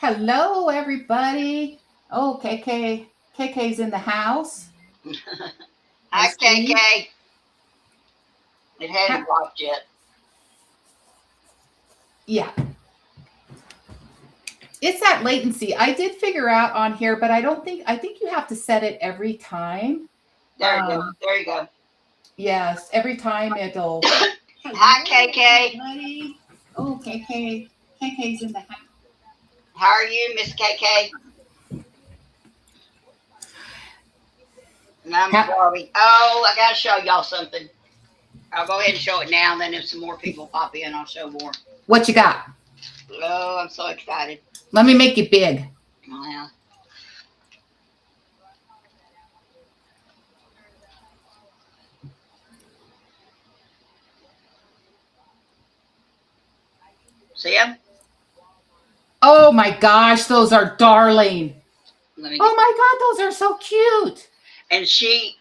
Hello, everybody. Oh, KK's in the house. I Hi, see. KK. It hadn't Ha- blocked yet. yeah, it's that latency. I did figure out on here, but I think you have to set it every time. There you go. Um, There you go. yes, every time it'll. Hi, Hello, KK. everybody. Oh, KK's in the house. How are you, Miss KK? And I'm Ha- Barbie. Oh, I got to show y'all something. I'll go ahead and show it now. And then if some more people pop in, I'll show more. what you got? Oh, I'm so excited. Let me make it big. Well, see him? Oh my gosh, those are darling. Let me Oh get. my God, those are so cute. And she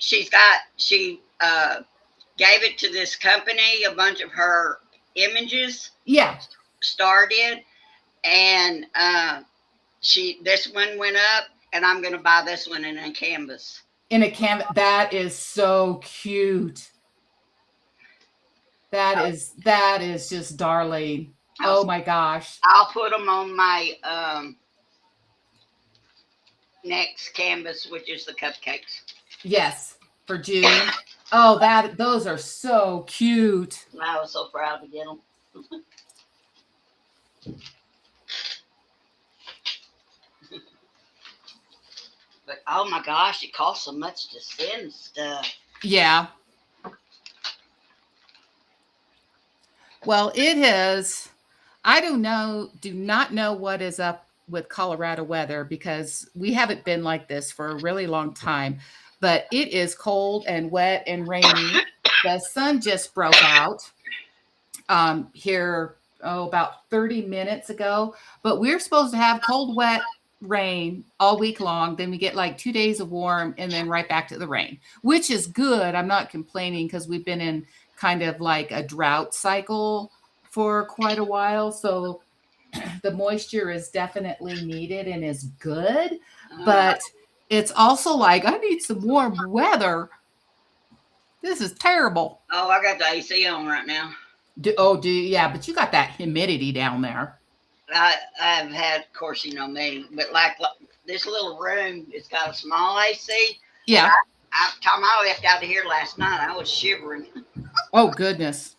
gave it to this company. A bunch of her images Yeah, started, and this one went up, and I'm gonna buy this one in a canvas. in a canvas. That is so cute. That is just darling. I'll Oh my gosh. I'll put them on my next canvas, which is the cupcakes. Yes, for June. Oh, those are so cute. I was so proud to get them. But oh my gosh, it costs so much to send stuff. Yeah. Well, it is. I do not know what is up with Colorado weather because we haven't been like this for a really long time, but it is cold and wet and rainy. The sun just broke out here, about 30 minutes ago, but we're supposed to have cold, wet rain all week long. Then we get like 2 days of warm and then right back to the rain, which is good. I'm not complaining because we've been in kind of like a drought cycle for quite a while. So the moisture is definitely needed and is good, Uh, but it's also like I need some warm weather. This is terrible. oh, I got the AC on right now. Do you? Yeah, but you got that humidity down there. I've had, of course, you know me, but like this little room, it's got a small AC. But Yeah. time I left out of here last night, I was shivering. Oh goodness.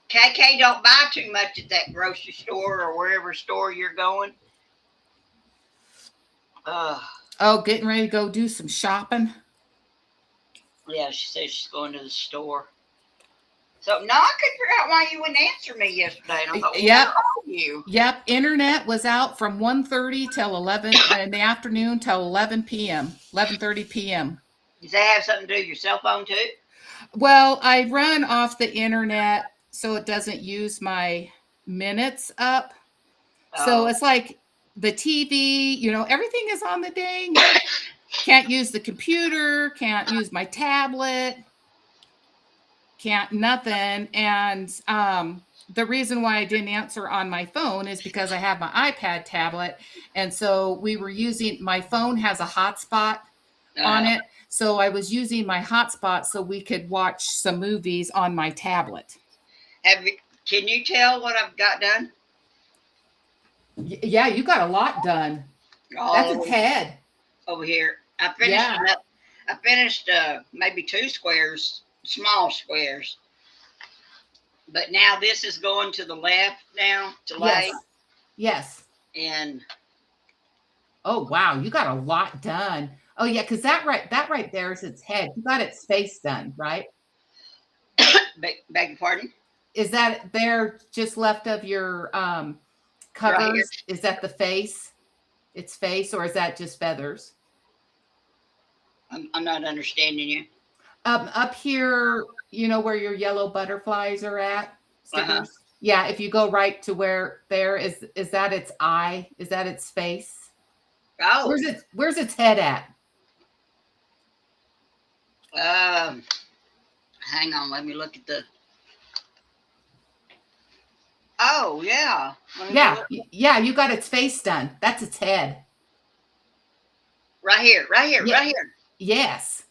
KK, don't buy too much at that grocery store or wherever store you're going. Uh, Oh, getting ready to go do some shopping. yeah, she says she's going to the store. So no, I couldn't figure out why you wouldn't answer me yesterday. And I thought, well, where Yep. are you? Yep. Internet was out from 1:30 till 11 in the afternoon till 11 p.m. 11:30 p.m. Does that have something to do with your cell phone too? Well, I run off the internet so it doesn't use my minutes up. So Oh, it's like the TV, everything is on the dang. Can't use the computer, can't use my tablet, can't nothing. And the reason why I didn't answer on my phone is because I have my iPad tablet. And so we were using my phone has a hotspot on uh, it. So I was using my hotspot so we could watch some movies on my tablet. have you? Can you tell what I've got done? Yeah, you got a lot done. That's All its over, head. over here. I finished Yeah. enough. I finished maybe two squares, small squares. But now this is going to the left now to lay, Yes. Yes. and Oh wow, you got a lot done. Oh yeah, because that right there is its head. You got its face done, right? beg your pardon, Is that there just left of your right here. covers? Is that the face? Its face, or is that just feathers? I'm not understanding you. Up here, where your yellow butterflies are at, Uh huh. stickers. Yeah, if you go right to where there is that its eye? Is that its face? Oh, Where's its head at? um, hang on. Let me look at the. Oh, Oh, yeah. Let me Yeah, look. yeah, you got its face done. That's its head. Right here, right here, Yeah, right here. yes,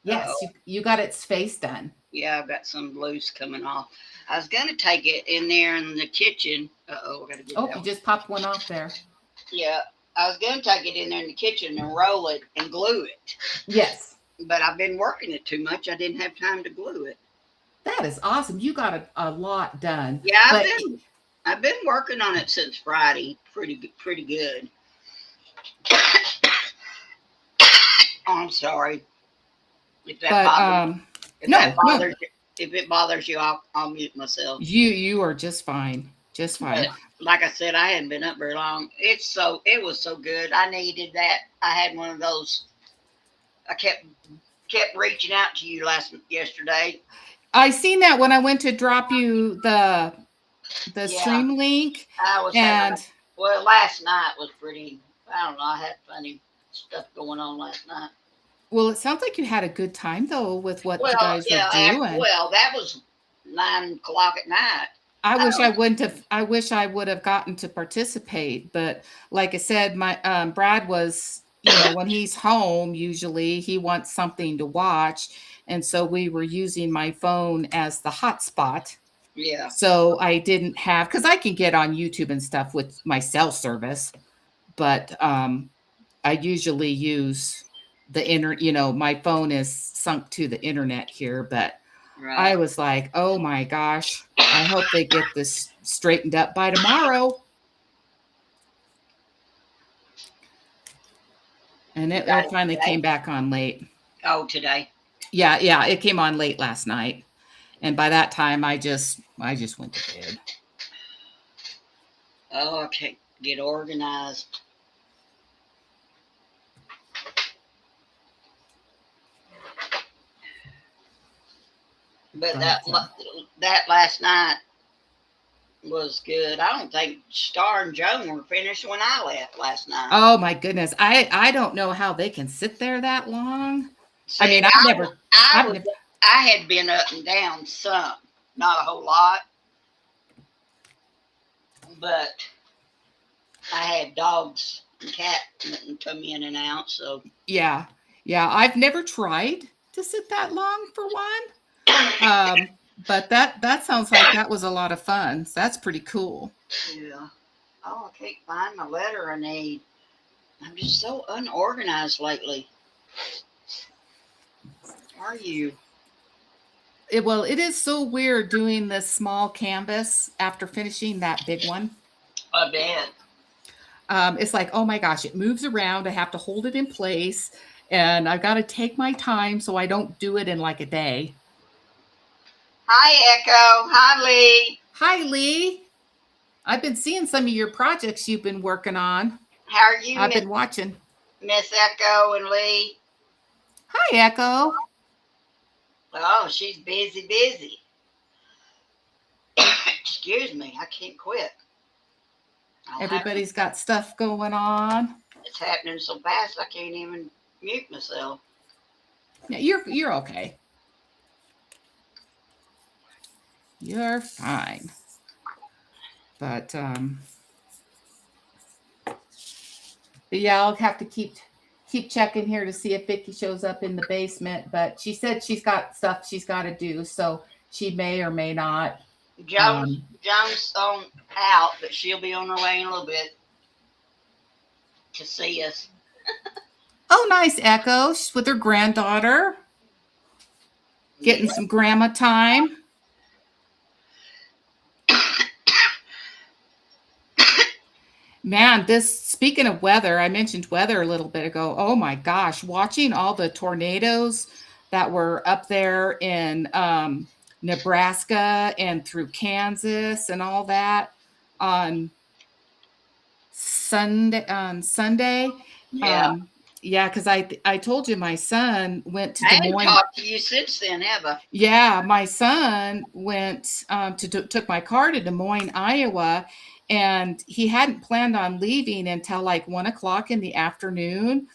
yes, Uh-oh. you got its face done. Yeah, I've got some loose coming off. I was going to take it in there in the kitchen. Uh-oh, I got to get Oh, that you one. just popped one off there. Yeah, I was going to take it in there in the kitchen and roll it and glue it. Yes, But I've been working it too much. I didn't have time to glue it. that is awesome. You got a lot done. Yeah, But I've been working on it since Friday. Pretty good. Oh, I'm sorry if that but bothers if that no, no, bothers you. If it bothers you, I'll mute myself. you are just fine. Just But fine. like I said, I hadn't been up very long. It was so good. I needed that. I had one of those. I kept reaching out to you yesterday. I seen that when I went to drop you the Yeah, stream link, I was having and well, last night was pretty. I don't know. I had funny stuff going on last night. well, it sounds like you had a good time though with what you Well, guys were yeah. doing. Well, that was 9 o'clock at night. I I wish don't. I wouldn't have. I wish I would have gotten to participate, but like I said, my Brad was, when he's home, usually he wants something to watch, and so we were using my phone as the hotspot. Yeah. So I didn't have, because I can get on YouTube and stuff with my cell service, but I usually use the internet. My phone is sunk to the internet here, but I Right. was like, oh my gosh, I hope they get this straightened up by tomorrow. And You got it it finally came today. back on late. Oh, today. Yeah, yeah, it came on late last night. And by that time I just went to bed. Oh, I can't get organized. But But that last night was good. I don't think Star and Joan were finished when I left last night. oh my goodness, I don't know how they can sit there that long. I See, mean, I I've was never I had been up and down some, not a whole lot, but I had dogs and cat that come in and out. So yeah. Yeah, I've never tried to sit that long for one. But that sounds like that was a lot of fun. So that's pretty cool. yeah. Oh, I can't find my letter I need. I'm just so unorganized lately. Are you? Well, it is so weird doing this small canvas after finishing that big one. I bet. It's like, oh my gosh, it moves around. I have to hold it in place, and I've got to take my time so I don't do it in like a day. Hi, Echo. Hi, Lee. Hi, Lee. I've been seeing some of your projects you've been working on. How are you, I've been watching. Miss Echo and Lee? Hi, Echo. Oh, she's busy. Excuse me. I can't quit. Everybody's got stuff going on. It's happening so fast I can't even mute myself. Yeah, you're okay. You're fine. But yeah, I'll have to keep checking here to see if Vicky shows up in the basement. But she said she's got stuff she's got to do, so she may or may not. Joan's on out, but she'll be on her way in a little bit to see us. Oh, nice, Echo. She's with her granddaughter, getting some grandma time. Man, speaking of weather, I mentioned weather a little bit ago. Oh my gosh, watching all the tornadoes that were up there in Nebraska and through Kansas and all that on Sunday. Yeah. Yeah, because I told you my son went to I Des haven't Moines. talked to you since then, have I? Yeah, my son went took my car to Des Moines, Iowa, and he hadn't planned on leaving until like 1 o'clock in the afternoon.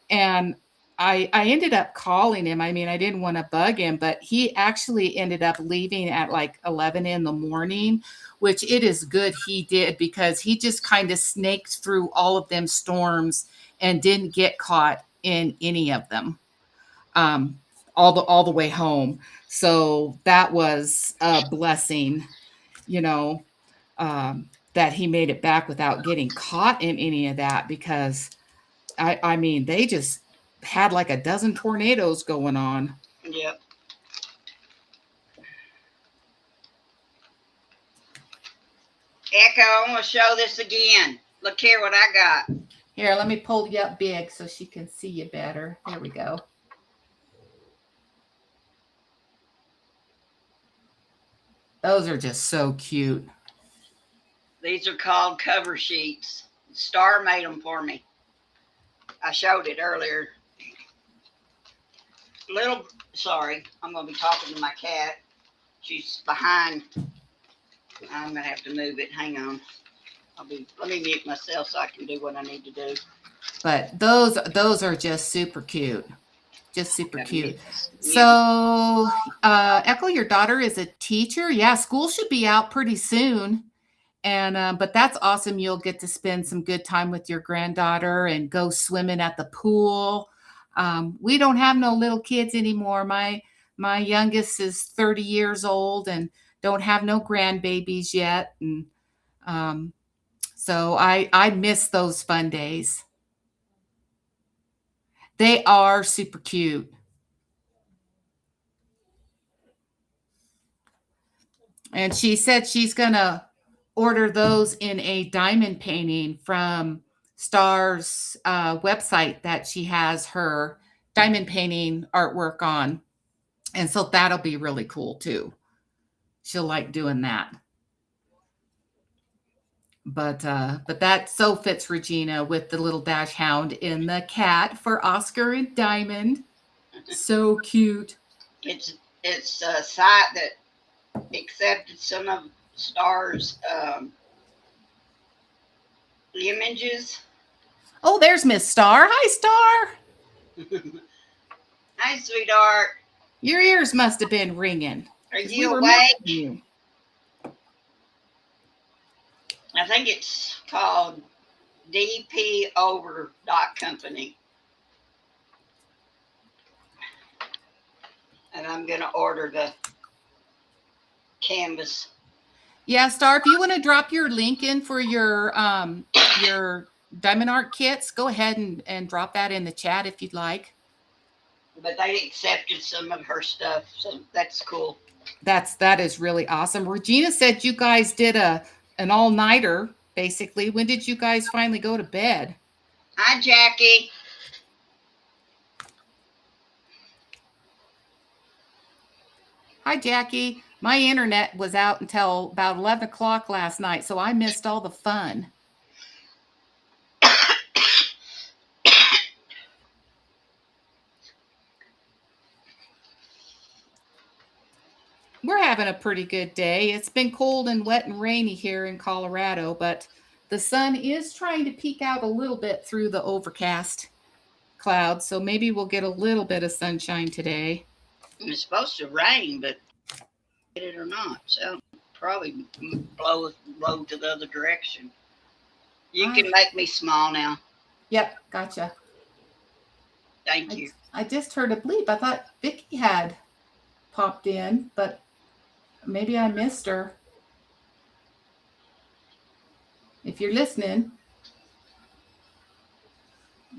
And I ended up calling him. I mean, I didn't want to bug him, but he actually ended up leaving at like 11 in the morning, which it is good he did because he just kind of snaked through all of them storms and didn't get caught in any of them. Um, all the way home. So that was a blessing, you know, that he made it back without getting caught in any of that because I mean, they just had like a dozen tornadoes going on. Yep. Echo, I want to show this again. Look here what I got. Here, let me pull you up big so she can see you better. There we go. Those are just so cute. These are called cover sheets. Star made them for me. I showed it earlier. Sorry, I'm going to be talking to my cat. She's behind. I'm going to have to move it. Hang on. Let me mute myself so I can do what I need to do. But those are just super cute. Just super cute. So, Echo, your daughter is a teacher. Yeah, school should be out pretty soon. And but that's awesome. You'll get to spend some good time with your granddaughter and go swimming at the pool. We don't have no little kids anymore. My youngest is 30 years old and don't have no grandbabies yet. And so I miss those fun days. They are super cute. And she said she's gonna order those in a diamond painting from Star's website that she has her diamond painting artwork on. And so that'll be really cool too. She'll like doing that. But that so fits Regina with the little dash hound and the cat for Oscar and Diamond. So cute. It's a site that accepted some of Star's images. Oh, there's Miss Star. Hi, Star. Hi, sweetheart. Your ears must have been ringing. Are 'cause you we were awake? missing you. I think it's called dpover.company. And I'm going to order the canvas. Yeah, Star, if you want to drop your link in for your diamond art kits, go ahead and drop that in the chat if you'd like. But they accepted some of her stuff, so that's cool. That is really awesome. Regina said you guys did an all-nighter, basically. When did you guys finally go to bed? Hi, Jackie. Hi, Jackie. My internet was out until about 11 o'clock last night, so I missed all the fun. We're having a pretty good day. It's been cold and wet and rainy here in Colorado, but the sun is trying to peek out a little bit through the overcast clouds, so maybe we'll get a little bit of sunshine today. It's supposed to rain, but get it or not, so probably blow to the other direction. You can make me small now. Yep, gotcha. Thank you. I just heard a bleep. I thought Vicki had popped in, but maybe I missed her. If you're listening,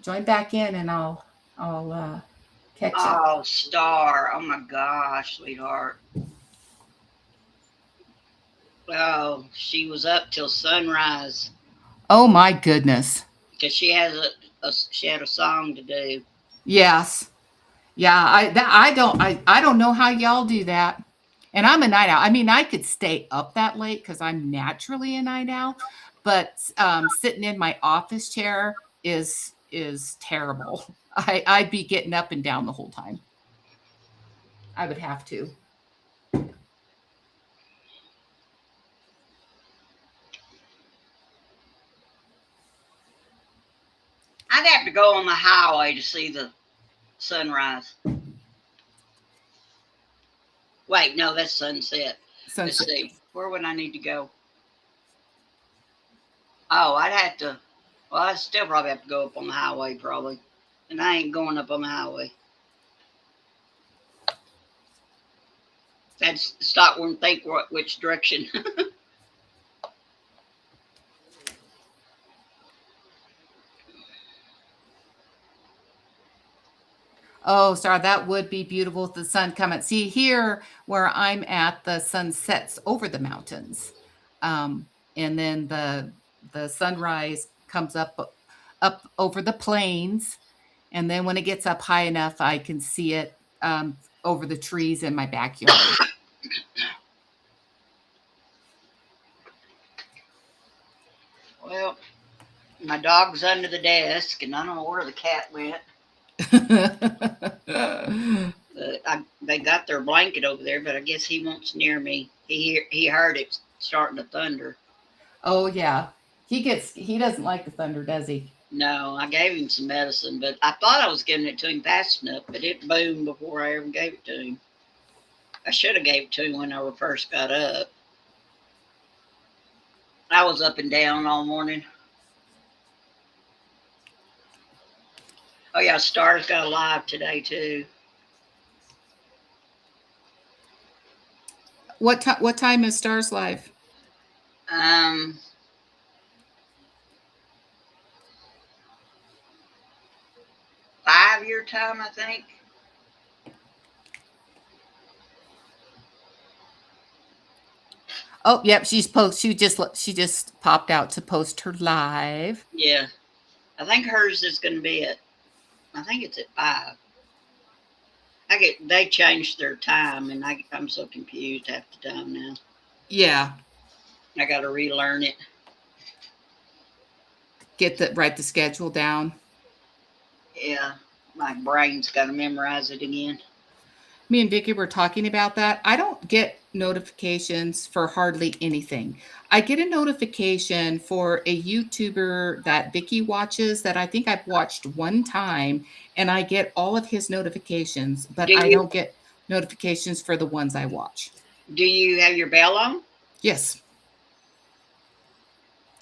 join back in and I'll catch you. Oh, Star. Oh my gosh, sweetheart. Oh, she was up till sunrise. Oh my goodness. Because she had a song to do. Yes. Yeah, I don't know how y'all do that. And I'm a night owl. I mean, I could stay up that late because I'm naturally a night owl, but sitting in my office chair is terrible. I'd be getting up and down the whole time. I would have to. I'd have to go on the highway to see the sunrise. Wait, no, that's sunset. Let's Sunset. see. Where would I need to go? Oh, I'd have to. Well, I'd still probably have to go up on the highway, probably. And I ain't going up on the highway. I'd stop and think which direction. Oh, sorry, that would be beautiful with the sun coming. See here where I'm at, the sun sets over the mountains. And then the sunrise comes up over the plains. And then when it gets up high enough, I can see it over the trees in my backyard. Well, my dog's under the desk, and I don't know where the cat went. They got their blanket over there, but I guess he wants near me. He heard it starting to thunder. Oh yeah, he doesn't like the thunder, does he? No, I gave him some medicine, but I thought I was giving it to him fast enough, but it boomed before I ever gave it to him. I should have gave it to him when I first got up. I was up and down all morning. Oh yeah, Star's got a live today too. What time is Stars Live? 5 year time, I think. Oh, yep, she just popped out to post her live. Yeah, I think hers is going to be I think it's at 5. They changed their time, and I'm so confused half the time now. Yeah, I got to relearn it. Write the schedule down. Yeah, my brain's got to memorize it again. Me and Vicky were talking about that. I don't get notifications for hardly anything. I get a notification for a YouTuber that Vicky watches that I think I've watched one time, and I get all of his notifications, but I don't get notifications for the ones I watch. Do you have your bell on? Yes.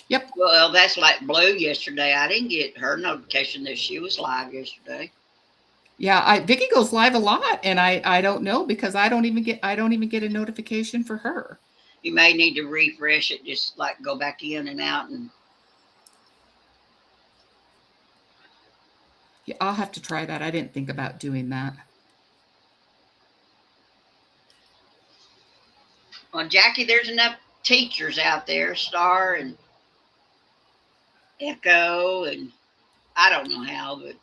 Yep. Well, that's like Blue yesterday. I didn't get her notification that she was live yesterday. Yeah, Vicky goes live a lot, and I don't know because I don't even get a notification for her. You may need to refresh it, just like go back in and out, and yeah, I'll have to try that. I didn't think about doing that. Well, Jackie, there's enough teachers out there, Star and Echo, and I don't know how, but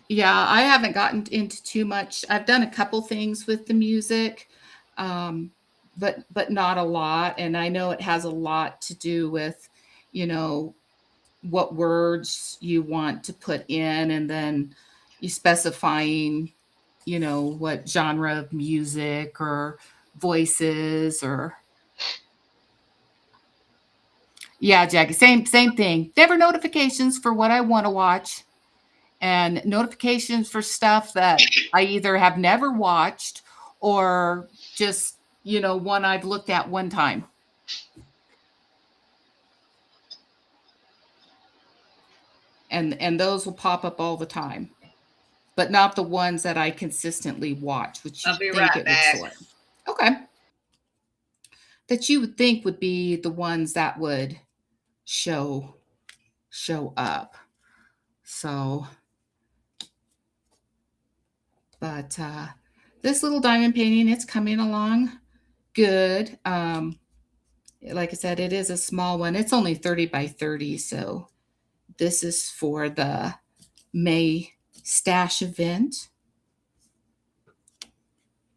yeah, I haven't gotten into too much. I've done a couple things with the music, but not a lot. And I know it has a lot to do with, what words you want to put in, and then you specifying, what genre of music or voices or. Yeah, Jackie, same thing. Never notifications for what I want to watch, and notifications for stuff that I either have never watched or just, one I've looked at one time. And those will pop up all the time, but not the ones that I consistently watch, which you think right it back. would sort. Okay. That you would think would be the ones that would show up. So, but this little diamond painting, it's coming along good. Like I said, it is a small one. It's only 30 by 30. So this is for the May stash event.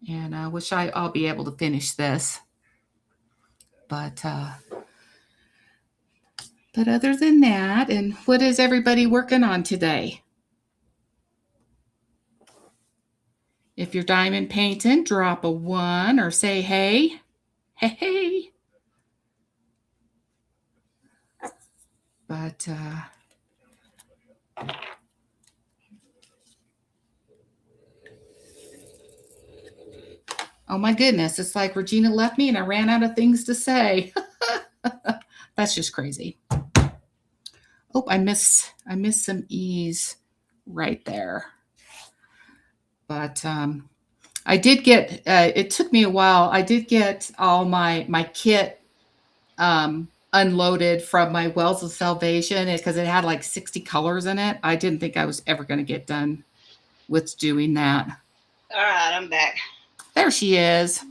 And I wish I'll be able to finish this. But other than that, and what is everybody working on today? If you're diamond painting, drop a 1 or say hey. Hey. But oh my goodness, it's like Regina left me and I ran out of things to say. That's just crazy. Oh, I missed some E's right there. But I did get, it took me a while. I did get all my kit unloaded from my Wells of Salvation because it had like 60 colors in it. I didn't think I was ever going to get done with doing that. All right, I'm back. There she is.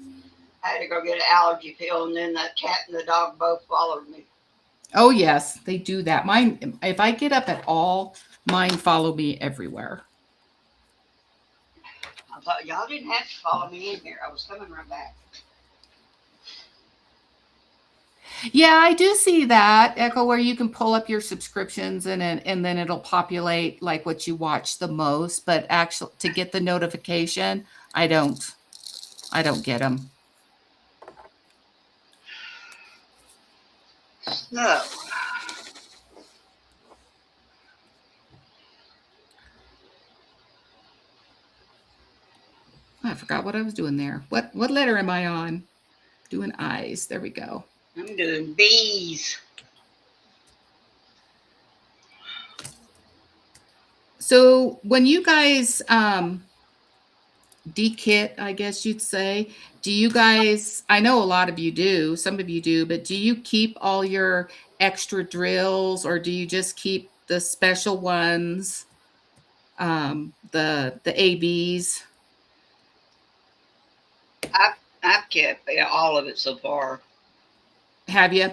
I had to go get an allergy pill, and then the cat and the dog both followed me. Oh yes, they do that. Mine, if I get up at all, mine follow me everywhere. I thought y'all didn't have to follow me in here. I was coming right back. Yeah, I do see that, Echo, where you can pull up your subscriptions and then it'll populate like what you watch the most. But actually, to get the notification, I don't get them. No. I forgot what I was doing there. What letter am I on? Doing I's. There we go. I'm doing B's. So when you guys dekit, I guess you'd say, do you guys, I know a lot of you do, some of you do, but do you keep all your extra drills or do you just keep the special ones, the ABs? I've kept all of it so far. Have you?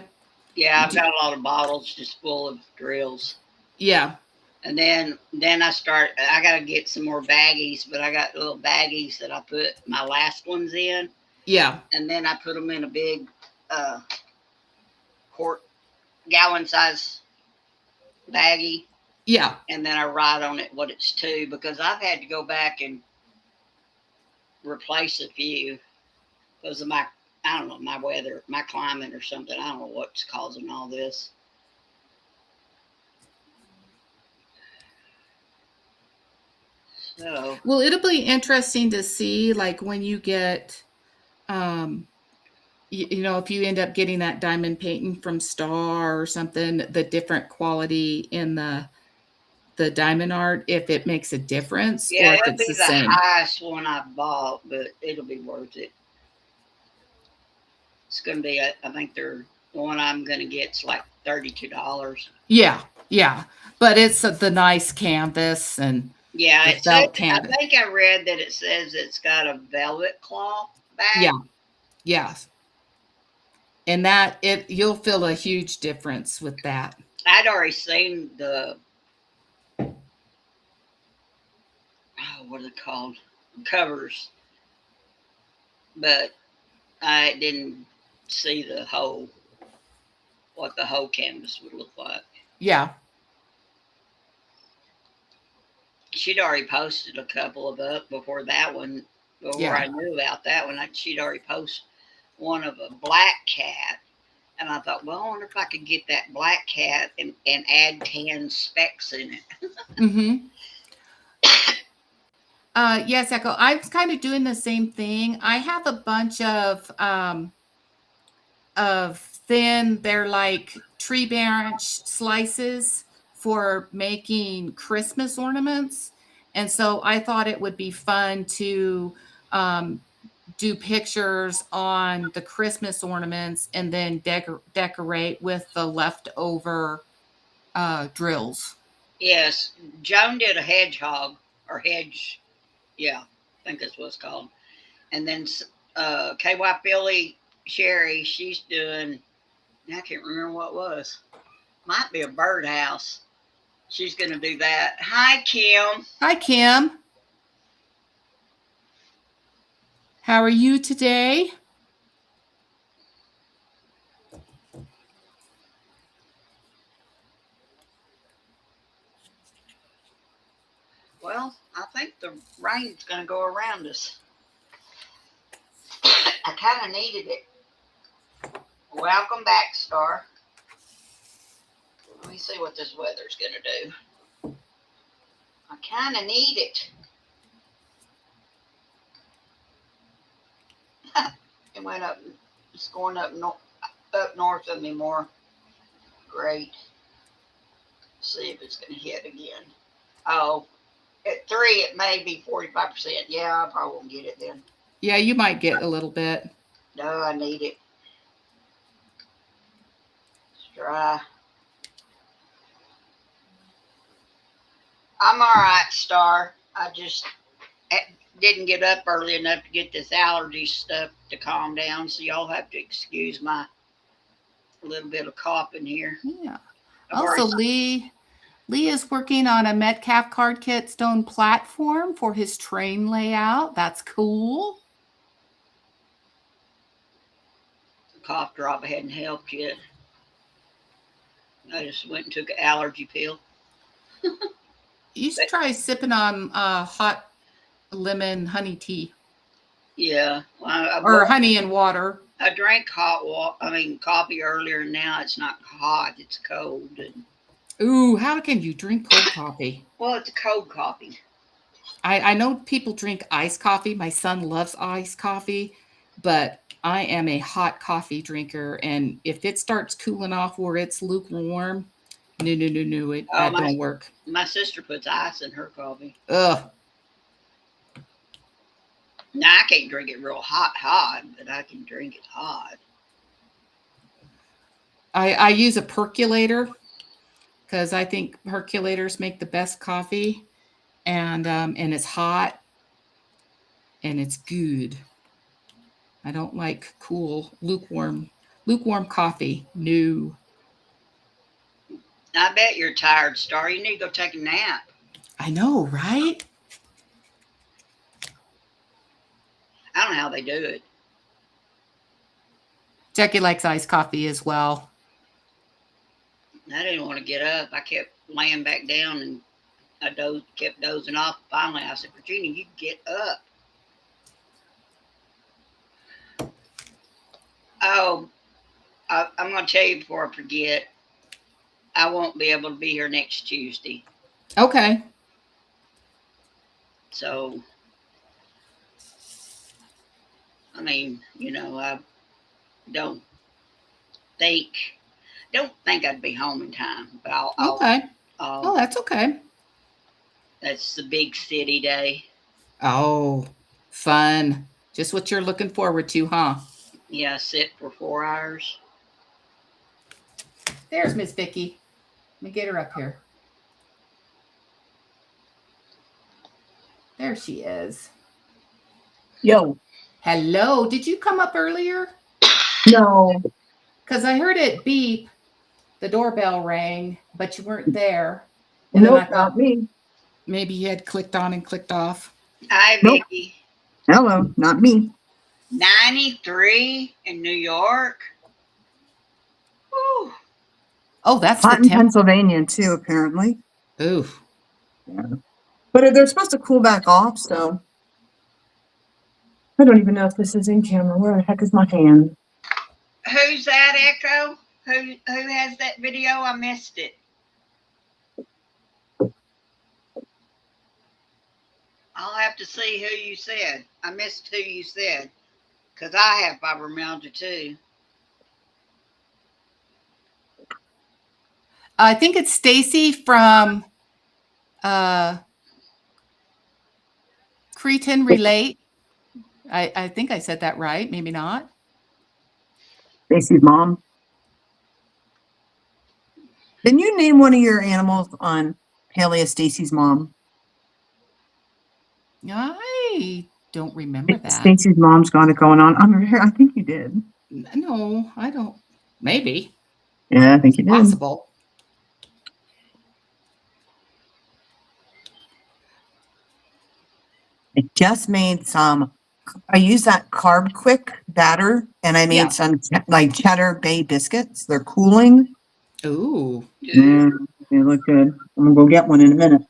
Yeah, I've got a lot of bottles just full of drills. Yeah. And then I got to get some more baggies, but I got little baggies that I put my last ones in. Yeah. And then I put them in a big gallon size baggie. Yeah. And then I write on it what it's to, because I've had to go back and replace a few because of my, I don't know, my weather, my climate or something. I don't know what's causing all this. So, well, it'll be interesting to see, like when you get, you know, if you end up getting that diamond painting from Star or something, the different quality in the diamond art, if it makes a difference yeah, or if it'll it's be the the same. highest one I've bought, but it'll be worth it. It's going to be, I think the one I'm going to get's like $32. Yeah, yeah, but it's the nice canvas and Yeah, the it says, felt canvas. I think I read that it says it's got a velvet cloth back. Yeah, yes, and that you'll feel a huge difference with that. I'd already seen the, what are they called? Covers, but I didn't see what the whole canvas would look like. Yeah. She'd already posted a couple of up before that one, before Yeah. I knew about that one. She'd already posted one of a black cat. And I thought, well, I wonder if I could get that black cat and add tan specks in it. Mm-hmm. Yes, Echo. I was kind of doing the same thing. I have a bunch of thin, they're like tree branch slices for making Christmas ornaments. And so I thought it would be fun to do pictures on the Christmas ornaments and then decorate with the leftover drills. Yes, Joan did a hedgehog or hedge. Yeah, I think that's what it's called. And then KY Philly Sherry, she's doing, I can't remember what it was. Might be a birdhouse. She's going to do that. Hi, Kim. Hi, Kim. How are you today? Well, I think the rain's going to go around us. I kind of needed it. Welcome back, Star. Let me see what this weather's gonna do. I kind of need it. It went up. It's going up north of me more. Great. See if it's gonna hit again. Oh, at 3 it may be 45%. Yeah, I probably won't get it then. Yeah, you might get a little bit. No, I need it. It's dry. I'm all right, Star. I just didn't get up early enough to get this allergy stuff to calm down, so y'all have to excuse my little bit of coughing here. Yeah. I've Also, Lee is working on a Metcalf card kit stone platform for his train layout. That's cool. The cough drop hadn't helped yet. I just went and took an allergy pill. You should try sipping on hot lemon honey tea. Yeah. Or honey and water. I drank coffee earlier, and now it's not hot, it's cold. And ooh, how can you drink cold coffee? well, it's a cold coffee. I know people drink iced coffee. My son loves iced coffee, but I am a hot coffee drinker. And if it starts cooling off where it's lukewarm, no, that don't work. My sister puts ice in her coffee. Ugh. Now, I can't drink it real hot, but I can drink it hot. I use a percolator because I think percolators make the best coffee, and it's hot and it's good. I don't like cool, lukewarm coffee. No. I bet you're tired, Star. You need to go take a nap. I know, right? I don't know how they do it. Jackie likes iced coffee as well. I didn't want to get up. I kept laying back down, and I kept dozing off. Finally, I said, Virginia, you get up. Oh, I'm going to tell you before I forget. I won't be able to be here next Tuesday. Okay. So, I mean, I don't think I'd be home in time. But Okay. That's okay. That's the big city day. Oh, fun. Just what you're looking forward to, huh? Yeah, sit for 4 hours. There's Miss Vicky. Let me get her up here. There she is. Yo. Hello. Did you come up earlier? No. Because I heard it beep. The doorbell rang, but you weren't there. And nope, not me. Maybe you had clicked on and clicked off. Hi, Vicky. Hello, not me. 93 in New York. Woo. Oh, that's hot in Pennsylvania too, apparently. Ooh. Yeah. But they're supposed to cool back off, so I don't even know if this is in camera. Where the heck is my hand? Who's that, Echo? Who has that video? I missed it. I'll have to see who you said. I missed who you said, because I have fibromyalgia too. I think it's Stacy from Cretan Relate. I think I said that right. Maybe not. Stacy's mom. Didn't you name one of your animals on Palea Stacy's mom? I don't remember that. Stacy's mom's got it going on under here. I think you did. No, I don't. Maybe. Yeah, I think you did. Possible. I just made some. I used that Carb Quick batter, and I made some like cheddar bay biscuits. They're cooling. Ooh. Yeah, they look good. I'm gonna go get one in a minute.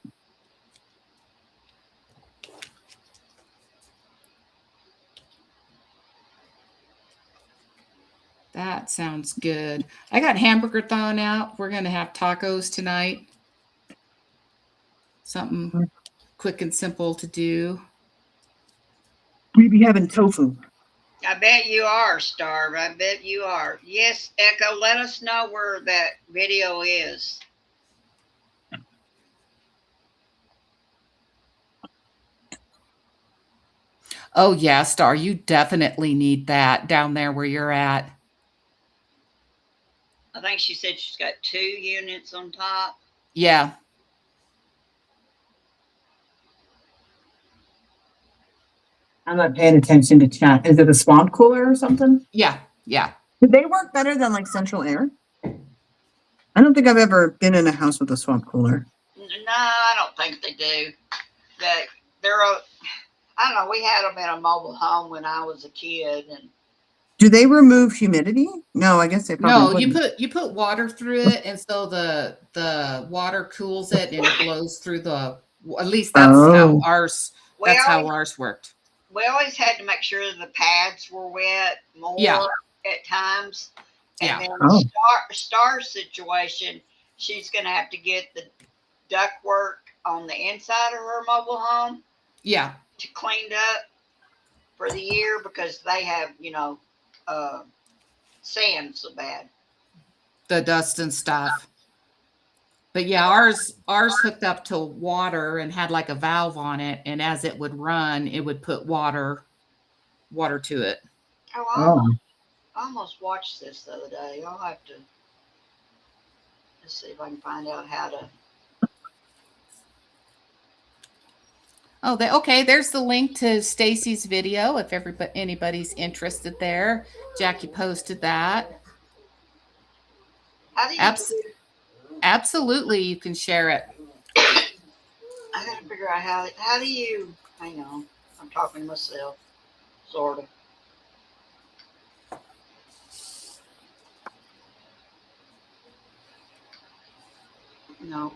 That sounds good. I got hamburger thawing out. We're going to have tacos tonight. Something quick and simple to do. We'd be having tofu. I bet you are, Starve. I bet you are. Yes, Echo, let us know where that video is. Oh, yeah, Star, you definitely need that down there where you're at. I think she said she's got 2 units on top. Yeah. I'm not paying attention to chat. Is it a swamp cooler or something? Yeah. Yeah. Did they work better than like central air? I don't think I've ever been in a house with a swamp cooler. No, I don't think they do. They're a, I don't know. We had them in a mobile home when I was a kid, and Do they remove humidity? No, I guess they probably No, wouldn't. you put water through it, and so the water cools it and it blows through the. At least Oh. we that's how always ours worked. we always had to make sure the pads were wet more Yeah. at times. Yeah. And then Oh. Star situation, she's going to have to get the ductwork on the inside of her mobile home Yeah. to cleaned up for the year because they have, sand so bad. The dust and stuff. But yeah, ours hooked up to water and had like a valve on it, and as it would run, it would put water to it. Oh, I almost watched this the other day. I'll have to let's see if I can find out how to. Oh, okay. There's the link to Stacy's video if anybody's interested there. Jackie posted that. How do you Absolutely, you can share it. I gotta figure out how do you hang on. I'm talking to myself, sort of. No.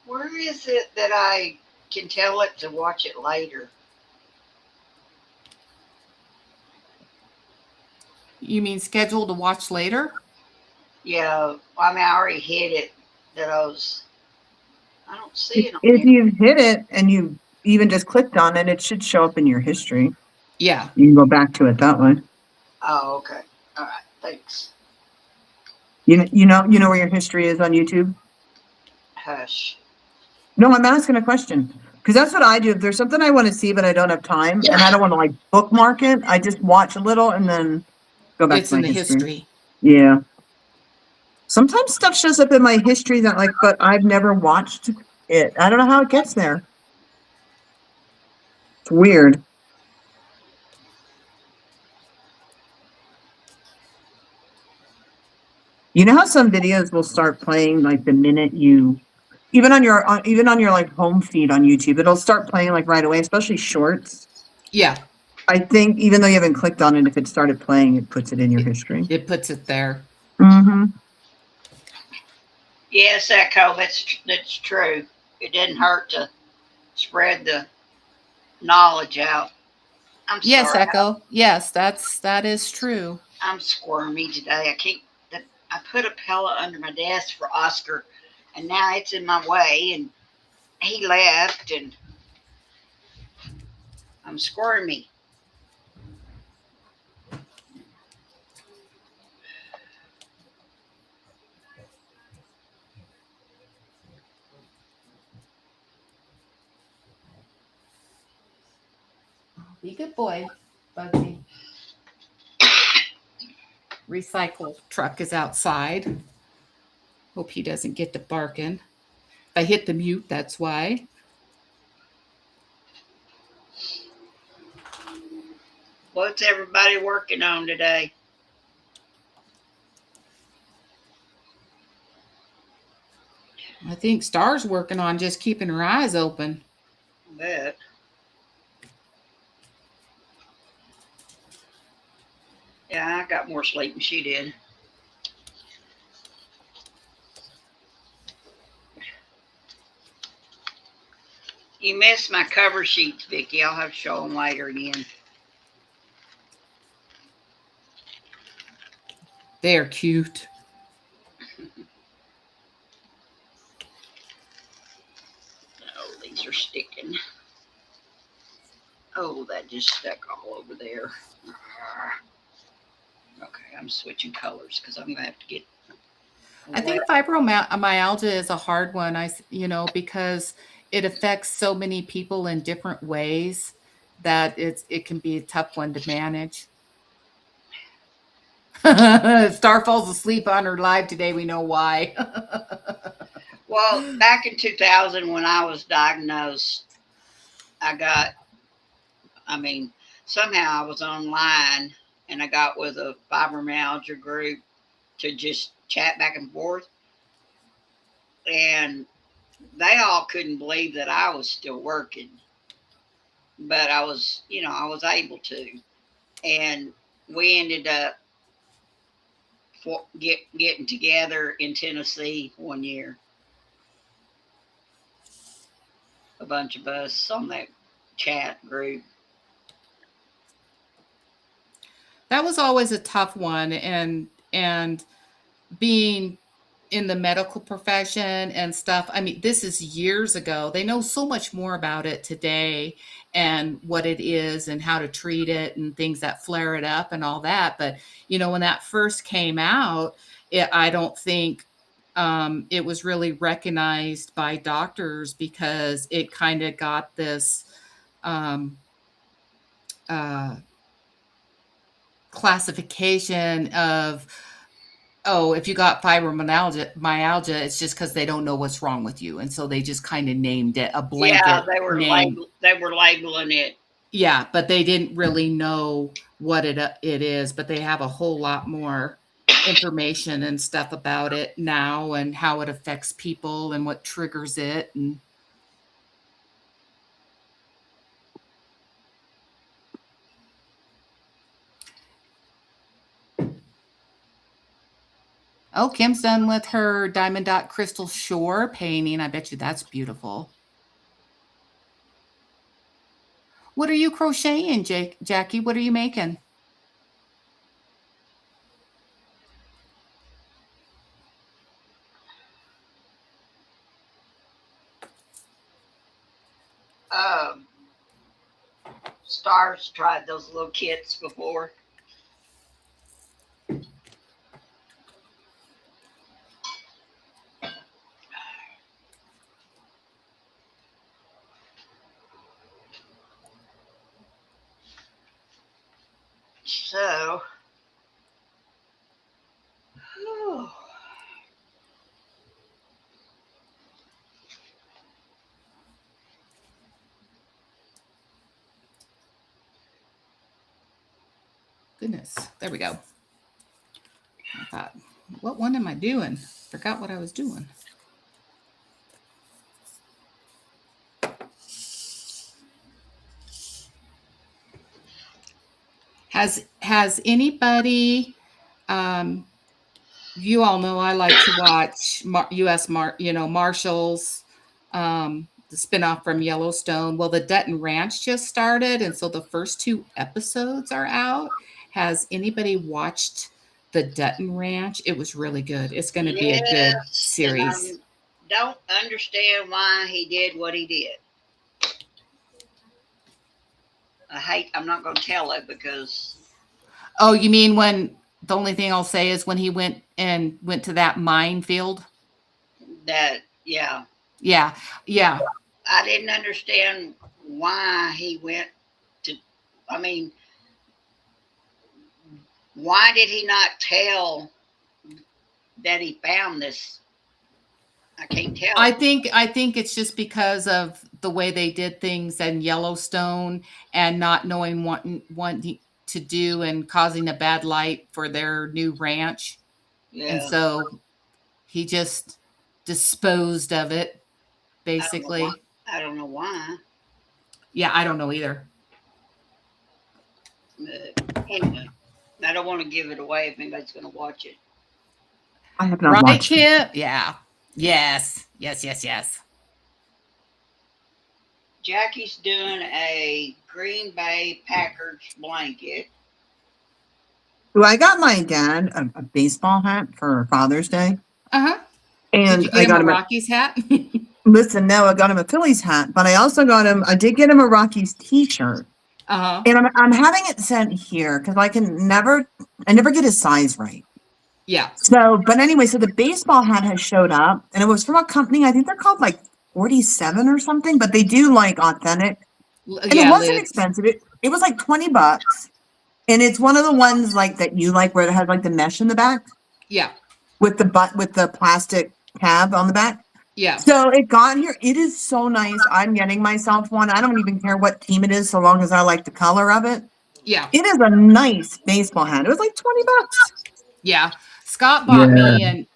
Where is it that I can tell it to watch it later? You mean schedule to watch later? Yeah, I mean, I already hit it. I don't see it on If here. you hit it and you even just clicked on it, it should show up in your history. Yeah. You can go back to it that way. Oh, okay. All right. Thanks. You know where your history is on YouTube? Hush. No, I'm asking a question. Because that's what I do. If there's something I want to see, but I don't have time and I don't want to like bookmark it, I just watch a little and then go back It's to my in the history. history. Yeah. Sometimes stuff shows up in my history that but I've never watched it. I don't know how it gets there. It's weird. You know how some videos will start playing like the minute you, even on your like home feed on YouTube, it'll start playing like right away, especially shorts. Yeah. I think even though you haven't clicked on it, if it started playing, it puts it in your history. It puts it there. Mm-hmm. Yes, Echo. That's true. It didn't hurt to spread the knowledge out. I'm Yes, sorry. Echo. Yes, that is true. I'm squirmy today. I put a pillow under my desk for Oscar, and now it's in my way, and he left, and I'm squirmy. Be a good boy, Bugsy. Recycle truck is outside. Hope he doesn't get to barking. If I hit the mute, that's why. What's everybody working on today? I think Star's working on just keeping her eyes open. I bet. Yeah, I got more sleep than she did. You missed my cover sheets, Vicki. I'll have to show them later again. They're cute. Oh, these are sticking. Oh, that just stuck all over there. Okay, I'm switching colors because I'm going to have to get. I think fibromyalgia is a hard one. Because it affects so many people in different ways that it can be a tough one to manage. Star falls asleep on her live today. We know why. Well, back in 2000 when I was diagnosed, somehow I was online and I got with a fibromyalgia group to just chat back and forth. And they all couldn't believe that I was still working, but I was able to. And we ended up getting together in Tennessee one year. A bunch of us on that chat group. That was always a tough one, and being in the medical profession and stuff. I mean, this is years ago. They know so much more about it today and what it is and how to treat it and things that flare it up and all that. But, when that first came out, I don't think it was really recognized by doctors because it kind of got this uh, classification of, oh, if you got fibromyalgia, it's just because they don't know what's wrong with you. And so they just kind of named it a blanket Yeah, they were name. they were labeling it. Yeah, but they didn't really know what it is, but they have a whole lot more information and stuff about it now and how it affects people and what triggers it. And oh, Kim's done with her Diamond Dot Crystal Shore painting. I bet you that's beautiful. What are you crocheting, Jackie? What are you making? Stars tried those little kits before. So, whew. Goodness, there we go. I thought, what one am I doing? Forgot what I was doing. Has anybody? You all know I like to watch U.S. Marshals, the spinoff from Yellowstone. Well, the Dutton Ranch just started, and so the first 2 episodes are out. Has anybody watched the Dutton Ranch? It was really good. It's going to be a good series. And I don't understand why he did what he did. I'm not going to tell it because. Oh, you mean when the only thing I'll say is when he went to that minefield? Yeah. Yeah. I didn't understand why he went to, why did he not tell that he found this? I can't tell. I think it's just because of the way they did things in Yellowstone and not knowing what to do and causing a bad light for their new ranch. Yeah. And so he just disposed of it, basically. I don't know why. Yeah, I don't know either. Anyway, I don't want to give it away if anybody's going to watch it. I have not watched it. Yeah. Yes. Jackie's doing a Green Bay Packers blanket. Well, I got my dad a baseball hat for Father's Day, Uh-huh. Did and you I get him got a him Rockies hat? listen, no, I got him a Phillies hat, but I did get him a Rockies t-shirt. Uh-huh. And I'm having it sent here because I never get his size right. Yeah. So, but anyway, so the baseball hat has showed up and it was from a company, I think they're called like 47 or something, but they do like authentic. And it Yeah, wasn't lids. expensive. It was like $20. And it's one of the ones like that you like where it has like the mesh in the back Yeah. with the plastic tab on the back. Yeah. So it got here. It is so nice. I'm getting myself one. I don't even care what team it is, so long as I like the color of it. Yeah. It is a nice baseball hat. It was like $20. Yeah. Scott bought me an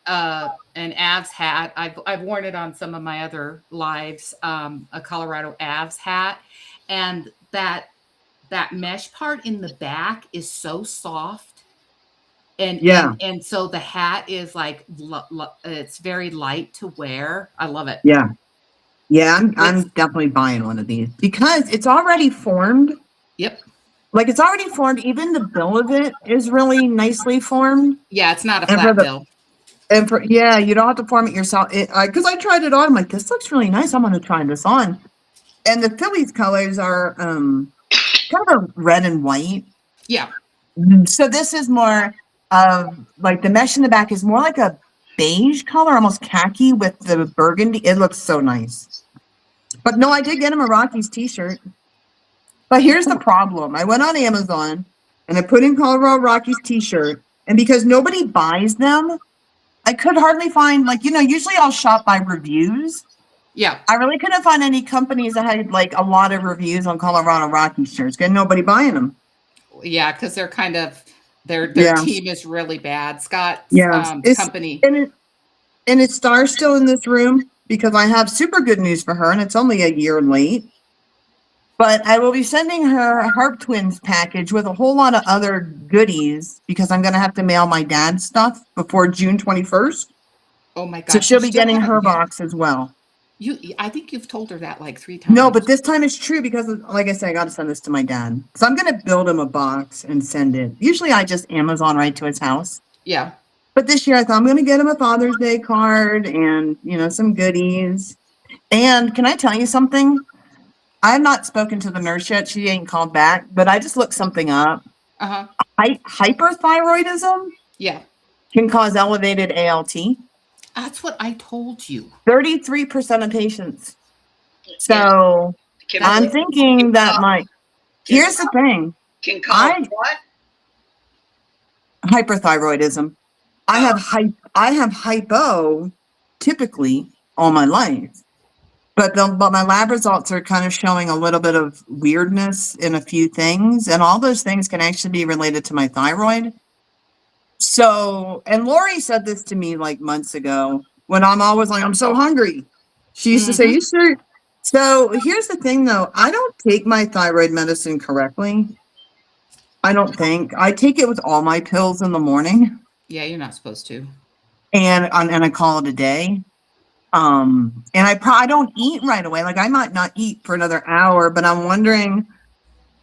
Avs hat. I've worn it on some of my other lives, a Colorado Avs hat. And that mesh part in the back is so soft. Yeah, And so the hat is like it's very light to wear. I love it. yeah, yeah. I'm It's definitely buying one of these because it's already formed. yep. Like it's already formed. Even the bill of it is really nicely formed. Yeah, it's not a And for flat the bill. and for yeah, you don't have to form it yourself. Because I tried it on. I'm like, this looks really nice. I'm going to try this on. And the Phillies colors are kind of a red and white. Yeah. So this is more of like the mesh in the back is more like a beige color, almost khaki with the burgundy. It looks so nice. But no, I did get him a Rockies t-shirt. But here's the problem. I went on Amazon and I put in Colorado Rockies t-shirt. And because nobody buys them, I could hardly find like, usually I'll shop by reviews. Yeah. I really couldn't find any companies that had like a lot of reviews on Colorado Rockies shirts. Get nobody buying them. Yeah, because they're kind of their Yeah. team is really bad. Scott's Yes. company. And it's Star still in this room because I have super good news for her and it's only a year late. But I will be sending her a Harp Twins package with a whole lot of other goodies because I'm going to have to mail my dad's stuff before June 21st. Oh my So gosh, you she'll be still getting her haven't mailed. box as well. I think you've told her that like 3 No, times. but this time it's true because, like I said, I got to send this to my dad. So I'm going to build him a box and send it. Usually I just Amazon right to his house. Yeah. But this year I thought I'm going to get him a Father's Day card and, some goodies. And can I tell you something? I have not spoken to the nurse yet. She ain't called back, but I just looked something up. Uh-huh. Hyperthyroidism Yeah. can cause elevated ALT. That's what I told you. 33% of patients. So Can, I'm thinking that here's the thing. can cause what? Hyperthyroidism. I have hypo typically all my life. But my lab results are kind of showing a little bit of weirdness in a few things. And all those things can actually be related to my thyroid. So, and Lori said this to me like months ago when I'm always like, I'm so hungry. She used to say, you sure? So here's the thing though. I don't take my thyroid medicine correctly. I don't think. I take it with all my pills in the morning. Yeah, you're not supposed to. And I call it a day. And I don't eat right away. Like I might not eat for another hour, but I'm wondering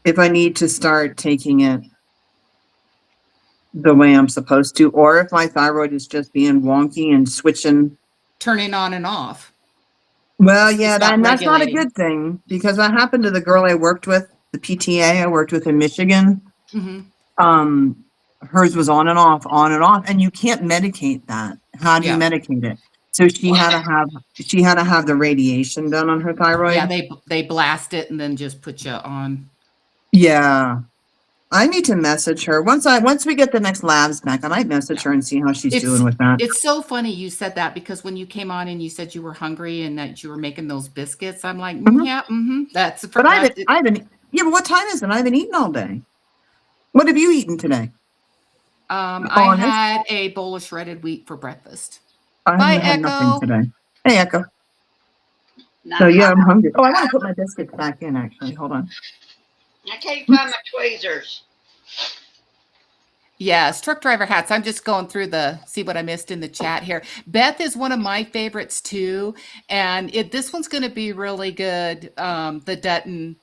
if I need to start taking it the way I'm supposed to, or if my thyroid is just being wonky and switching. Turning on and off. Well, It's yeah, not that's not a regulating. good thing because that happened to the girl I worked with, the PTA I worked with in Michigan. Mm-hmm. Hers was on and off, and you can't medicate that. How do you Yeah. medicate it? So she had to have the radiation done on her thyroid. Yeah, they blast it and then just put you on. Yeah. I need to message her. Once we get the next labs back, I might message her and see how she's doing with that. It's so funny you said that because when you came on and you said you were hungry and that you were making those biscuits, I'm like, yeah, that's But I haven't. Yeah, but what time is it? I haven't eaten all day. What have you eaten today? I had a bowl of shredded wheat for breakfast. I haven't had nothing today. Hey, Echo. So yeah, I'm hungry. Oh, I want to put my biscuits back in. Actually, hold on. I can't find my tweezers. Yes, truck driver hats. I'm just going through see what I missed in the chat here. Beth is one of my favorites too, and this one's going to be really good. The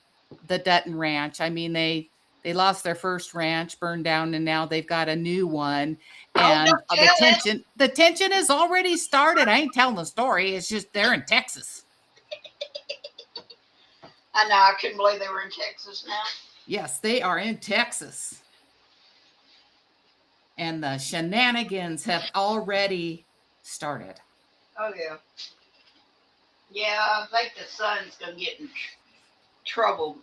Dutton Ranch. I mean, they lost their first ranch, burned down, and now they've got a new one. Oh, And don't tell it. the tension has already started. I ain't telling the story. It's just they're in Texas. I know. I couldn't believe they were in Texas now. Yes, they are in Texas. And the shenanigans have already started. Oh, yeah. Yeah, I think the son's going to get in trouble.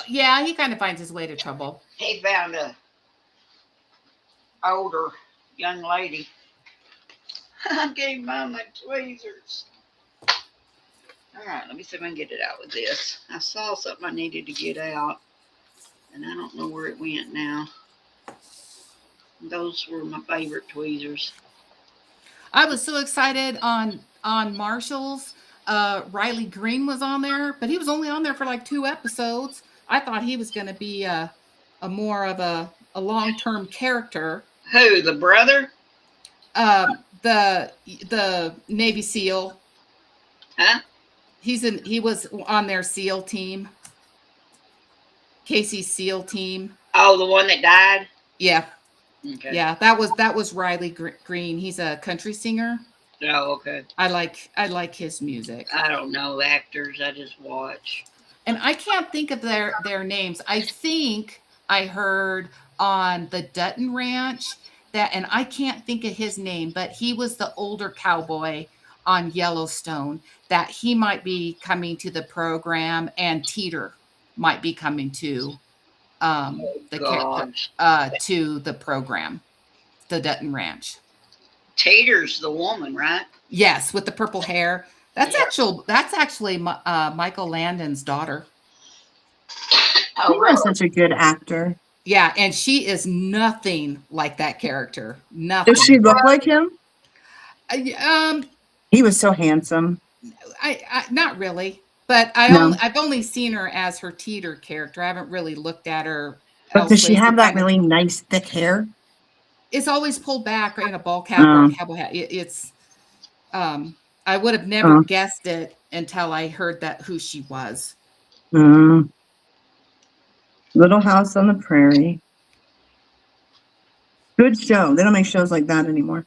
Yeah, he kind of finds his way to trouble. He found a older young lady. I gave Mom my tweezers. All right, let me see if I can get it out with this. I saw something I needed to get out, and I don't know where it went now. Those were my favorite tweezers. I was so excited on Marshall's. Riley Green was on there, but he was only on there for like 2 episodes. I thought he was going to be a more of a long-term character. Who, the brother? The Navy SEAL. Huh? He was on their SEAL team. Casey's SEAL team. Oh, the one that died? Yeah. Okay. Yeah, that was Riley Green. He's a country singer. Oh, okay. I like his music. I don't know actors. I just watch. And I can't think of their names. I think I heard on the Dutton Ranch and I can't think of his name, but he was the older cowboy on Yellowstone, that he might be coming to the program, and Teeter might be coming to to the program, the Dutton Ranch. Tater's the woman, right? Yes, with the purple hair. That's actually Michael Landon's daughter. Oh, he was such a good actor. Yeah, and she is nothing like that character. Nothing. Does she look like him? He was so handsome. I not really, but I've only seen her as her Teeter character. I haven't really looked at her. But does she have that really nice thick hair? It's always pulled back in a ball cap or a cowboy hat. It's I would have never guessed it until I heard who she was. Little House on the Prairie. Good show. They don't make shows like that anymore.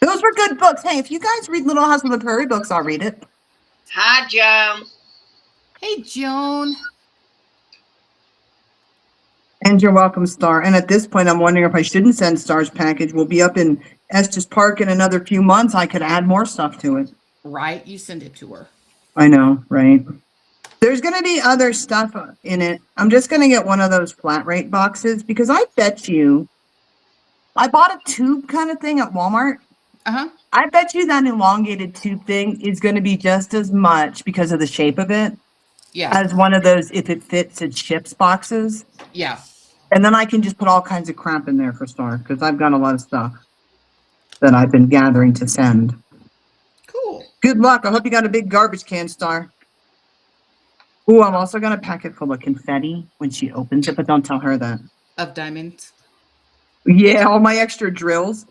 Those were good books. Hey, if you guys read Little House on the Prairie books, I'll read it. Hi, Joan. Hey, Joan. And you're welcome, Star. And at this point, I'm wondering if I shouldn't send Star's package. We'll be up in Estes Park in another few months. I could add more stuff to it. Right. You send it to her. I know, right? There's going to be other stuff in it. I'm just going to get one of those flat rate boxes because I bet you I bought a tube kind of thing at Walmart. I bet you that elongated tube thing is going to be just as much because of the shape of it as one of those if it fits it ships boxes. Yeah. And then I can just put all kinds of crap in there for Star because I've got a lot of stuff that I've been gathering to send. Cool. Good luck. I hope you got a big garbage can, Star. Ooh, I'm also going to pack it full of confetti when she opens it, but don't tell her that. Of diamonds? Yeah, all my extra drills.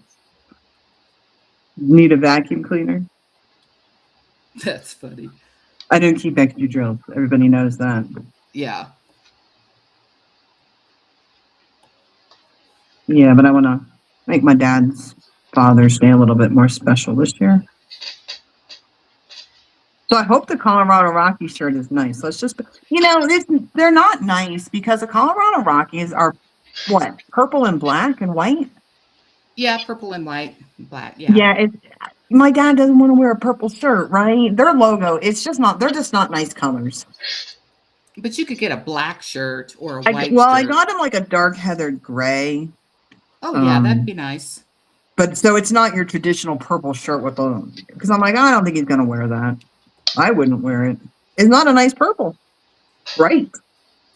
Need a vacuum cleaner. That's funny. I don't keep extra drills. Everybody knows that. Yeah. Yeah, but I want to make my dad's Father's Day a little bit more special this year. So I hope the Colorado Rocky shirt is nice. Let's just, they're not nice because the Colorado Rockies are what? Purple and black and white? Yeah, purple and white, black. Yeah. Yeah, my dad doesn't want to wear a purple shirt, right? Their logo, they're just not nice colors. But you could get a black shirt or a white shirt. I got him like a dark heathered gray. Oh, yeah, that'd be nice. But so it's not your traditional purple shirt with because I'm like, I don't think he's going to wear that. I wouldn't wear it. It's not a nice purple. Bright.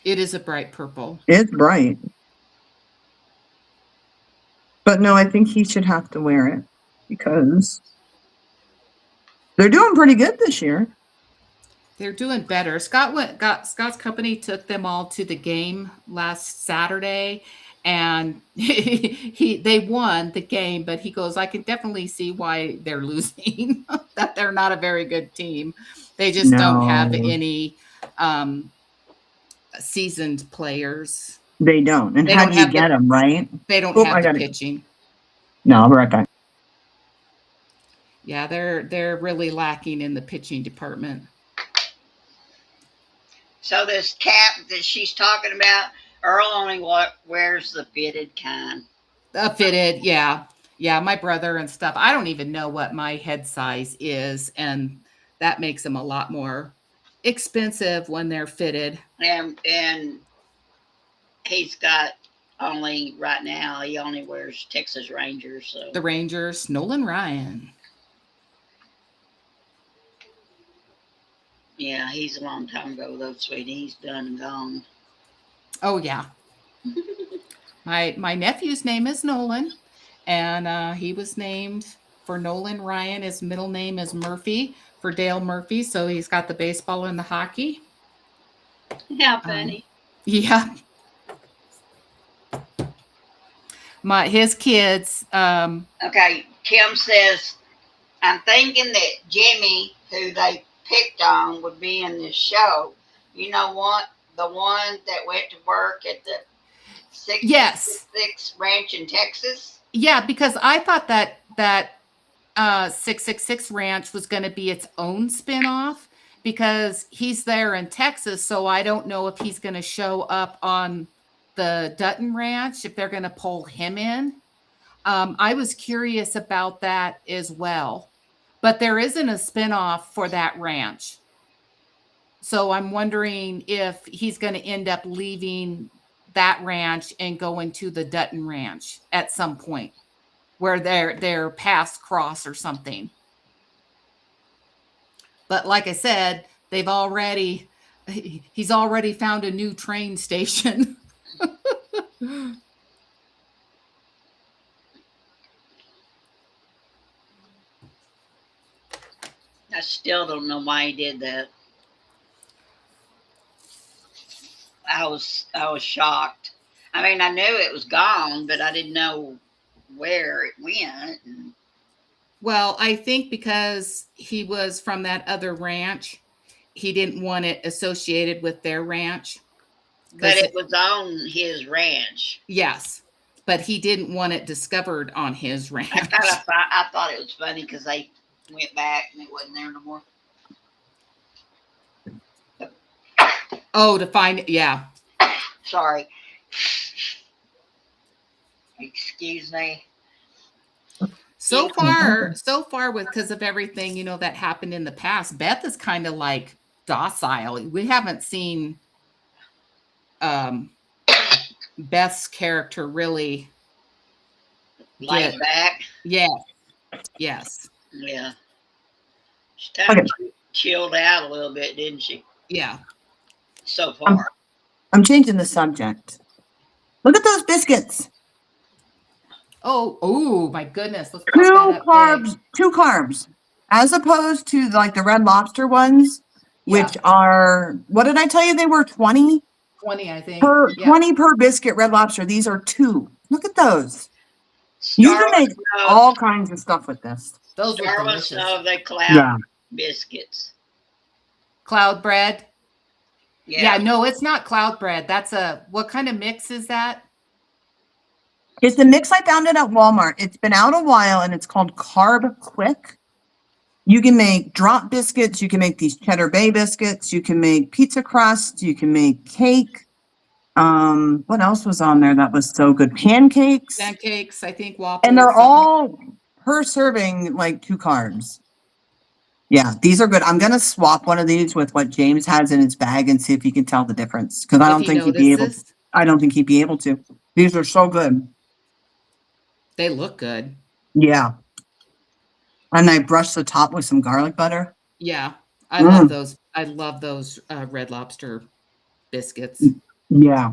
It is a bright purple. It's bright. But no, I think he should have to wear it because they're doing pretty good this year. They're doing better. Scott's company took them all to the game last Saturday, and they won the game, but he goes, I can definitely see why they're losing, that they're not a very good team. They just don't have No, any um, seasoned players. they don't. And They how don't do you have get the them, right? they don't Oh, have I the got it. pitching. No, I'll be right back. Yeah, they're really lacking in the pitching department. So this cap that she's talking about, Earl only wears the fitted kind. Fitted, yeah. Yeah, my brother and stuff. I don't even know what my head size is, and that makes them a lot more expensive when they're fitted. And he's got only right now he only wears Texas Rangers. So The Rangers, Nolan Ryan. yeah, he's a long time ago though, sweetie. He's done and gone. Oh yeah. My nephew's name is Nolan, and he was named for Nolan Ryan. His middle name is Murphy for Dale Murphy, so he's got the baseball and the hockey. How funny. Yeah. His kids. Okay, Kim says, I'm thinking that Jimmy, who they picked on, would be in this show. You know what? The one that went to work at the 666 ranch in Texas. Yeah, because I thought that 666 Ranch was going to be its own spinoff because he's there in Texas. So I don't know if he's going to show up on the Dutton Ranch, if they're going to pull him in. I was curious about that as well, but there isn't a spinoff for that ranch. So I'm wondering if he's going to end up leaving that ranch and going to the Dutton Ranch at some point where their paths cross or something. But like I said, he's already found a new train station. I still don't know why he did that. I was shocked. I mean, I knew it was gone, but I didn't know where it went. Well, I think because he was from that other ranch, he didn't want it associated with their ranch. But it was on his ranch. Yes, but he didn't want it discovered on his ranch. I thought it was funny because they went back and it wasn't there no more. Oh, to find it, yeah. Sorry. Excuse me. So far with because of everything, that happened in the past, Beth is kind of like docile. We haven't seen Beth's character really Laid back. Yeah. Yes. Yeah. She kind of chilled out a little bit, didn't she? Yeah. So far. I'm changing the subject. Look at those biscuits. Oh my goodness. Let's two carbs, as opposed to like the Red Lobster ones, which are, what did I tell you? They were 20? 20, I think. 20 per biscuit Red Lobster. These are 2. Look at those. You can make all kinds of stuff with this. Those are delicious. The cloud biscuits. Cloud bread. Yeah. No, it's not cloud bread. What kind of mix is that? It's the mix I found it at Walmart. It's been out a while and it's called Carb Quick. You can make drop biscuits. You can make these Cheddar Bay biscuits. You can make pizza crust. You can make cake. What else was on there that was so good? Pancakes, I think waffles. And they're all per serving, like 2 carbs. Yeah, these are good. I'm going to swap one of these with what James has in his bag and see if he can tell the difference. Because I don't think he'd be able to. I don't think he'd be able to. These are so good. They look good. Yeah. And I brushed the top with some garlic butter. Yeah. I love those. I love those Red Lobster biscuits. Yeah.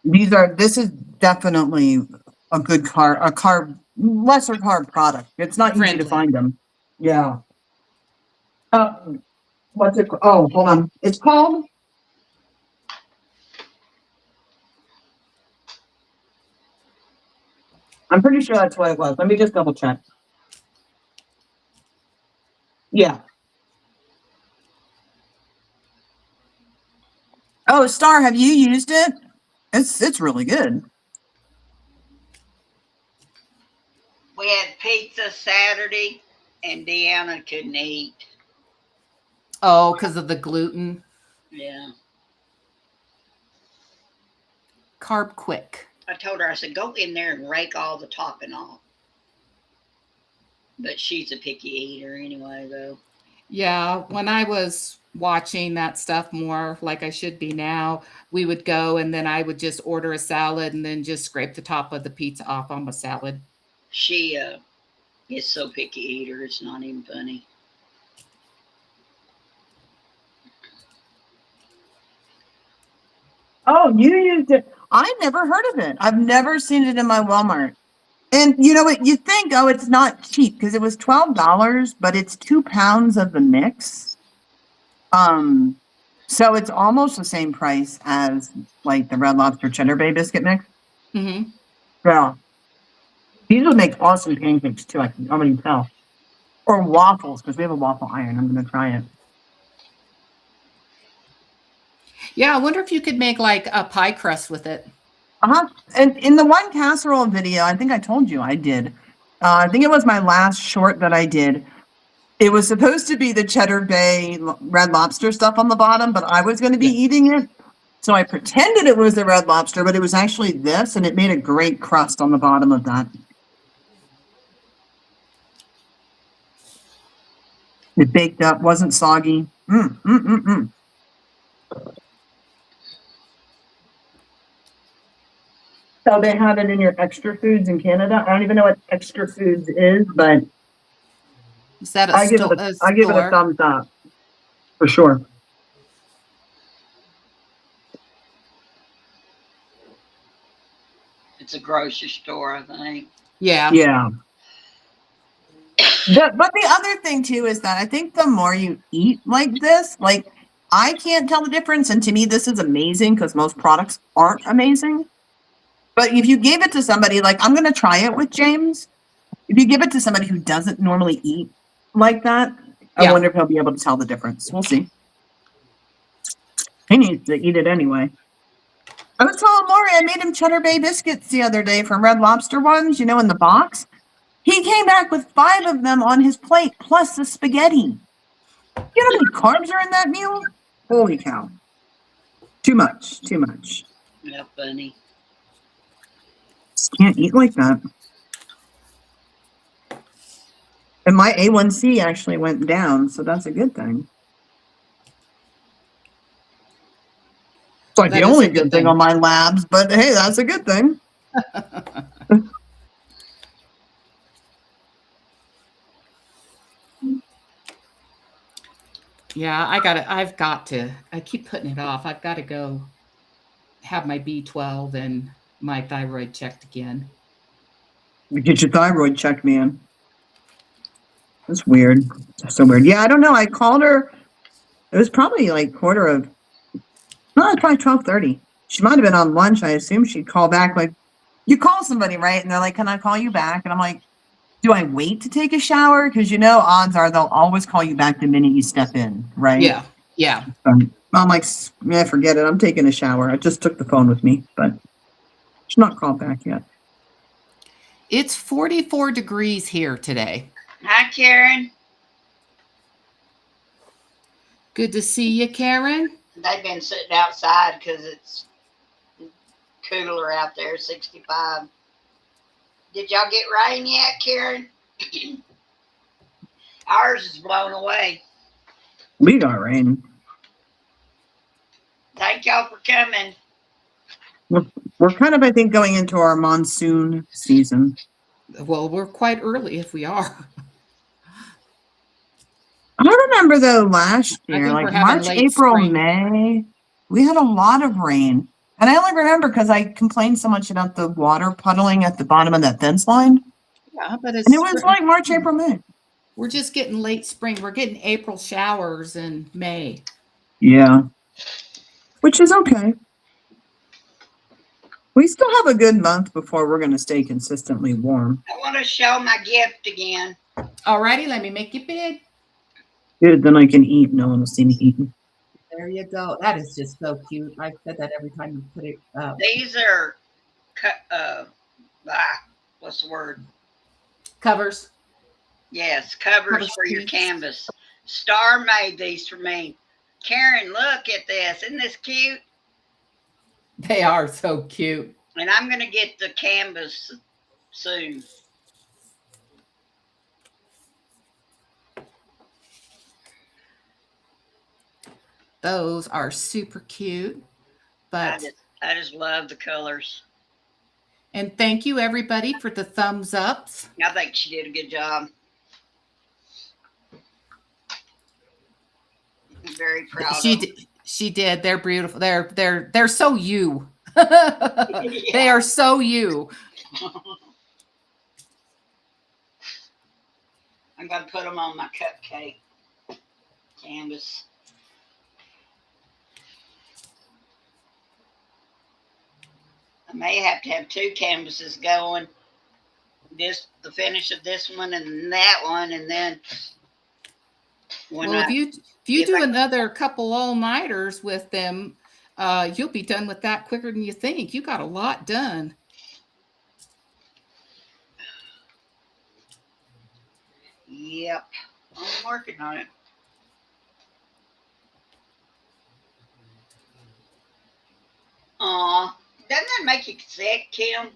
This is definitely a good lesser carb product. It's not easy to find them. Yeah. what's it? Oh, hold on. It's called. I'm pretty sure that's what it was. Let me just double check. Yeah. Oh, Star, have you used it? It's really good. We had pizza Saturday, and Deanna couldn't eat. Oh, because of the gluten. Yeah. Carb quick. I told her, I said, go in there and rake all the topping off. But she's a picky eater anyway, though. Yeah, when I was watching that stuff more like I should be now, we would go and then I would just order a salad and then just scrape the top of the pizza off on my salad. She is so picky eater, it's not even funny. Oh, you used it. I never heard of it. I've never seen it in my Walmart. And you know what? You think, oh, it's not cheap because it was $12, but it's 2 pounds of the mix. So it's almost the same price as like the Red Lobster Cheddar Bay biscuit mix. Mm-hmm. Yeah. These would make awesome pancakes too. I can already tell. Or waffles, because we have a waffle iron. I'm going to try it. Yeah, I wonder if you could make like a pie crust with it. And in the one casserole video, I think I told you I did. I think it was my last short that I did. It was supposed to be the Cheddar Bay Red Lobster stuff on the bottom, but I was going to be eating it. So I pretended it was the Red Lobster, but it was actually this, and it made a great crust on the bottom of that. It baked up, wasn't soggy. So they have it in your extra foods in Canada. I don't even know what extra foods is, but Is that I give it a thumbs up for sure. It's a grocery store, I think. Yeah. Yeah. But the other thing too is that I think the more you eat like this, like I can't tell the difference, and to me this is amazing because most products aren't amazing. But if you gave it to somebody, like I'm gonna try it with James. If you give it to somebody who doesn't normally eat like that, I wonder if he'll be able to tell the difference. We'll see. He needs to eat it anyway. I was telling Lori I made him Cheddar Bay biscuits the other day from Red Lobster ones, you know, in the box. He came back with 5 of them on his plate, plus the spaghetti. You know how many carbs are in that meal? Holy cow. Too much. Too much. Yeah, funny. Just can't eat like that. And my A1C actually went down, so that's a good thing. It's like the only good thing on my labs, but hey, that's a good thing. Yeah, I keep putting it off. I've got to go have my B12 and my thyroid checked again. Get your thyroid checked, man. That's weird. That's so weird. Yeah, I don't know. I called her. It was probably like probably 12:30. She might have been on lunch. I assume she'd call back. Like, you call somebody, right? And they're like, "Can I call you back?" And I'm like, "Do I wait to take a shower? Because you know, odds are they'll always call you back the minute you step in, right?" Yeah, yeah. I'm like, "Yeah, forget it. I'm taking a shower. I just took the phone with me, but she's not called back yet." It's 44 degrees here today. Hi, Karen. Good to see you, Karen. They've been sitting outside because it's cooler out there, 65. Did y'all get rain yet, Karen? Ours is blown away. We got rain. Thank y'all for coming. We're kind of, I think, going into our monsoon season. Well, we're quite early if we are. I remember though last year, like March, April, spring. May, we had a lot of rain. And I only remember because I complained so much about the water puddling at the bottom of that fence line. Yeah, but And it was like March, April, May. We're just getting late spring. We're getting April showers in May. Yeah, which is okay. We still have a good month before we're going to stay consistently warm. I want to show my gift again. Alrighty, let me make you big. Good, then I can eat. No one will see me eating. There you go. That is just so cute. I've said that every time you put it up. These are what's the word? Covers. Yes, covers Cover for your sheets. canvas. Star made these for me. Karen, look at this. Isn't this cute? They are so cute. And I'm going to get the canvas soon. Those are super cute. But I just love the colors. and thank you everybody for the thumbs ups. I think she did a good job. I'm very proud of them. She did. They're beautiful. They're so you. They are so you. I'm going to put them on my cupcake canvas. I may have to have two canvases going. The finish of this one and that one, and then if you do another couple all-nighters with them, you'll be done with that quicker than you think. You got a lot done. Yep, I'm working on it. Aw, doesn't that make you sick, Kim?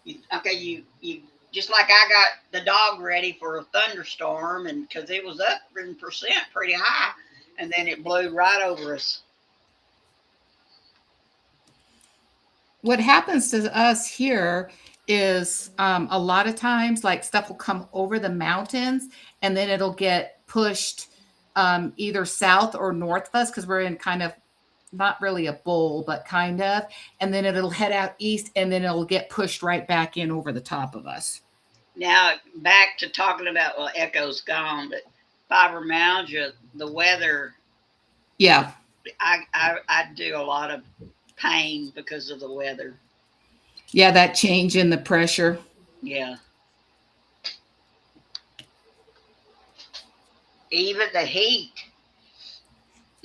You just like I got the dog ready for a thunderstorm, and because it was up in percent pretty high, and then it blew right over us. What happens to us here is a lot of times like stuff will come over the mountains and then it'll get pushed either south or north of us because we're in kind of not really a bowl, but kind of, and then it'll head out east and then it'll get pushed right back in over the top of us. Now back to talking about, well, Echo's gone, but fibromyalgia, the weather. Yeah. I do a lot of pain because of the weather. Yeah, that change in the pressure. Yeah. Even the heat.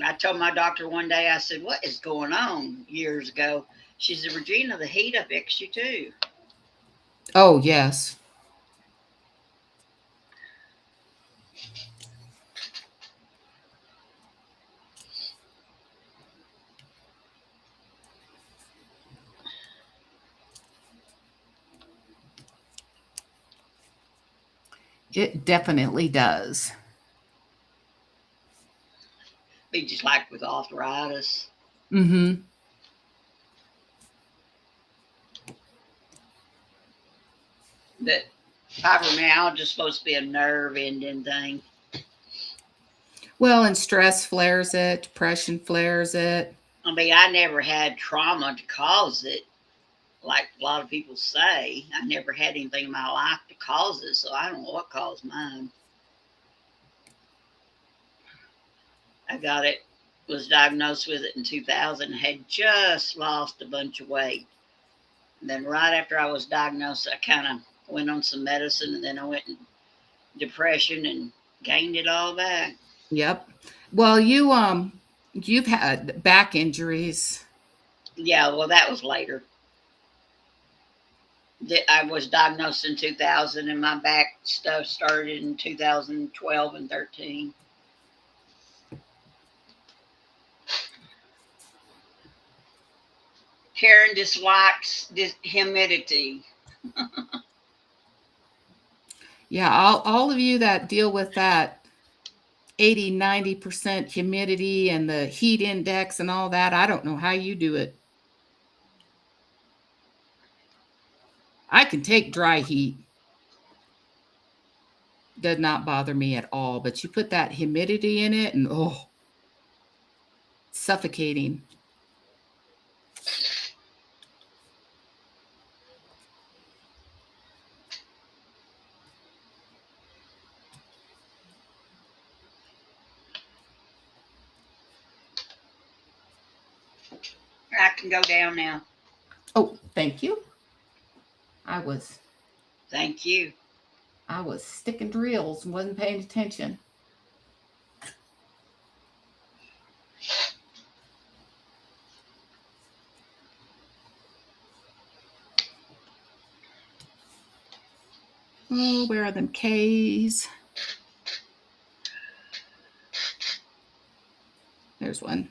I told my doctor one day, I said, what is going on, years ago? She said, Regina, the heat affects you too. Oh, yes. It definitely does. Be just like with arthritis. Mm-hmm. That fibromyalgia is supposed to be a nerve ending thing. Well, and stress flares it, depression flares it. I mean, I never had trauma to cause it, like a lot of people say. I never had anything in my life to cause it, so I don't know what caused mine. I got it, was diagnosed with it in 2000, had just lost a bunch of weight. And then right after I was diagnosed, I kind of went on some medicine, and then I went in depression and gained it all back. Yep. Well, you've had back injuries. Yeah, well, that was later. I was diagnosed in 2000, and my back stuff started in 2012 and 13. Karen dislikes this humidity. Yeah, all of you that deal with that 80-90% humidity and the heat index and all that, I don't know how you do it. I can take dry heat. Does not bother me at all, but you put that humidity in it and suffocating. I can go down now. Oh, thank you. Thank you. I was sticking drills and wasn't paying attention. Oh, where are them K's? There's one.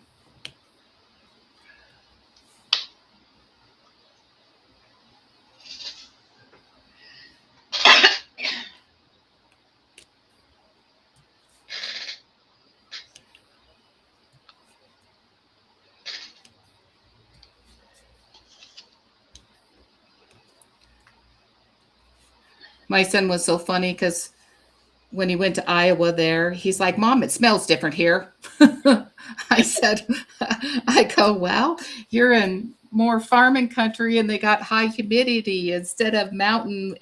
My son was so funny because when he went to Iowa there, he's like, Mom, it smells different here. I said, I go, well, you're in more farming country and they got high humidity instead of mountain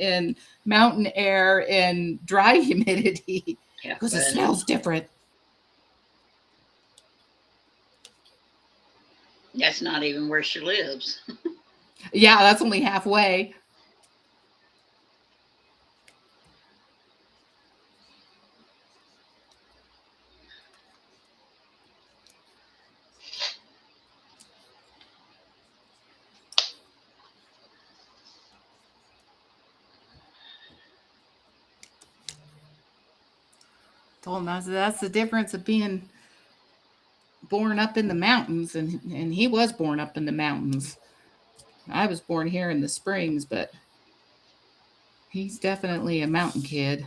air and dry humidity. Yeah, Because it but smells different. that's not even where she lives. Yeah, that's only halfway. Told him that's the difference of being born up in the mountains, and he was born up in the mountains. I was born here in the Springs, but he's definitely a mountain kid.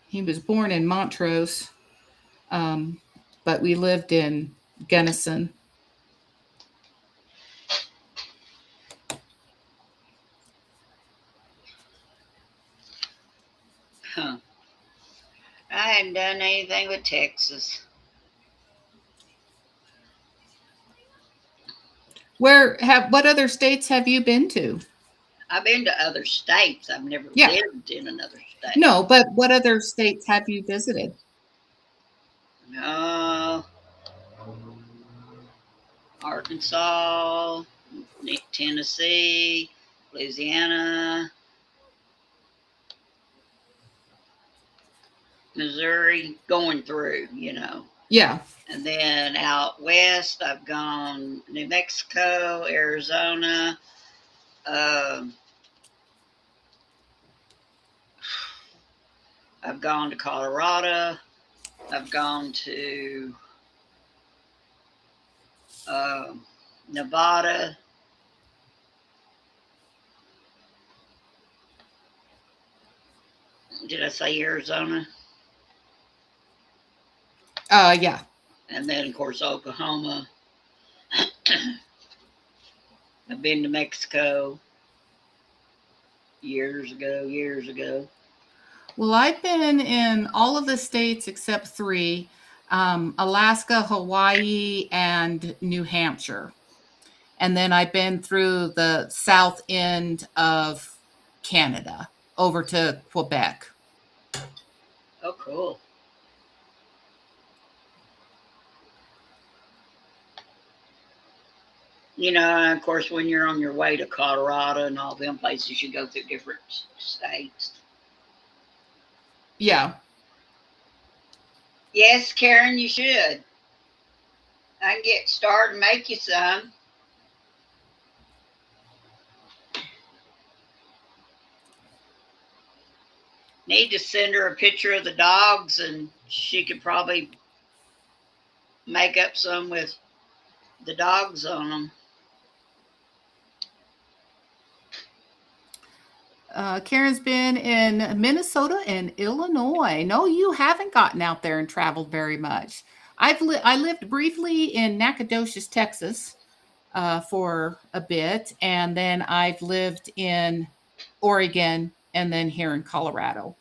He was born in Montrose, but we lived in Gunnison. Huh. I hadn't done anything with Texas. What other states have you been to? I've been to other states. I've never Yeah. lived in another state. No, but what other states have you visited? Arkansas, Tennessee, Louisiana, Missouri, going through, Yeah. And then out west, I've gone New Mexico, Arizona. I've gone to Colorado. I've gone to Nevada. Did I say Arizona? Yeah. And then, of course, Oklahoma. I've been to Mexico years ago. Well, I've been in all of the states except 3, Alaska, Hawaii, and New Hampshire. And then I've been through the south end of Canada over to Quebec. Oh, cool. Of course, when you're on your way to Colorado and all them places, you go through different states. Yeah. Yes, Karen, you should. I can get started and make you some. Need to send her a picture of the dogs, and she could probably make up some with the dogs on them. Karen's been in Minnesota and Illinois. No, you haven't gotten out there and traveled very much. I lived briefly in Nacogdoches, Texas, for a bit, and then I've lived in Oregon and then here in Colorado.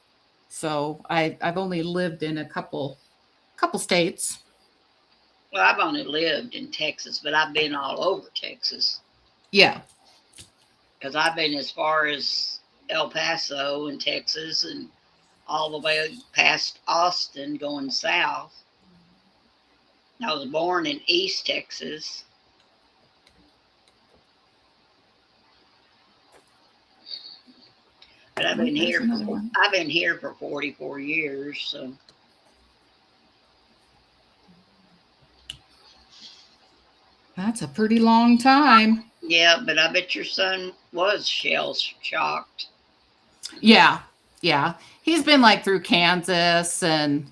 So I've only lived in a couple states. Well, I've only lived in Texas, but I've been all over Texas. Yeah. Because I've been as far as El Paso in Texas, and all the way past Austin going south. I was born in East Texas. But I've been There's here. another one. I've been here for 44 years. So That's a pretty long time. yeah, but I bet your son was shell shocked. Yeah. Yeah. He's been like through Kansas and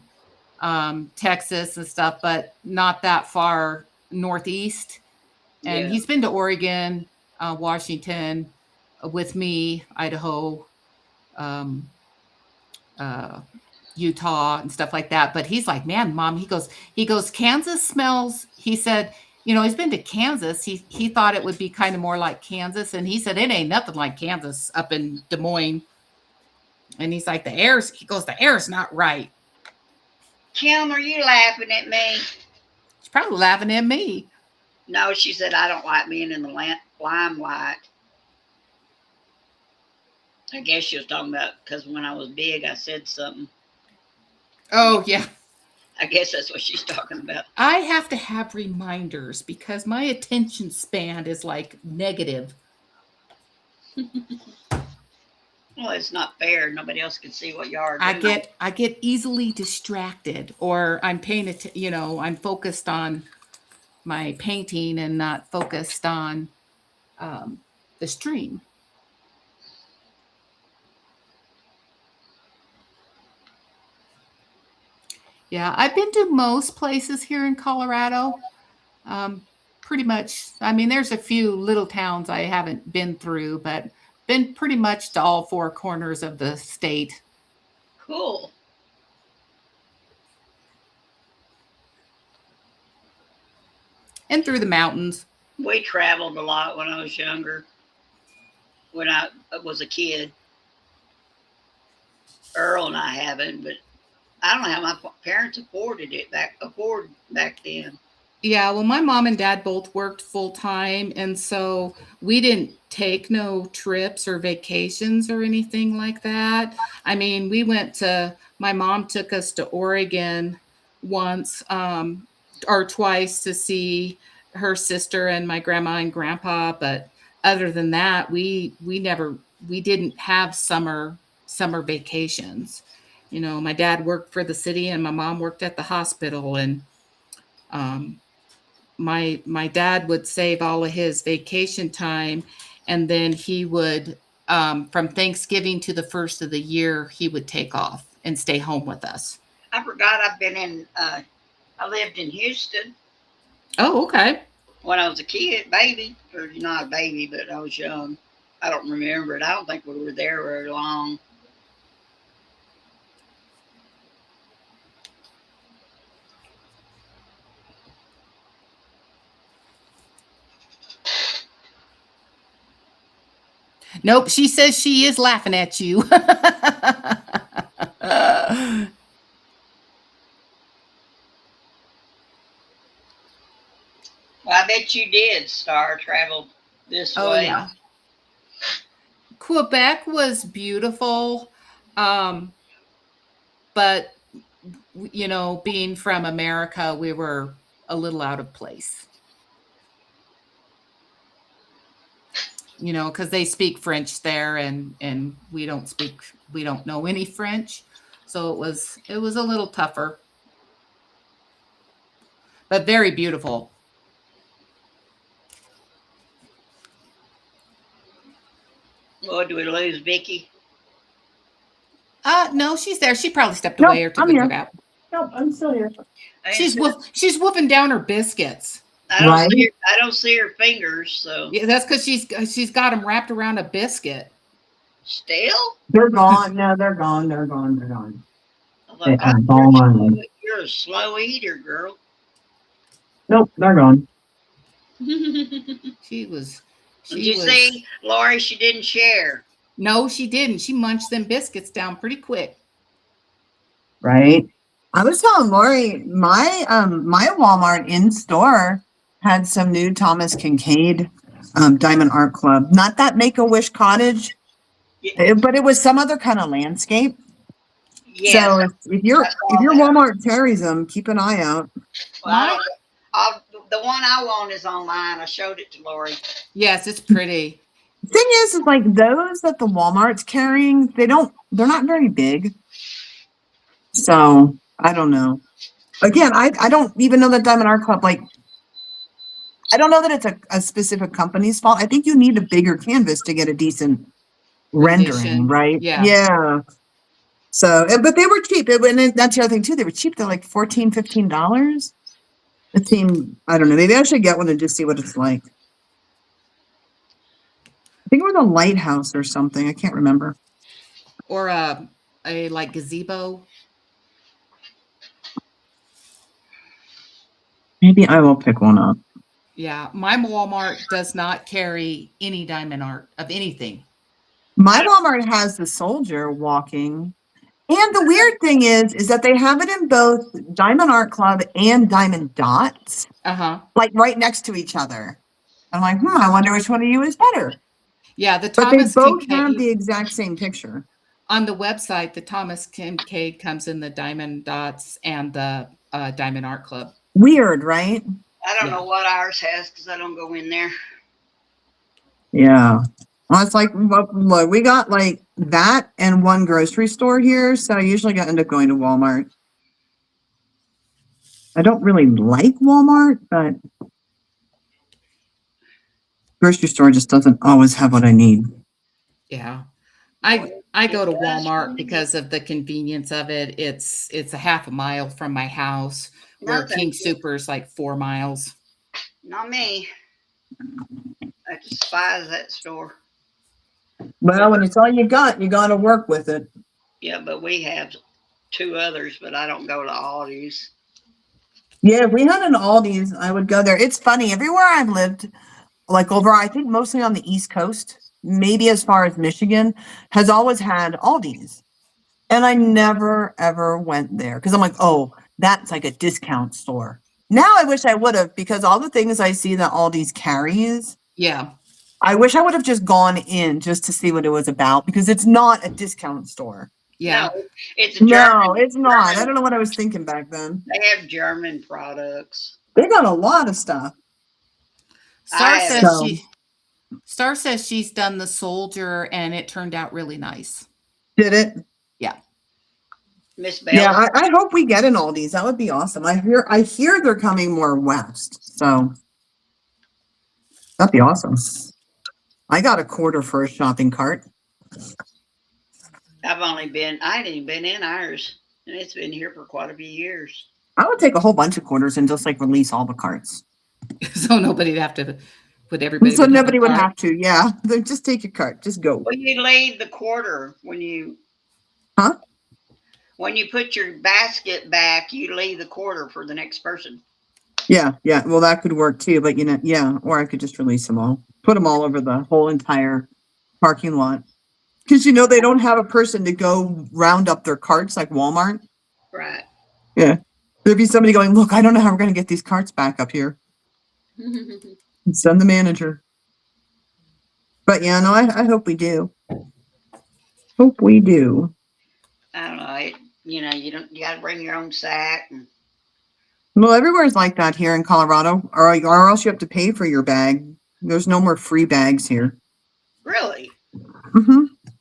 Texas and stuff, but not that far northeast. And Yeah. he's been to Oregon, Washington, with me, Idaho, um, Utah, and stuff like that. But he's like, man, mom, he goes, Kansas smells. He said, you know, he's been to Kansas. He thought it would be kind of more like Kansas, and he said it ain't nothing like Kansas up in Des Moines. And he's like, he goes, the air's not right. Kim, are you laughing at me? She's probably laughing at me. No, she said I don't like being in the limelight. I guess she was talking about because when I was big, I said something. Oh, yeah. I guess that's what she's talking about. I have to have reminders because my attention span is like negative. Well, it's not fair. Nobody else can see what you are doing. I get easily distracted, or I'm paying it, you know, I'm focused on my painting and not focused on the stream. Yeah, I've been to most places here in Colorado. Pretty much, I mean, there's a few little towns I haven't been through, but been pretty much to all four corners of the state. Cool. And through the mountains. We traveled a lot when I was younger. When I was a kid. Earl and I haven't, but I don't know how my parents afforded back then. Yeah, well, my mom and dad both worked full time, and so we didn't take no trips or vacations or anything like that. I mean, my mom took us to Oregon once or twice to see her sister and my grandma and grandpa, but other than that, we didn't have summer vacations. You know, my dad worked for the city and my mom worked at the hospital, and my dad would save all of his vacation time, and then he would from Thanksgiving to the first of the year he would take off and stay home with us. I forgot I lived in Houston. Oh, okay. When I was a kid, baby, or not a baby, but I was young. I don't remember it. I don't think we were there very long. Nope, she says she is laughing at you. Well, I bet you did, travel this way. Yeah. Quebec was beautiful, but you know, being from America, we were a little out of place. You know, because they speak French there, and we don't know any French, so it was a little tougher, but very beautiful. Oh, do we lose Vicky? No, she's there. She probably stepped away or took a look out. Nope, I'm still here. She's woofing down her biscuits. I don't see her fingers, so Yeah, that's because she's got them wrapped around a biscuit. still. They're gone. No, they're gone. They're gone. They're gone. Although, They are gone. you're a slow eater, girl. Nope, they're gone. Did you see, Lori? She didn't share. No, she didn't. She munched them biscuits down pretty quick. Right. I was telling Lori, my Walmart in store had some new Thomas Kincaid Diamond Art Club. Not that Make-A-Wish cottage, Yeah. but it was some other kind of landscape. Yes, So if your I saw that. Walmart carries them, keep an eye out. Well, I My don't, the one I want is online. I showed it to Lori. yes, it's pretty. Thing is like those that the Walmart's carrying, they're not very big. So I don't know. Again, I don't even know that Diamond Art Club, like, I don't know that it's a specific company's fault. I think you need a bigger canvas to get a decent rendering, Rendition. right? Yeah. Yeah. So, but they were cheap. And that's the other thing too. They were cheap. They're like $14, $15. It seemed, I don't know. Maybe I should get one and just see what it's like. I think it was a lighthouse or something. I can't remember. Or a like gazebo. Maybe I will pick one up. Yeah. My Walmart does not carry any diamond art of anything. My Walmart has the soldier walking. And the weird thing is that they have it in both Diamond Art Club and Diamond Dots, Uh-huh. like right next to each other. I'm like, I wonder which one of you is better. Yeah, the But they Thomas both have Kincaid the exact same picture. on the website, the Thomas Kincaid comes in the diamond dots and the Diamond Art Club. Weird, right? I don't Yeah. know what ours has because I don't go in there. Yeah. Well, it's like, look, we got like that and one grocery store here. So I usually end up going to Walmart. I don't really like Walmart, but grocery store just doesn't always have what I need. Yeah. I go to It does for Walmart me. because of the convenience of it. It's a half a mile from my house, No, where thank King you. Super is like 4 miles. Not me. I despise that store. Well, when it's all you got to work with it. Yeah, but we have two others, but I don't go to Aldi's. Yeah, if we had an Aldi's, I would go there. It's funny, everywhere I've lived, like over, I think mostly on the East Coast, maybe as far as Michigan, has always had Aldi's. And I never, ever went there because I'm like, oh, that's like a discount store. Now I wish I would have, because all the things I see that Aldi's carries, Yeah. I wish I would have just gone in just to see what it was about, because it's not a discount store. Yeah. No, it's a No, German. it's not. I German. don't know what I was thinking back then. They have German products. They got a lot of stuff. Star I says So- Star says she's done the soldier and it turned out really nice. Did it? Miss Bell. Yeah, I hope we get an Aldi's. That would be awesome. I hear they're coming more west, so that'd be awesome. I got a quarter for a shopping cart. I hadn't even been in ours, and it's been here for quite a few years. I would take a whole bunch of quarters and just like release all the carts, So nobody'd have to put everybody. so would have a nobody would cart. have to. Yeah, then just take your cart, just go. Well, you leave the quarter when you. Huh? When you put your basket back, you leave the quarter for the next person. Yeah. Well, that could work too, but yeah, or I could just release them all, put them all over the whole entire parking lot, because they don't have a person to go round up their carts like Walmart. Right. Yeah, there'd be somebody going, look, I don't know how we're going to get these carts back up here. And send the manager. But yeah, no, I hope we do. Hope we do. I don't know. You got to bring your own sack. And Well, everywhere's like that here in Colorado, or else you have to pay for your bag. There's no more free bags here. really?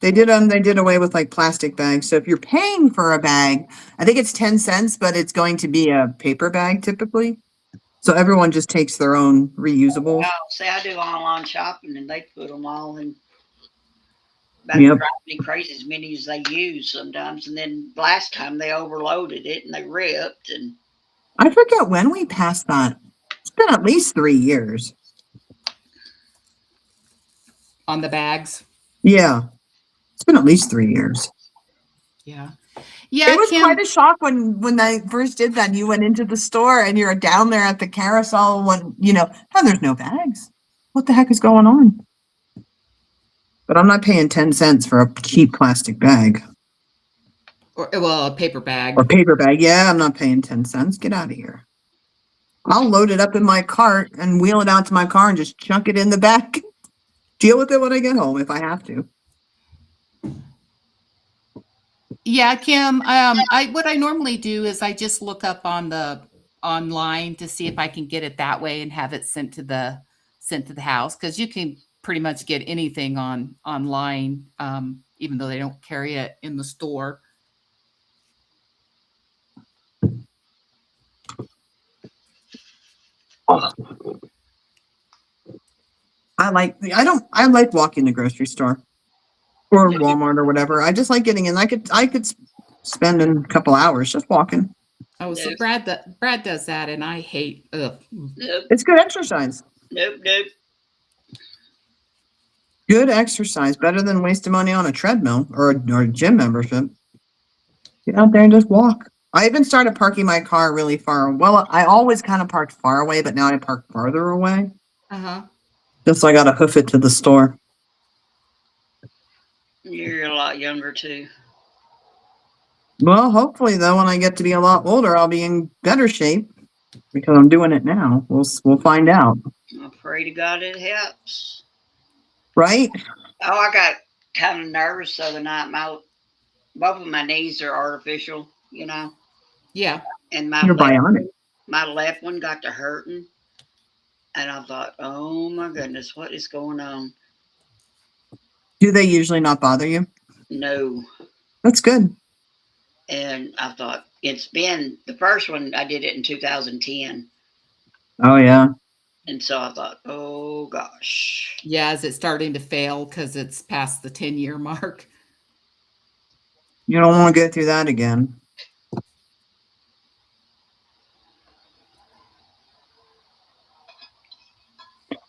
They did away with like plastic bags. So if you're paying for a bag, I think it's 10 cents, but it's going to be a paper bag typically. So everyone just takes their own reusable. Oh, see, I do online shopping, and they put them all in. That Yep. drives me crazy, as many as they use sometimes. And then last time they overloaded it and they ripped. And I forget when we passed that. It's been at least 3 years. On the bags. Yeah. It's been at least 3 years. Yeah. Yeah. It was Kim, quite a shock when I first did that. You went into the store and you're down there at the carousel when, and there's no bags. What the heck is going on? But I'm not paying 10 cents for a cheap plastic bag or a paper bag. or paper bag. Yeah, I'm not paying 10 cents. Get out of here. I'll load it up in my cart and wheel it out to my car and just chunk it in the back. Deal with it when I get home if I have to. Yeah, Kim. What I normally do is I just look up on the online to see if I can get it that way and have it sent to the house because you can pretty much get anything on online, even though they don't carry it in the store. Oh, I like walking the grocery store or Walmart or whatever. I just like getting in. I could spend a couple hours just walking. Oh, so Nope, Brad does that, and I hate. Ugh. nope, It's good exercise. nope. Good exercise, better than wasting money on a treadmill or a gym membership. Get out there and just walk. I even started parking my car really far. Well, I always kind of parked far away, but now I park farther away. Uh-huh. Just so I got to hoof it to the store. You're a lot younger too. Well, hopefully, though, when I get to be a lot older, I'll be in better shape because I'm doing it now. We'll find out, I pray to God it helps. right? Oh, I got kind of nervous the other night. Both of my knees are artificial, Yeah. and You're bionic. my left one got to hurting, and I thought, oh my goodness, what is going on? Do they usually not bother you? No, That's good. and I thought it's been the first one I did it in 2010, Oh yeah. and so I thought, oh gosh, Yeah. Is it starting to fail because it's past the 10-year mark? You don't want to go through that again.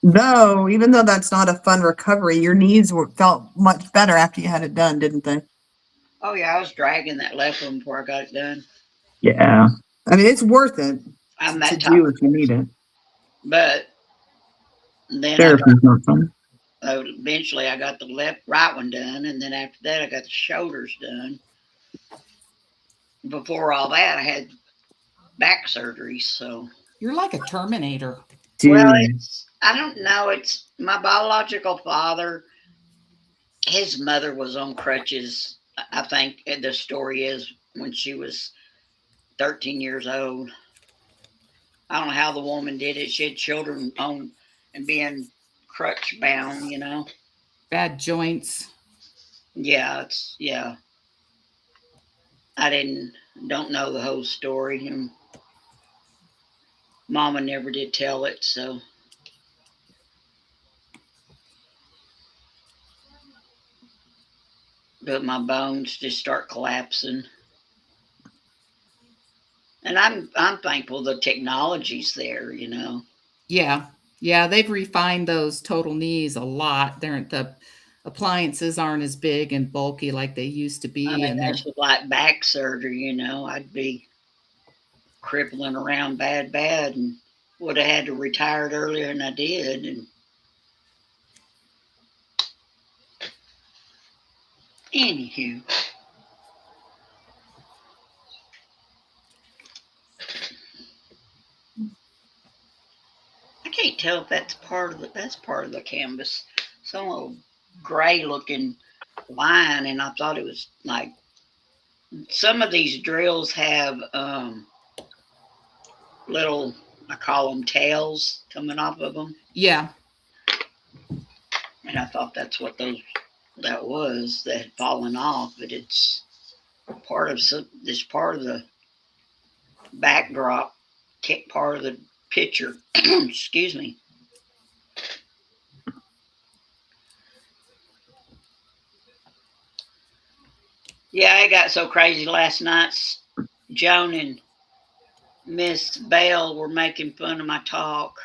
Though, even though that's not a fun recovery, your knees felt much better after you had it done, didn't they? oh yeah, I was dragging that left one before I got it done. Yeah. I mean, it's worth it I'm to that do top, if you need it. but then Therapy's not fun. eventually I got the right one done, and then after that I got the shoulders done. Before all that, I had back surgery. So, You're like a Terminator. well, Dude. I don't know. It's my biological father. His mother was on crutches. I think the story is when she was 13 years old. I don't know how the woman did it. She had children on and being crutch bound. Bad joints. Yeah. I don't know the whole story, and Mama never did tell it. So, but my bones just start collapsing. And I'm thankful the technology's there. Yeah. Yeah. They've refined those total knees a lot. The appliances aren't as big and bulky like they used to I be. mean, And that's like back surgery. I'd be crippling around bad, and would have had to retire it earlier than I did. And anywho, I can't tell if that's part of the canvas. Some old gray looking line, and I thought it was like some of these drills have little, I call them tails coming off of them, yeah. and I thought that's what that was that had fallen off, but it's part of the backdrop, part of the picture. Excuse me. Yeah, I got so crazy last night. Joan and Miss Bell were making fun of my talk.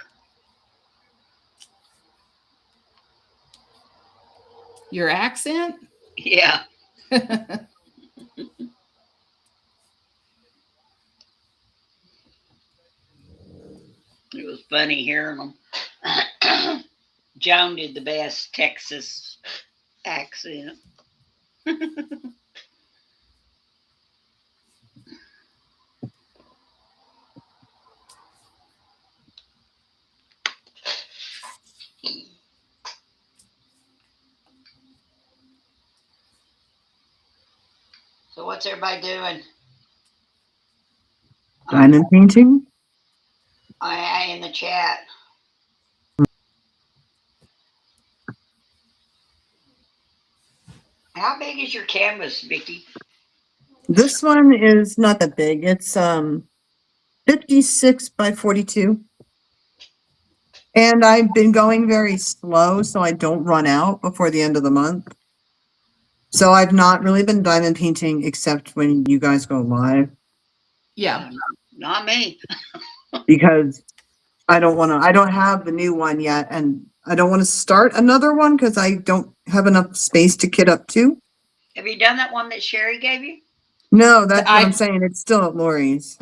Your accent? Yeah, it was funny hearing them. Joan did the best Texas accent. So So what's everybody doing? Diamond painting. I in the chat. How big is your canvas, Vicky? This one is not that big. It's 56 by 42. And I've been going very slow so I don't run out before the end of the month. So I've not really been diamond painting except when you guys go live Yeah. Not me. because I don't have the new one yet and I don't want to start another one because I don't have enough space to kit up to. Have you done that one that Sherry gave you? No, that's what I- I'm saying. It's still at Lori's.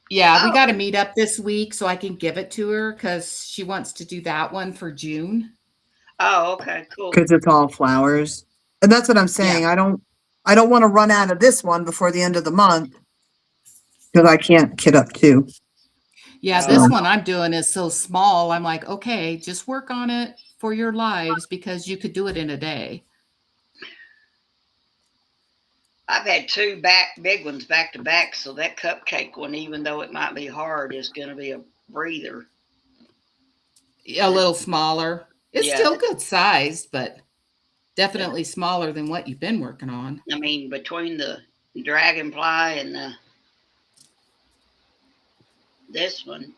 Yeah, we Oh. got to meet up this week so I can give it to her because she wants to do that one for June. Oh, okay, cool. Because it's all flowers. And that's what I'm saying. I don't want to run out of this one before the end of the month because I can't kit up too. Yeah, this one I'm doing is so small. I'm like, okay, just work on it for your lives because you could do it in a day. I've had two big ones back to back, so that cupcake one, even though it might be hard, is going to be a breather. A little smaller. It's Yeah. still good sized, but definitely smaller than what you've been working on. I mean, between the dragonfly and this one.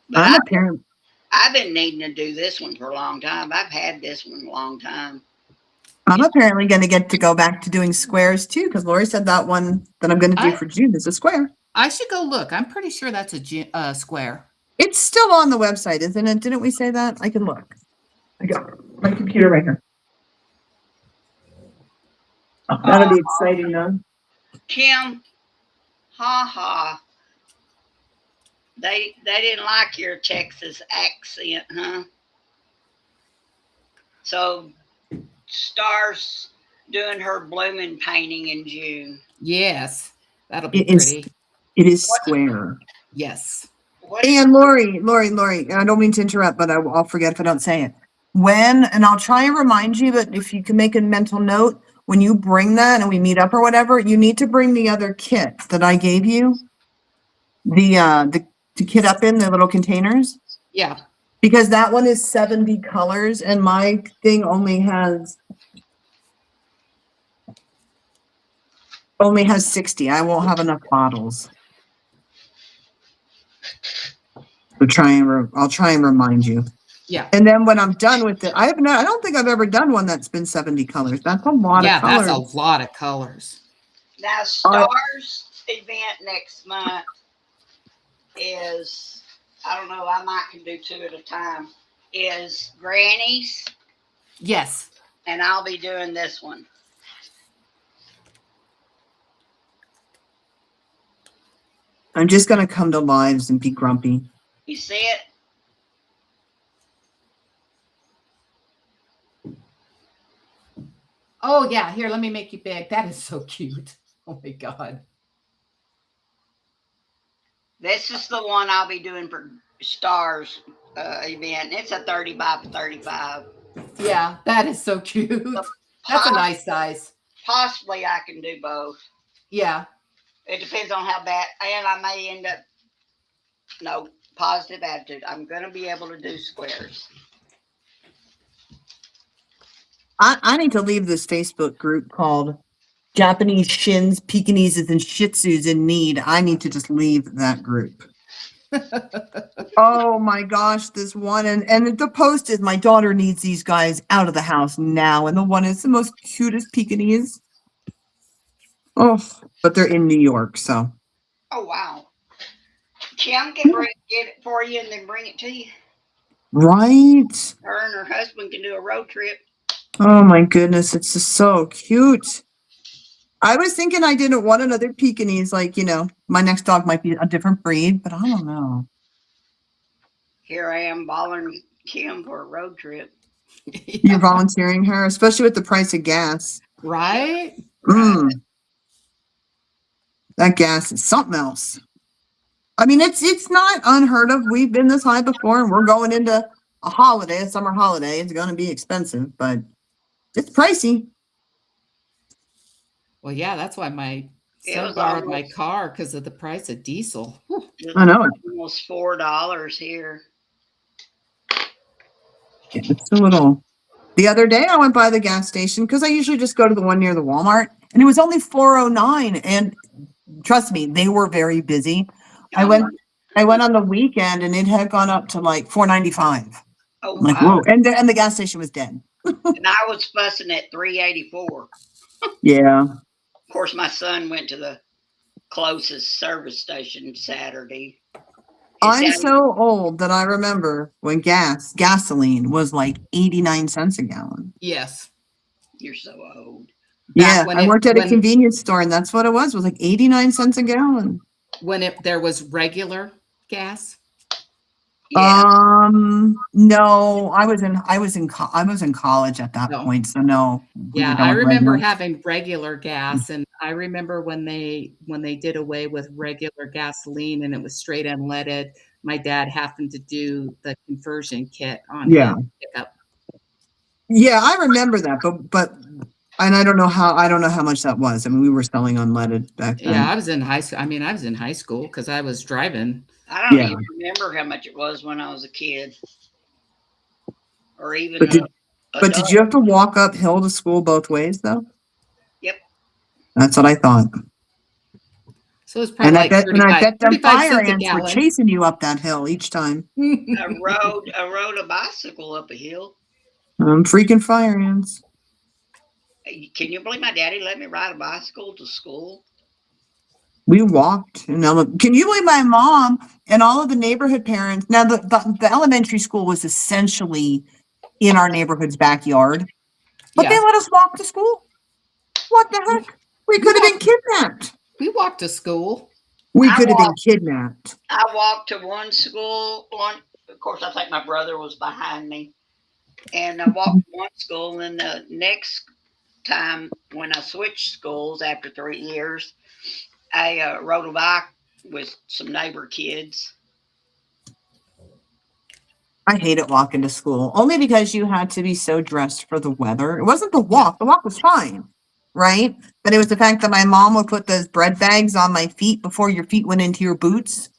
But I'm a parent. I've been needing to do this one for a long time. I've had this one a long time. I'm apparently going to get to go back to doing squares too because Lori said that one that I'm going to do for June is a square. I should go look. I'm pretty sure that's a square. It's still on the website, isn't it? Didn't we say that? I can look. I got my computer right here. That'll be exciting though. Kim, ha. They didn't like your Texas accent, huh? So Star's doing her blooming painting in June. Yes, that'll be It is. pretty. It is square. Yes. And Lori, I don't mean to interrupt, but I'll forget if I don't say it. And I'll try and remind you, but if you can make a mental note, when you bring that and we meet up or whatever, you need to bring the other kit that I gave you. To kit up in the little containers. Yeah. Because that one is 70 colors and my thing only has 60. I won't have enough bottles. I'll try and remind you. Yeah. And then when I'm done with it, I don't think I've ever done one that's been 70 colors. That's a lot of colors. Yeah, that's a lot of colors. Now, Star's event next month is, I don't know, I might can do two at a time, is Granny's. Yes. And I'll be doing this one. I'm just going to come to lives and be grumpy. You see it? Oh, yeah. Here, let me make you big. That is so cute. Oh, my God. This is the one I'll be doing for Star's event. It's a 30 by 35. Yeah, that is so cute. That's a nice size. Possibly I can do both. Yeah. It depends on how bad, and I may end up, no, positive attitude. I'm going to be able to do squares. I need to leave this Facebook group called Japanese Shins, Pekingeses, and Shih Tzus in Need. I need to just leave that group. Oh my gosh, this one. And the post is, my daughter needs these guys out of the house now. And the one is the most cutest Pekingese. Oh, but they're in New York, so. Oh, wow. Kim can get it for you and then bring it to you. Right. Her and her husband can do a road trip. Oh my goodness, it's just so cute. I was thinking I didn't want another Pekingese, like, my next dog might be a different breed, but I don't know. Here I am bothering Kim for a road trip. You're volunteering her, especially with the price of gas. Right? That gas is something else. I mean, it's not unheard of. We've been this high before, and we're going into a summer holiday. It's going to be expensive, but it's pricey. Well, yeah, that's why my It Son was borrowed my almost, car because of the price of diesel. Whew. it I was know. almost $4 here. It's a little. The other day, I went by the gas station because I usually just go to the one near the Walmart, and it was only 409. And trust me, they were very busy. I Um, went. I went on the weekend, and it had gone up to like 495. oh I'm like, wow! whoa! And the gas station was dead. And I was fussing at 384. Yeah, Of course, my son went to the closest service station Saturday. His I'm daddy, so old that I remember when gasoline was like 89 cents a gallon. Yes. you're so old. Back Yeah, when I worked at a when convenience store, and that's what it was like 89 cents a gallon. there was regular gas. Yeah, No, I was in college at that No. point, so no, we were Yeah, done I with remember regular. having regular gas, and I remember when they did away with regular gasoline and it was straight unleaded. My dad happened to do the conversion kit on Yeah, his pickup. yeah, I remember that, but, and I don't know how much that was. I mean, we were selling unleaded back Yeah, then. I was in high school. I mean, I was in high school because I was driving. I don't Yeah, even remember how much it was when I was a kid, or even but a did you adult. have to walk uphill to school both ways though? Yep, That's what I thought. So it was probably like And I bet them 35 fire cents a ants were gallon. chasing you up that hill each time. I rode a bicycle up a hill. Freaking fire ants. Can you believe my daddy let me ride a bicycle to school? We walked. Can you believe my mom and all of the neighborhood parents? Now, the elementary school was essentially in our neighborhood's backyard, but they Yeah. let us walk to school. What the heck? We We could have been walked kidnapped. we walked to school. We I could have been walked. kidnapped. I walked to one school. One, of course, I think my brother was behind me, and I walked to one school. And the next time when I switched schools after 3 years, I rode a bike with some neighbor kids. I hated walking to school only because you had to be so dressed for the weather. It wasn't the Yeah. walk. The walk was fine, right? But it was the fact that my mom would put those bread bags on my feet before your feet went into your boots.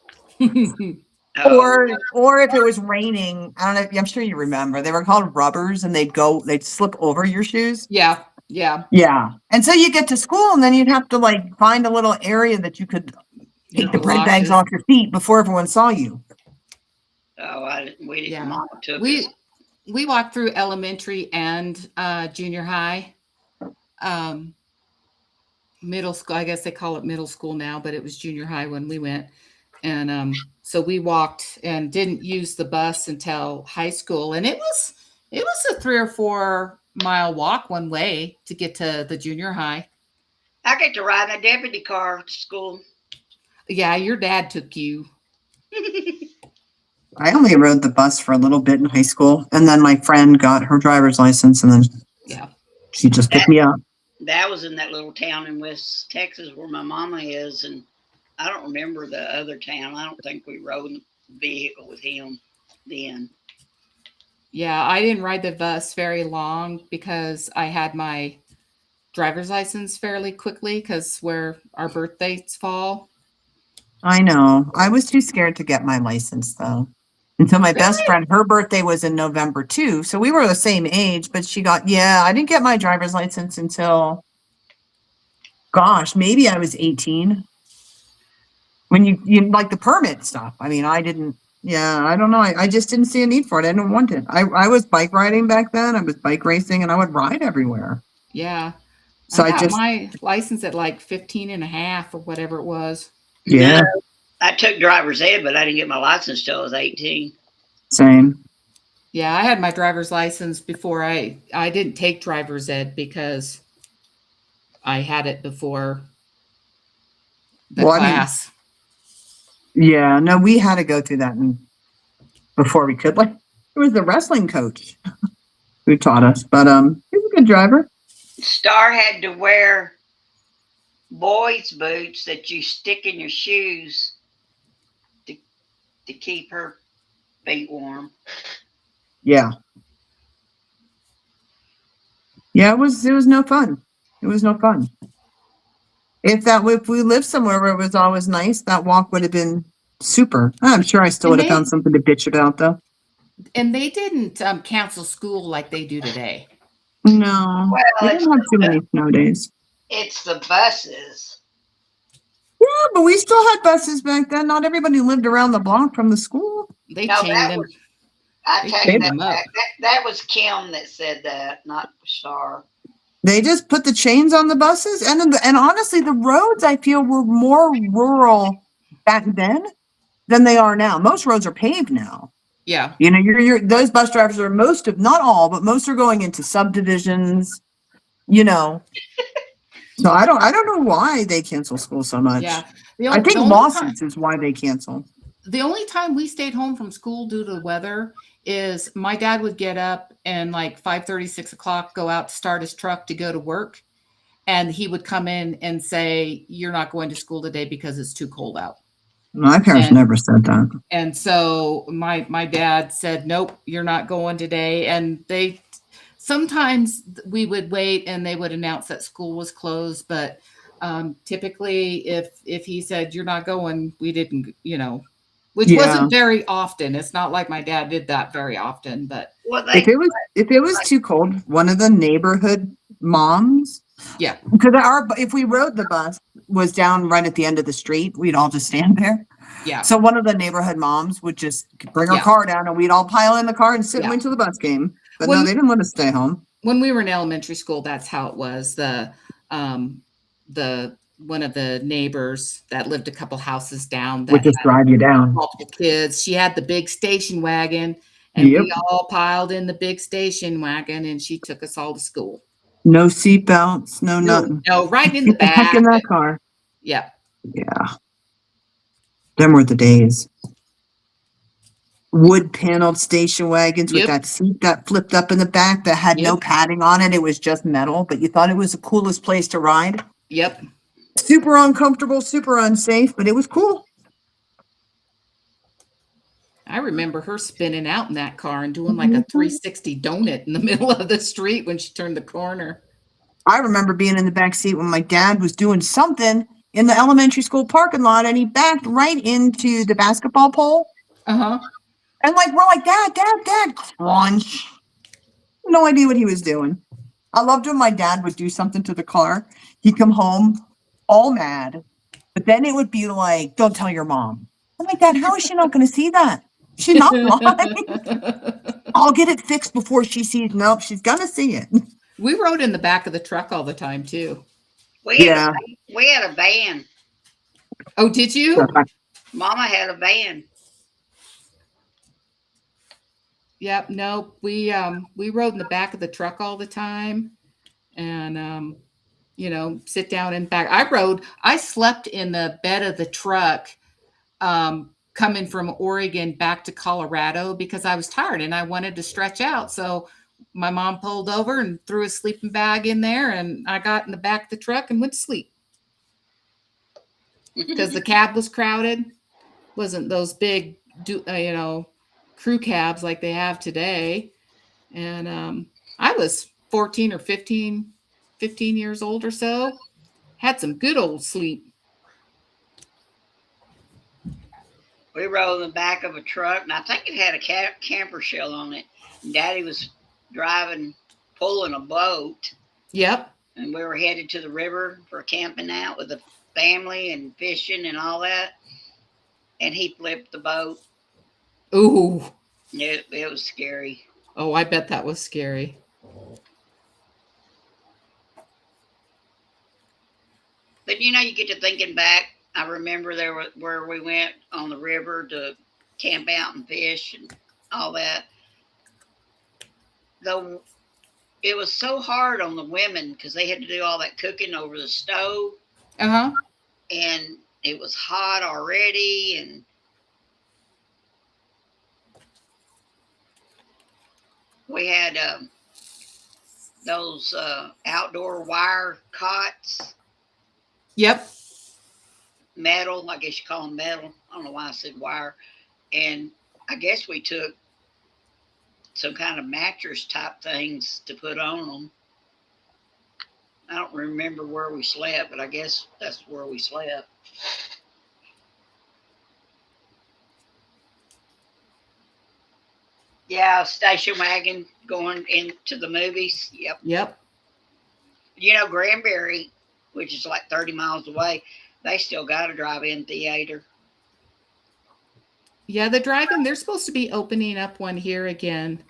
Oh, Or if it was raining, I don't know. I'm sure you remember. They were called rubbers, and they'd slip over your shoes. Yeah. Yeah. Yeah. And so you get to school, and then you'd have to like find a little area that you could Your take the bread bags galoshes. off your feet before everyone saw you. we didn't. Yeah. Mama took us. We walked through elementary and junior high. Um, middle school, I guess they call it middle school now, but it was junior high when we went. And so we walked and didn't use the bus until high school. And it was a 3 or 4 mile walk one way to get to the junior high. I get to ride in a deputy car to school. Yeah, your dad took you. I only rode the bus for a little bit in high school, and then my friend got her driver's license, and then Yeah. she just That picked me up. that was in that little town in West Texas where my mama is, and I don't remember the other town. I don't think we rode in the vehicle with him then. Yeah, I didn't ride the bus very long because I had my driver's license fairly quickly because where our birthdays fall. I know. I was too scared to get my license though. Until my best Really? friend, her birthday was in November too. So we were the same age, but I didn't get my driver's license until, gosh, maybe I was 18. When you like the permit stuff. I mean, I didn't, yeah, I don't know. I just didn't see a need for it. I didn't want it. I was bike riding back then. I was bike racing and I would ride everywhere. Yeah. So I I got just, my license at like 15 and a half or whatever it was. No, yeah, I took driver's ed, but I didn't get my license till I was 18. same. Yeah, I had my driver's license before I didn't take driver's ed because I had it before the Well, I mean, class. yeah, no, we had to go through that before we could. Like, it was the wrestling coach who taught us, but he was a good driver. Star had to wear boys' boots that you stick in your shoes to keep her feet warm. Yeah. Yeah, it was no fun. It was no fun. If we lived somewhere where it was always nice, that walk would have been super. I'm sure I still And would have found something to bitch about though. they didn't cancel school like they do today. No, we Well, didn't have too many snow days. it's the buses. Yeah, but we still had buses back then. Not everybody lived around the block from the school. They No, chained that them. was, I They take chained that them up. back. That was Kim that said that, not Star. They just put the chains on the buses, and honestly, the roads I feel were more rural back then than they are now. Most roads are paved now. Yeah. You know, you're those bus drivers are most of not all, but most are going into subdivisions. You know, so I don't know why they cancel school so much. Yeah. I think The only time lawsuits is why they cancel. the only time we stayed home from school due to the weather is my dad would get up and like 5:30, 6 o'clock, go out to start his truck to go to work. And he would come in and say, "You're not going to school today because it's too cold out." My parents And never said that. and so my dad said, "Nope, you're not going today." And they sometimes we would wait and they would announce that school was closed, but typically if he said you're not going, we didn't, which Yeah. wasn't very often. It's not like my dad did that very often, but Well, If it was too cold, one of the neighborhood moms, yeah, because if we rode the bus was down right at the end of the street, we'd all just stand there. yeah, So one of the neighborhood moms would just bring her Yeah. car down, and we'd all pile in the car and sit and Yeah. wait till the bus came. But When- no, they didn't let us stay home. when we were in elementary school, that's how it was. The one of the neighbors that lived a couple houses down Would that just had drive you down. multiple kids. She had the big station wagon, and Yep. we all piled in the big station wagon, and she took us all to school. No seatbelts, no nothing. No, right in the Get the heck back. in that car. Yeah, Yeah. Them were the days. Wood paneled station wagons with Yep. that seat that flipped up in the back that had no Yep. padding on it. It was just metal, but you thought it was the coolest place to ride. yep. Super uncomfortable, super unsafe, but it was cool. I remember her spinning out in that car and doing like a 360 donut in the middle of the street when she turned the corner. I remember being in the back seat when my dad was doing something in the elementary school parking lot and he backed right into the basketball pole. Uh-huh. And we're like, Dad, crunch. No idea what he was doing. I loved when my dad would do something to the car. He'd come home all mad, but then it would be like, don't tell your mom. I'm like, Dad, how is she not going to see that? She's not lying. I'll get it fixed before she sees. Nope, she's going to see it. We rode in the back of the truck all the time too. We had a van. Oh, did you? Mama had a van. Yep. No, we rode in the back of the truck all the time, and sit down in back. I slept in the bed of the truck, coming from Oregon back to Colorado because I was tired and I wanted to stretch out. So my mom pulled over and threw a sleeping bag in there, and I got in the back of the truck and went to sleep because the cab was crowded. Wasn't those big, crew cabs like they have today. And I was 14 or 15 years old or so. Had some good old sleep. We rode in the back of a truck, and I think it had a camper shell on it. And Daddy was pulling a boat. Yep. And we were headed to the river for camping out with the family and fishing and all that. And he flipped the boat. Ooh. It was scary. Oh, I bet that was scary. But you get to thinking back. I remember where we went on the river to camp out and fish and all that. Though it was so hard on the women because they had to do all that cooking over the stove. Uh-huh. And it was hot already, and we had those outdoor wire cots. Yep. Metal, I guess you call them metal. I don't know why I said wire. And I guess we took some kind of mattress type things to put on them. I don't remember where we slept, but I guess that's where we slept. Yeah, station wagon going into the movies. Yep. Yep. You know, Granbury, which is like 30 miles away, they still got a drive-in theater. Yeah, the drive-in, they're supposed to be opening up one here again.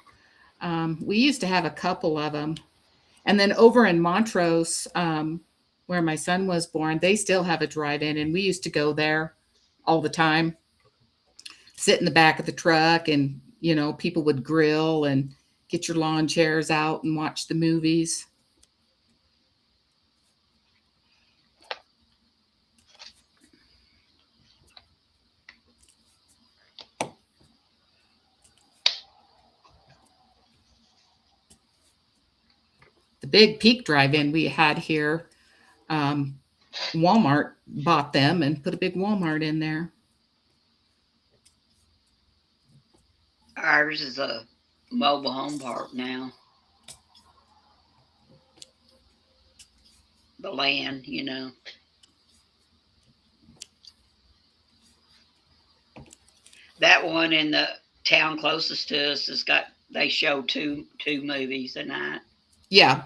We used to have a couple of them. And then over in Montrose, where my son was born, they still have a drive-in, and we used to go there all the time, sit in the back of the truck, and people would grill and get your lawn chairs out and watch the movies. The big Peak drive-in we had here, Walmart bought them and put a big Walmart in there. Ours is a mobile home park now. The land, That one in the town closest to us they show two movies a night. Yeah.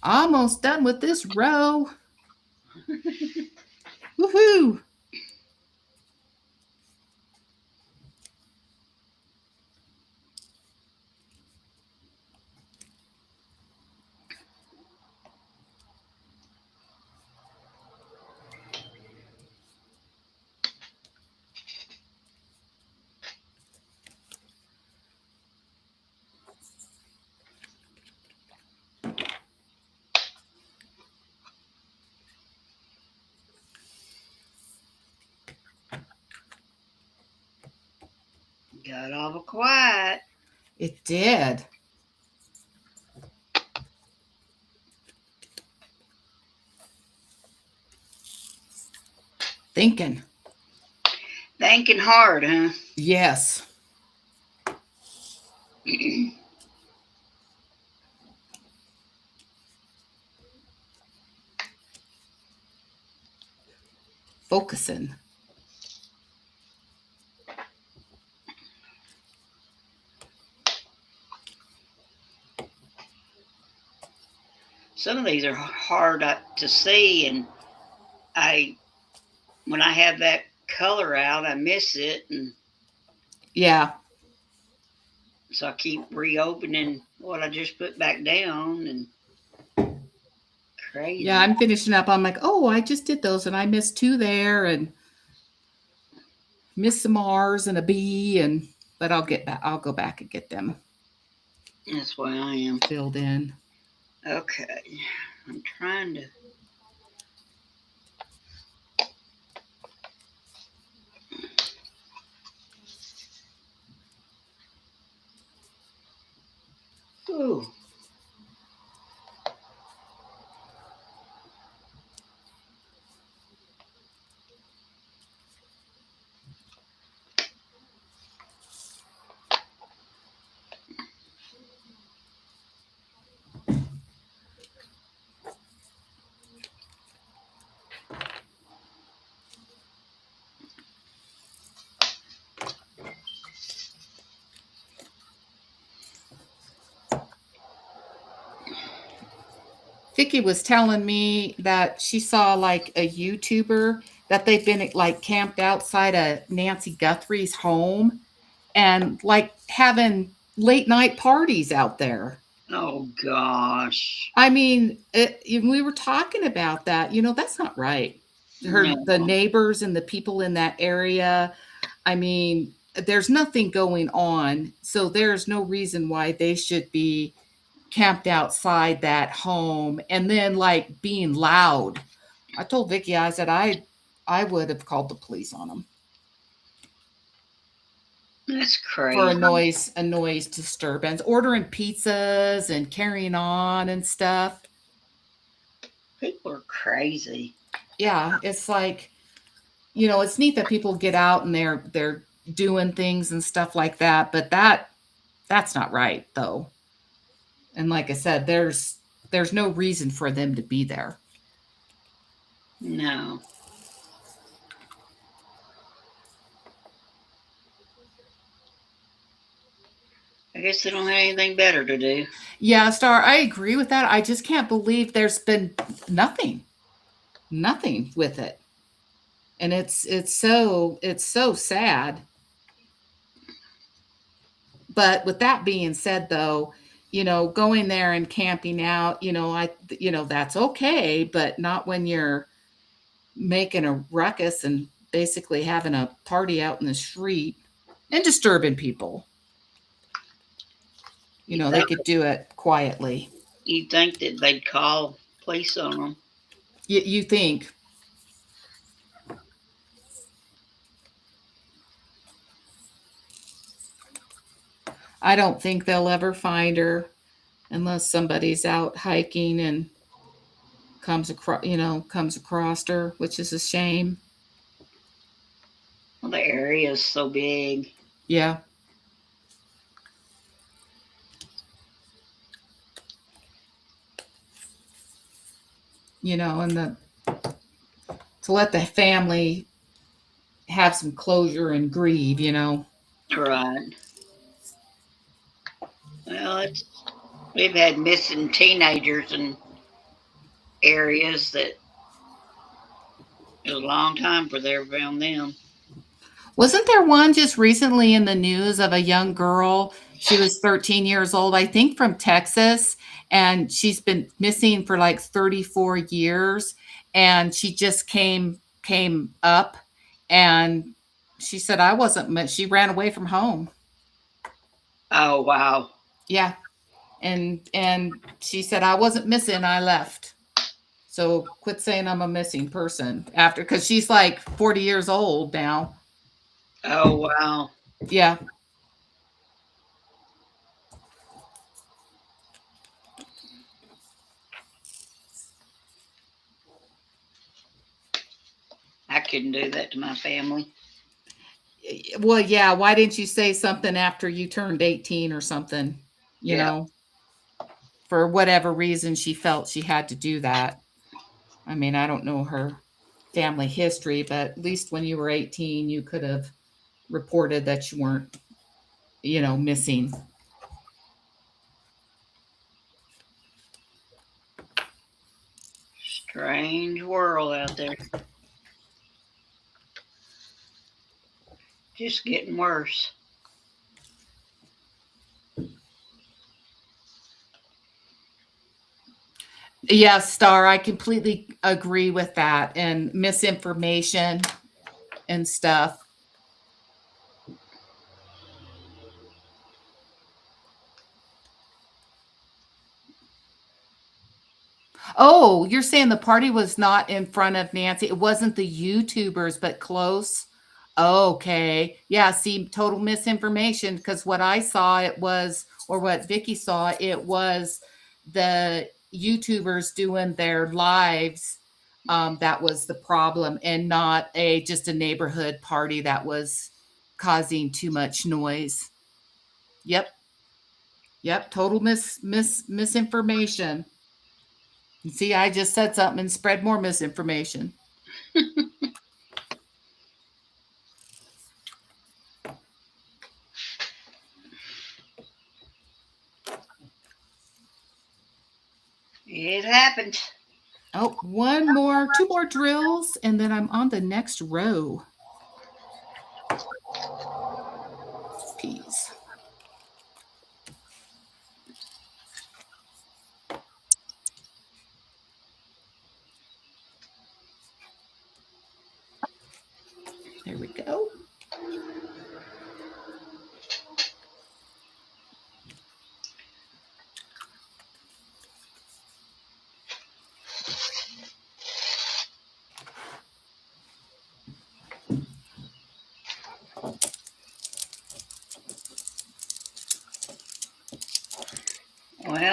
Almost done with this row. Woohoo! Got awful quiet. It did. Thinking hard, huh? Yes. Focusing. Some of these are hard to see, and when I have that color out, I miss it, and Yeah. so I keep reopening what I just put back down, and crazy. Yeah, I'm finishing up. I'm like, oh, I just did those, and I missed 2 there, and missed some R's and a B, but I'll get back. I'll go back and get them That's why I am filled in. Okay, I'm trying to. Ooh. Vicky was telling me that she saw like a YouTuber that they've been like camped outside of Nancy Guthrie's home and like having late night parties out there. Oh gosh. I mean, we were talking about that. That's not right. The neighbors and the people in that area. I mean, there's nothing going on, so there's no reason why they should be camped outside that home and then like being loud. I told Vicky, I said I would have called the police on them. That's for crazy. a noise disturbance, ordering pizzas and carrying on and stuff. People are crazy. Yeah, it's like, it's neat that people get out and they're doing things and stuff like that, but that's not right though. And like I said, there's no reason for them to be there. No. I guess they don't have anything better to do. Yeah, Star, I agree with that. I just can't believe there's been nothing, nothing with it. And it's so sad. But with that being said though, going there and camping out, that's okay, but not when you're making a ruckus and basically having a party out in the street and disturbing people. You They think could do it quietly. you think that they'd call police on them? You think. I don't think they'll ever find her unless somebody's out hiking and comes across her, which is a shame. Well, the area is so big. Yeah. And to let the family have some closure and grieve. Right. Well, we've had missing teenagers in areas that it was a long time before they ever found them. Wasn't there one just recently in the news of a young girl? She was 13 years old, I think from Texas, and she's been missing for like 34 years. And she just came up and she said, I wasn't, she ran away from home. Oh, wow. Yeah. And she said, I wasn't missing, I left. So quit saying I'm a missing person after, because she's like 40 years old now. Oh, wow. Yeah. I couldn't do that to my family. Well, yeah. Why didn't you say something after you turned 18 or something? Yeah. For whatever reason, she felt she had to do that. I mean, I don't know her family history, but at least when you were 18, you could have reported that you weren't, missing. Strange world out there. Just getting worse. Yes, Star, I completely agree with that. And misinformation and stuff. Oh, you're saying the party was not in front of Nancy. It wasn't the YouTubers, but close. Okay. Yeah, see, total misinformation because what I saw it was, or what Vicky saw, it was the YouTubers doing their lives. That was the problem, and not just a neighborhood party that was causing too much noise. Yep. Yep. Total misinformation. See, I just said something and spread more misinformation. It happened. Oh, two more drills, and then I'm on the next row. Peas. There we go.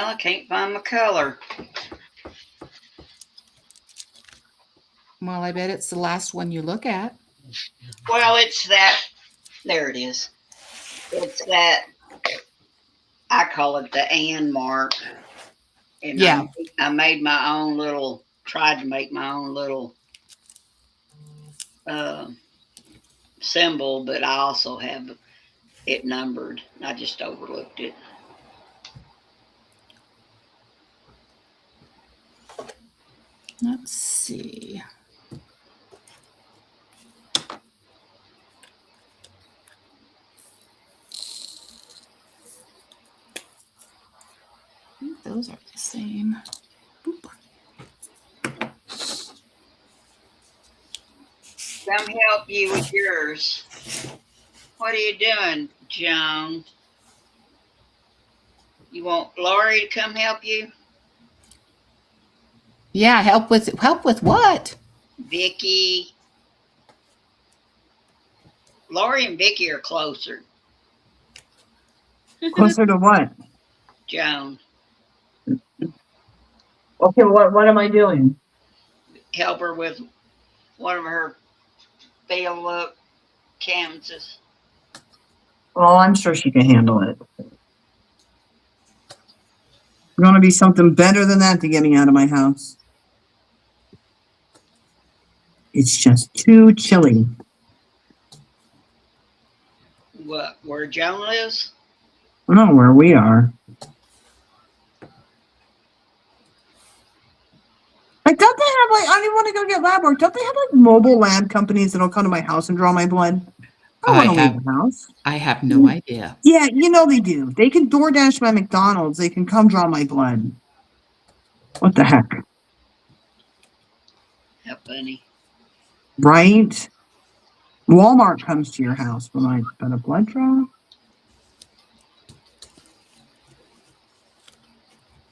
Well, I can't find my color. Well, I bet it's the last one you look at. Well, it's that. There it is. It's that. I call it the and mark. And Yeah. I made my own little. Tried to make my own little symbol, but I also have it numbered. I just overlooked it. Let's see. I think those are the same. Boop. Come help you with yours. What are you doing, Joan? You want Lori to come help you? Yeah, help with what? Vicky. Lori and Vicky are closer. Closer to what? Joan, Okay, what am I doing? help her with one of her field look canvases. Oh, I'm sure she can handle it. Going to be something better than that to get me out of my house. It's just too chilly. What? Where Joan lives? I don't know where we are. Like, don't they have like? I don't even want to go get lab work. Don't they have like mobile lab companies that'll come to my house and draw my blood? I don't want to leave the house. I have no idea. Yeah, you know they do. They can DoorDash my McDonald's. They can come draw my blood. What the heck? How funny. Right? Walmart comes to your house when I done a blood draw.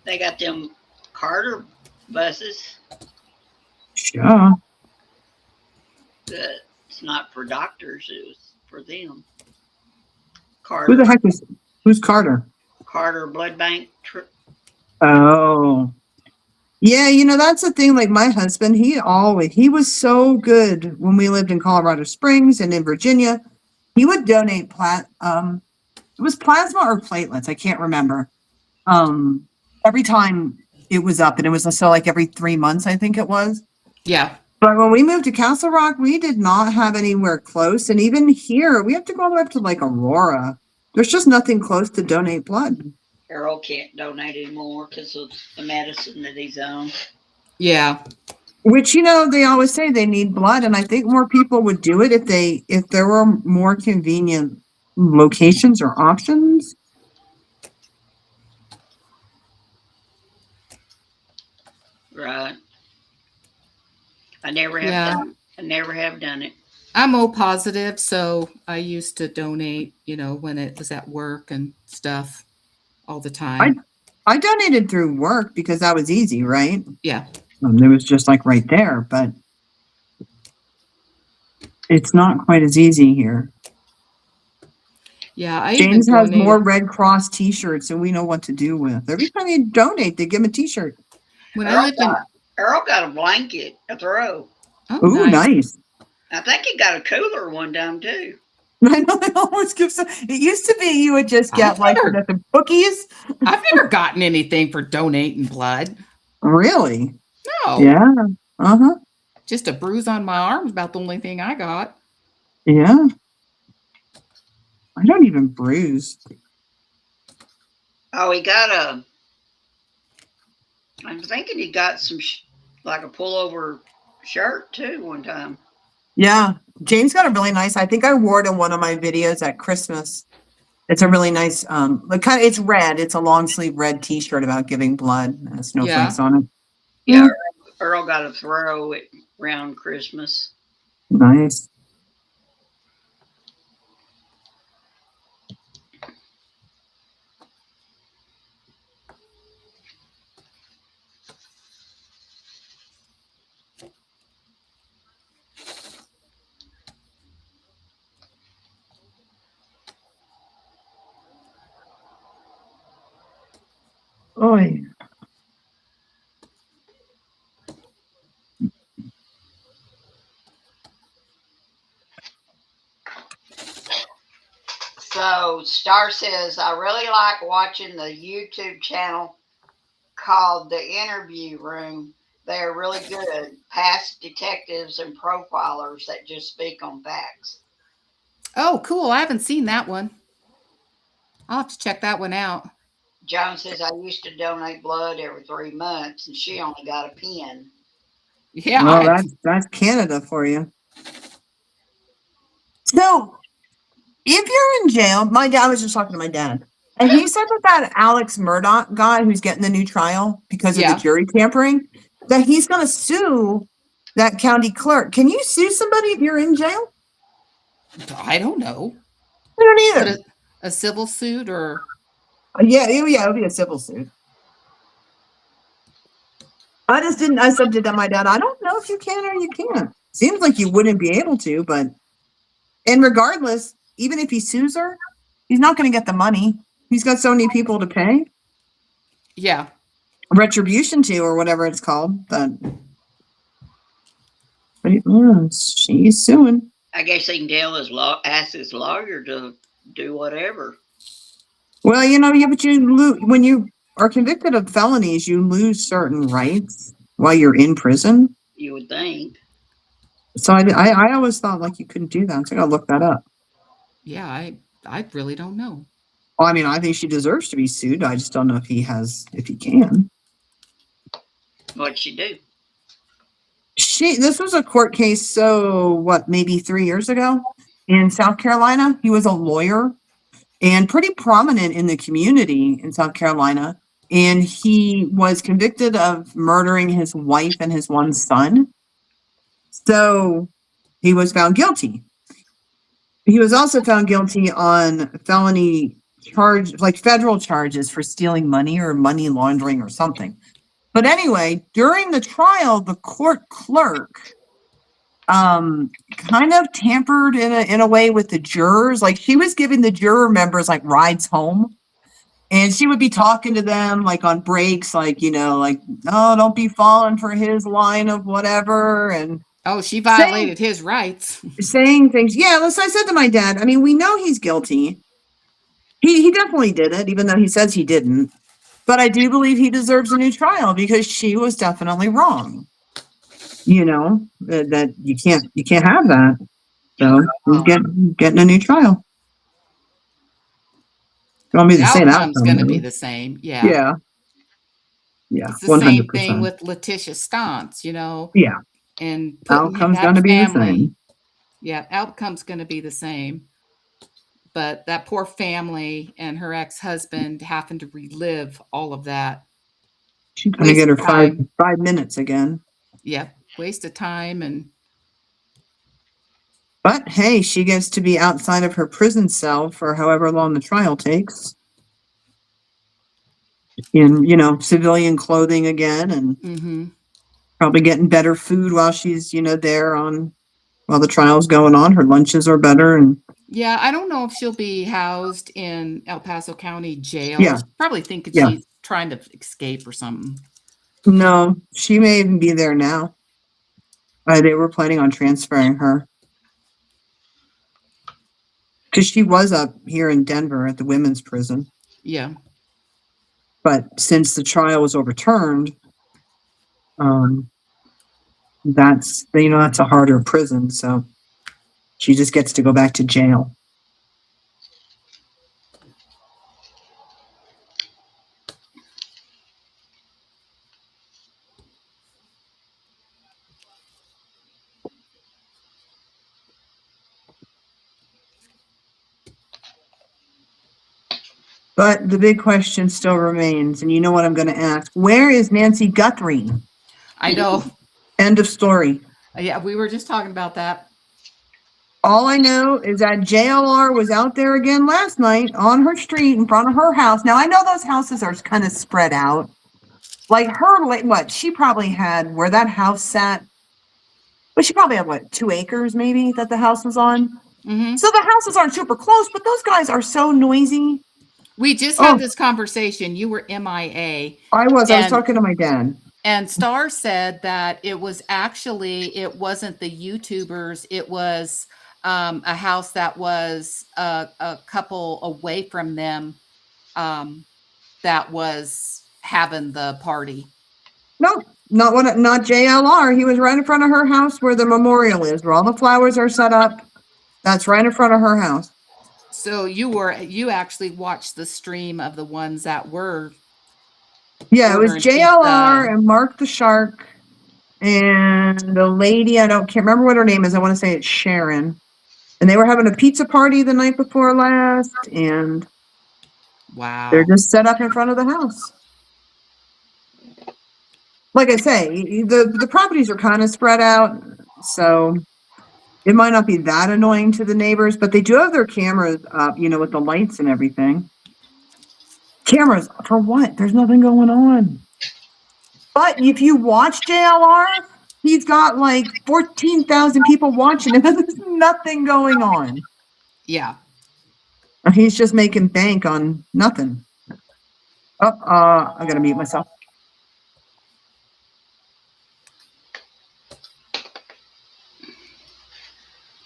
They got them Carter buses, Sure. but it's not for doctors. It was for them. Who the Carter, heck is? Who's Carter? Carter Blood Bank. Oh. Yeah, you know, that's the thing. Like my husband, he was so good when we lived in Colorado Springs and in Virginia. He would donate it was plasma or platelets, I can't remember. Every time it was up, and it was so like every 3 months, I think it was. Yeah. But when we moved to Castle Rock, we did not have anywhere close. And even here, we have to go all the way up to like Aurora. There's just nothing close to donate blood. Earl can't donate anymore because of the medicine that he's on. Yeah. Which, you know, they always say they need blood, and I think more people would do it if there were more convenient locations or options. Right. I never have Yeah. done. I never have done it. I'm O positive, so I used to donate, when it was at work and stuff all the time. I donated through work because that was easy, right? Yeah. It was just like right there, but it's not quite as easy here. Yeah, I James even has more donated Red Cross T-shirts than we know what to do with. Every time you donate, they give him a T-shirt. when I lived in. Earl got a blanket, a throw. Oh, Ooh, nice. I think he got a cooler one time too. I know they always give some. It used to be you would just get I've like never- some cookies. I've never gotten anything for donating blood. Really? No. Yeah. Uh-huh. Just a bruise on my arm is about the only thing I got. Yeah. I don't even bruise. Oh, he got a. I'm thinking he got some like a pullover shirt too one time. Yeah. James got a really nice. I think I wore it in one of my videos at Christmas. It's a really nice. It's red. It's a long sleeve red T-shirt about giving blood. It has snowflakes on it. Yeah, Earl got a throw around Christmas. Nice. Oy. So Star says, I really like watching the YouTube channel called The Interview Room. They are really good. Past detectives and profilers that just speak on facts. Oh, cool. I haven't seen that one. I'll have to check that one out. Joan says, I used to donate blood every 3 months and she only got a pen. Yeah. Well, that's Canada for you. So, if you're in jail, my dad, I was just talking to my dad, and he said that Alex Murdoch guy who's getting the new trial because of the Yeah. jury tampering, that he's going to sue that county clerk. Can you sue somebody if you're in jail? I don't know. I don't either. But a civil suit or Yeah, it'll be a civil suit. I just didn't. I said to my dad, I don't know if you can or you can't. Seems like you wouldn't be able to, but and regardless, even if he sues her, he's not going to get the money. He's got so many people to pay yeah. retribution to, or whatever it's called. But she's suing. I guess he can ask his lawyer to do whatever. Well, yeah, but you lose when you are convicted of felonies. You lose certain rights while you're in prison. You would think. So I always thought like you couldn't do that. So I gotta look that up. Yeah, I really don't know. Well, I mean, I think she deserves to be sued. I just don't know if he can. What'd she do? This was a court case. So what, maybe 3 years ago in South Carolina. He was a lawyer and pretty prominent in the community in South Carolina. And he was convicted of murdering his wife and his one son. So he was found guilty. He was also found guilty on felony charge, like federal charges for stealing money or money laundering or something. But anyway, during the trial, the court clerk kind of tampered in a way with the jurors. Like she was giving the juror members like rides home. And she would be talking to them like on breaks, like, like, oh, don't be falling for his line of whatever. And Oh, she violated his rights. saying things. Yeah, I said to my dad, I mean, we know he's guilty. He definitely did it, even though he says he didn't. But I do believe he deserves a new trial because she was definitely wrong. That you can't have that. So he's getting a new trial. You want me to say that? The outcome's going to be the same. Yeah. Yeah. Yeah. It's the 100%. same thing with Letitia Stantz, Yeah. And outcome's going to be the same. Yeah, outcome's going to be the same. But that poor family and her ex-husband having to relive all of that. She's going to get her 5 minutes again. Yeah, waste of time. But hey, she gets to be outside of her prison cell for however long the trial takes. In, civilian clothing again and probably getting better food while she's, there while the trial's going on. Her lunches are better. And yeah, I don't know if she'll be housed in El Paso County jail. Yeah. Probably thinking she's trying to escape or something. No, she may even be there now. They were planning on transferring her. Because she was up here in Denver at the women's prison. Yeah. But since the trial was overturned, that's a harder prison. So she just gets to go back to jail. But the big question still remains, and you know what I'm going to ask. Where is Nancy Guthrie? I know. End of story. Yeah, we were just talking about that. All I know is that JLR was out there again last night on her street in front of her house. Now, I know those houses are kind of spread out. Like she probably had where that house sat. But she probably had 2 acres maybe that the house was on. Mm-hmm. So the houses aren't super close, but those guys are so noisy. We just Oh, had this conversation. You were MIA. I was And talking to my dad. and Star said that it was actually it wasn't the YouTubers, it was a house that was a couple away from them that was having the party. Nope, not JLR. He was right in front of her house where the memorial is, where all the flowers are set up. That's right in front of her house. So you actually watched the stream of the ones that were Yeah, it was ordering JLR pizza. and Mark the Shark and the lady, can't remember what her name is. I want to say it's Sharon. And they were having a pizza party the night before last, and they're Wow. just set up in front of the house. Like I say, the properties are kind of spread out, so it might not be that annoying to the neighbors, but they do have their cameras up, with the lights and everything. Cameras for what? There's nothing going on. But if you watch JLR, he's got like 14,000 people watching him, and there's nothing going on. Yeah. He's just making bank on nothing. Oh, I gotta mute myself.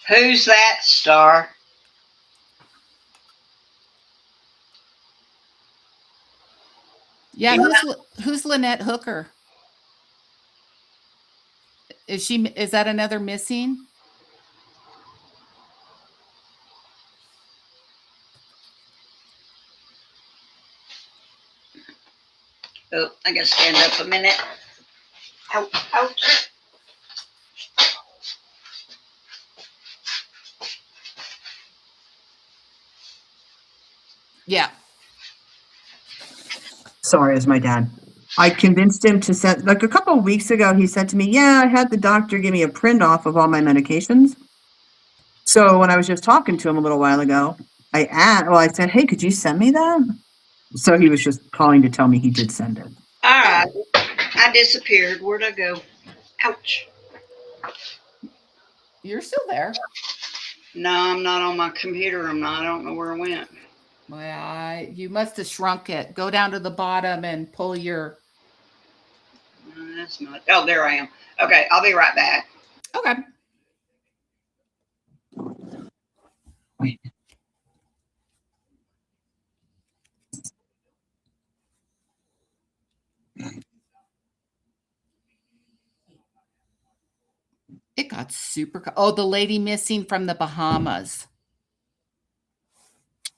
Who's that, Star? Yeah, who's Lynette Hooker? Is that another missing? Oh, I gotta stand up a minute. Ouch, ouch. Yeah. Sorry, it's my dad. I convinced him to send, like a couple of weeks ago, he said to me, yeah, I had the doctor give me a print off of all my medications. So when I was just talking to him a little while ago, I said, hey, could you send me that? So he was just calling to tell me he did send it. All right. I disappeared. Where'd I go? Ouch. You're still there. No, I'm not on my computer. I don't know where I went. Well, you must have shrunk it. Go down to the bottom and pull your. No, that's not. Oh, there I am. Okay, I'll be right back. Okay. Wait. It got super. Oh, the lady missing from the Bahamas.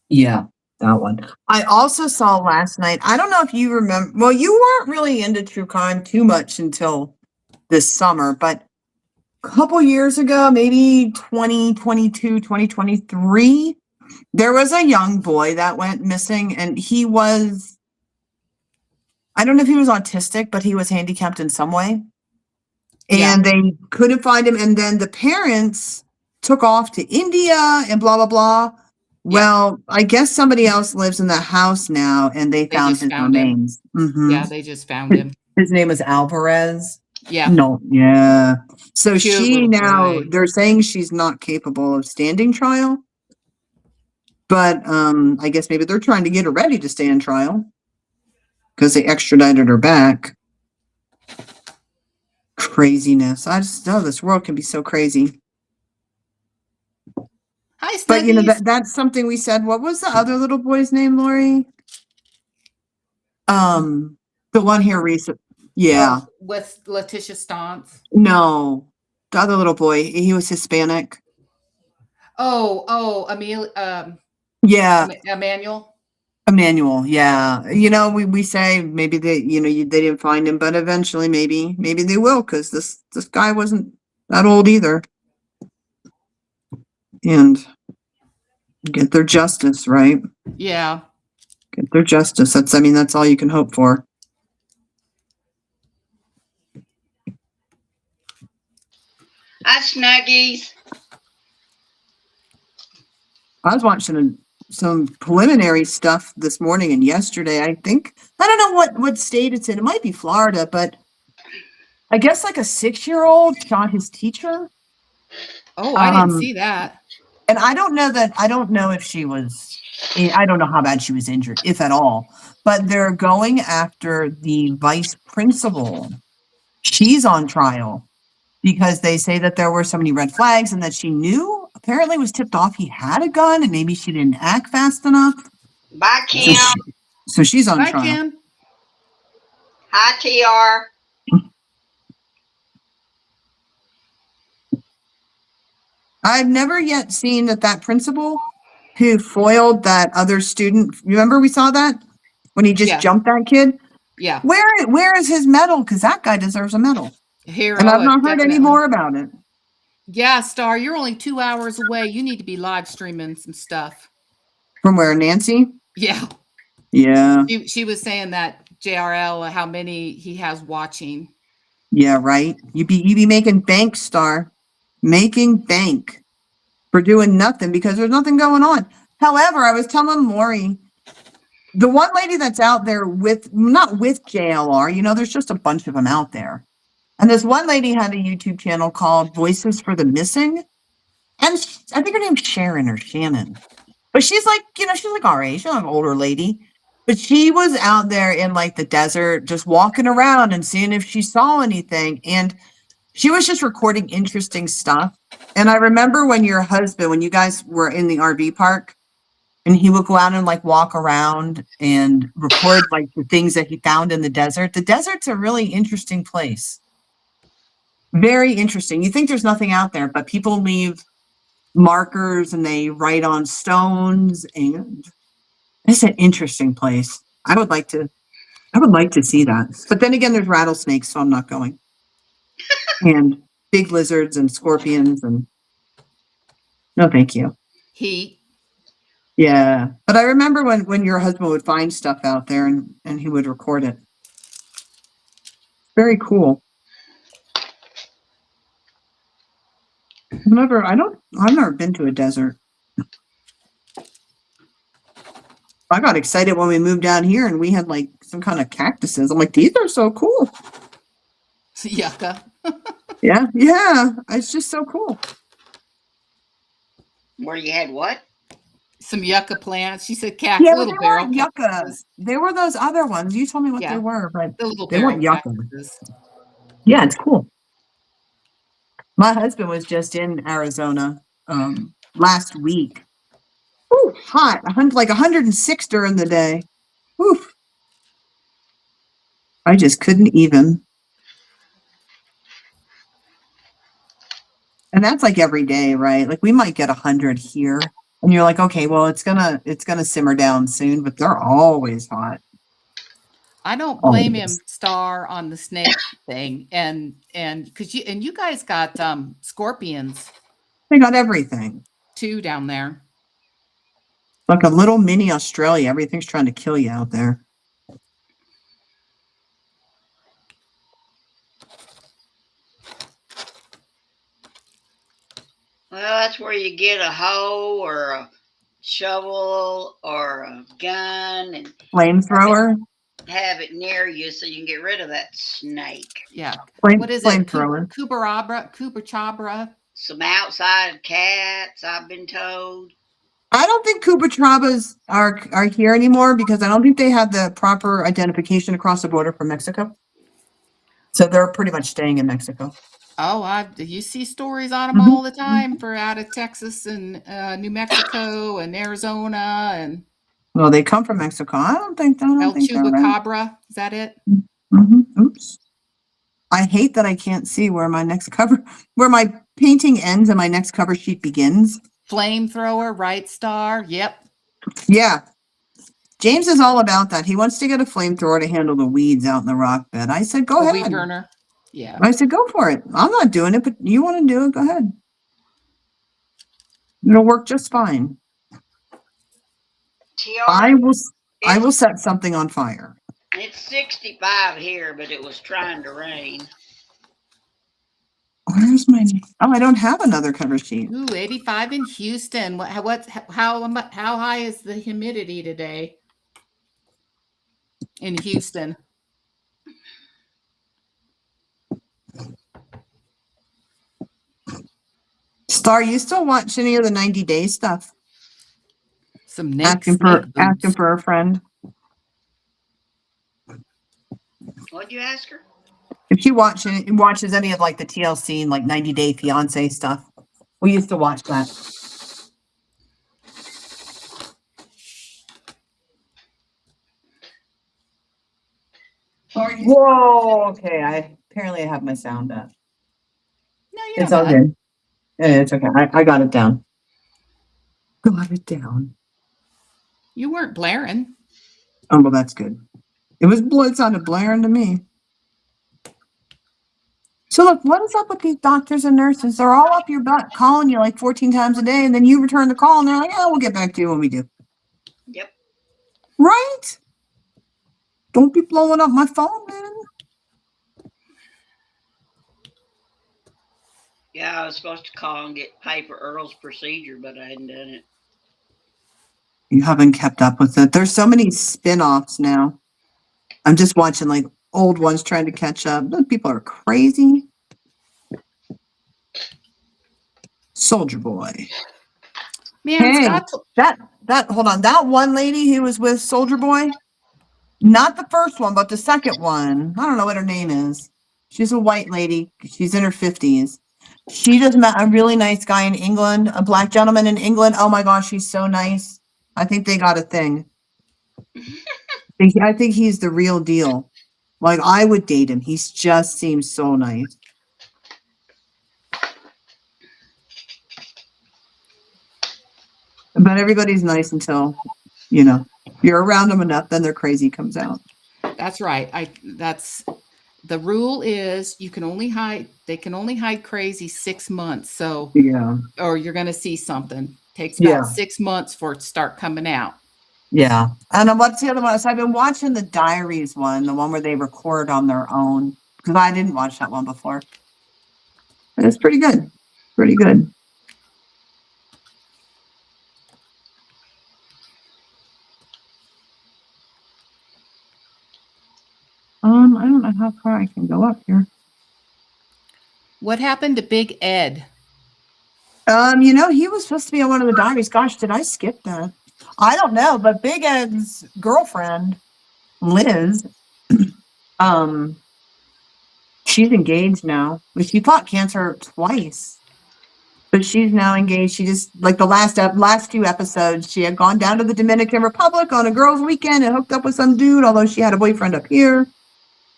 Yeah, that one. I also saw last night, I don't know if you remember, well, you weren't really into true crime too much until this summer, but a couple years ago, maybe 2022, 2023, there was a young boy that went missing, and I don't know if he was autistic, but he was handicapped in some way. And they couldn't find him. And then the parents took off to India and blah, blah, blah. Well, I guess somebody else lives in the house now, and they found his remains. Yeah, they just found him. His name was Alvarez. Yeah. No, yeah. So Cute she little now, boy. they're saying she's not capable of standing trial. But I guess maybe they're trying to get her ready to stand trial because they extradited her back. Craziness. I just know this world can be so crazy. Hi, Snuggies. But that's something we said. What was the other little boy's name, Lori? The one here recent. Yeah. With Letitia Stantz. No, the other little boy. He was Hispanic. Oh, Yeah. Emmanuel. Yeah. We say maybe they didn't find him, but eventually maybe they will, because this guy wasn't that old either. And get their justice, right? Yeah. Get their justice. That's all you can hope for. Hi, Snuggies. I was watching some preliminary stuff this morning and yesterday. I don't know what state it's in. It might be Florida, but I guess like a 6-year-old shot his teacher. Oh, I didn't see that. And I don't know if she was, I don't know how bad she was injured, if at all, but they're going after the vice principal. She's on trial because they say that there were so many red flags and that she knew, apparently was tipped off he had a gun and maybe she didn't act fast enough. Bye, So, Kim. so she's on Bye, trial. Kim. Hi, TR. I've never yet seen that principal who foiled that other student. Remember we saw that when he just Yeah. jumped that kid? Yeah. Where is his medal? Because that guy deserves a medal. Hero. And I've not heard any definitely. more about it. Yeah, Star, you're only 2 hours away. You need to be live streaming some stuff. From where, Nancy? Yeah. Yeah. She was saying that JRL, how many he has watching. Yeah, right. You be making bank, Star. Making bank for doing nothing because there's nothing going on. However, I was telling Lori, the one lady that's out there with, not with JLR, there's just a bunch of them out there. And this one lady had a YouTube channel called Voices for the Missing. And I think her name's Sharon or Shannon. But she's like, she's like our age. She's like an older lady. But she was out there in like the desert, just walking around and seeing if she saw anything. And she was just recording interesting stuff. And I remember when you guys were in the RV park, and he would go out and like walk around and record like the things that he found in the desert. The desert's a really interesting place. Very interesting. You think there's nothing out there, but people leave markers and they write on stones, and it's an interesting place. I would like to see that. But then again, there's rattlesnakes, so I'm not going. And big lizards and scorpions and no, thank you. Heat. Yeah. But I remember when your husband would find stuff out there and he would record it. Very cool. I've never been to a desert. I got excited when we moved down here and we had like some kind of cactuses. I'm like, these are so cool. Yucca. Yeah. Yeah. It's just so cool. Where you had what? Some yucca plants. She said cactus. Yeah, but Little they barrel weren't yucca. cactuses. They were those other ones. You told me what Yeah. they were, but The little they barrel weren't yucca. cactuses. Yeah, it's cool. My husband was just in Arizona last week. Ooh, hot. Like 106 during the day. Oof. I just couldn't even. And that's like every day, right? Like we might get 100 here. And you're like, okay, well, it's gonna simmer down soon, but they're always hot. I don't blame Always. him, Star, on the snake thing. And because you guys got scorpions They got everything. too down there. Like a little mini Australia. Everything's trying to kill you out there. Well, that's where you get a hoe or a shovel or a gun and Flamethrower. have it near you so you can get rid of that snake. Yeah. What is it? Flamethrower. Cooperabra. Some outside cats, I've been told. I don't think Cubatrabas are here anymore because I don't think they have the proper identification across the border from Mexico. So they're pretty much staying in Mexico. Oh, you see stories on them all the time for out of Texas and New Mexico and Arizona and Well, they come from Mexico. I don't think they're right. Chupacabra. Is that it? Oops. I hate that I can't see where where my painting ends and my next cover sheet begins. Flamethrower, right, Star? Yep. Yeah. James is all about that. He wants to get a flamethrower to handle the weeds out in the rock bed. I said, go ahead. Weed burner. Yeah. I said, go for it. I'm not doing it, but you want to do it, go ahead. It'll work just fine. I will set something on fire. It's 65 here, but it was trying to rain. Where's my? Oh, I don't have another cover sheet. Ooh, 85 in Houston. How high is the humidity today in Houston? Star, you still watch any of the 90 Day stuff? Some snake boobs. Asking for a friend. What'd you ask her? If she watches any of like the TLC and like 90 Day Fiance stuff. We used to watch that. Whoa, okay. Apparently I have my sound up. No, you It's don't. all good. It's okay. I got it down. Got it down. You weren't blaring. Oh, well, that's good. It sounded blaring to me. So look, what is up with these doctors and nurses? They're all up your butt calling you like 14 times a day, and then you return the call and they're like, "Yeah, we'll get back to you when we do." Yep. Right? Don't be blowing up my phone, man. Yeah, I was supposed to call and get paid for Earl's procedure, but I hadn't done it. You haven't kept up with it. There's so many spin-offs now. I'm just watching like old ones trying to catch up. Those people are crazy. Soldier Boy. Man, Hey, Scott. hold on. That one lady who was with Soldier Boy, not the first one, but the second one. I don't know what her name is. She's a white lady. She's in her 50s. She just met a really nice guy in England, a black gentleman in England. Oh my gosh, he's so nice. I think they got a thing. I think he's the real deal. Like, I would date him. He just seems so nice. But everybody's nice until, you're around them enough, then their crazy comes out. That's right. That's the rule is they can only hide crazy 6 months. So Yeah. or you're gonna see something. Takes about 6 months for it to start coming out. Yeah. And what's the other one? So I've been watching the Diaries one, the one where they record on their own. Because I didn't watch that one before. But it's pretty good. Pretty good. I don't know how far I can go up here. What happened to Big Ed? He was supposed to be on one of the Diaries. Gosh, did I skip that? I don't know, but Big Ed's girlfriend, Liz, she's engaged now. She fought cancer twice, but she's now engaged. She just, like the last few episodes, she had gone down to the Dominican Republic on a girls' weekend and hooked up with some dude, although she had a boyfriend up here.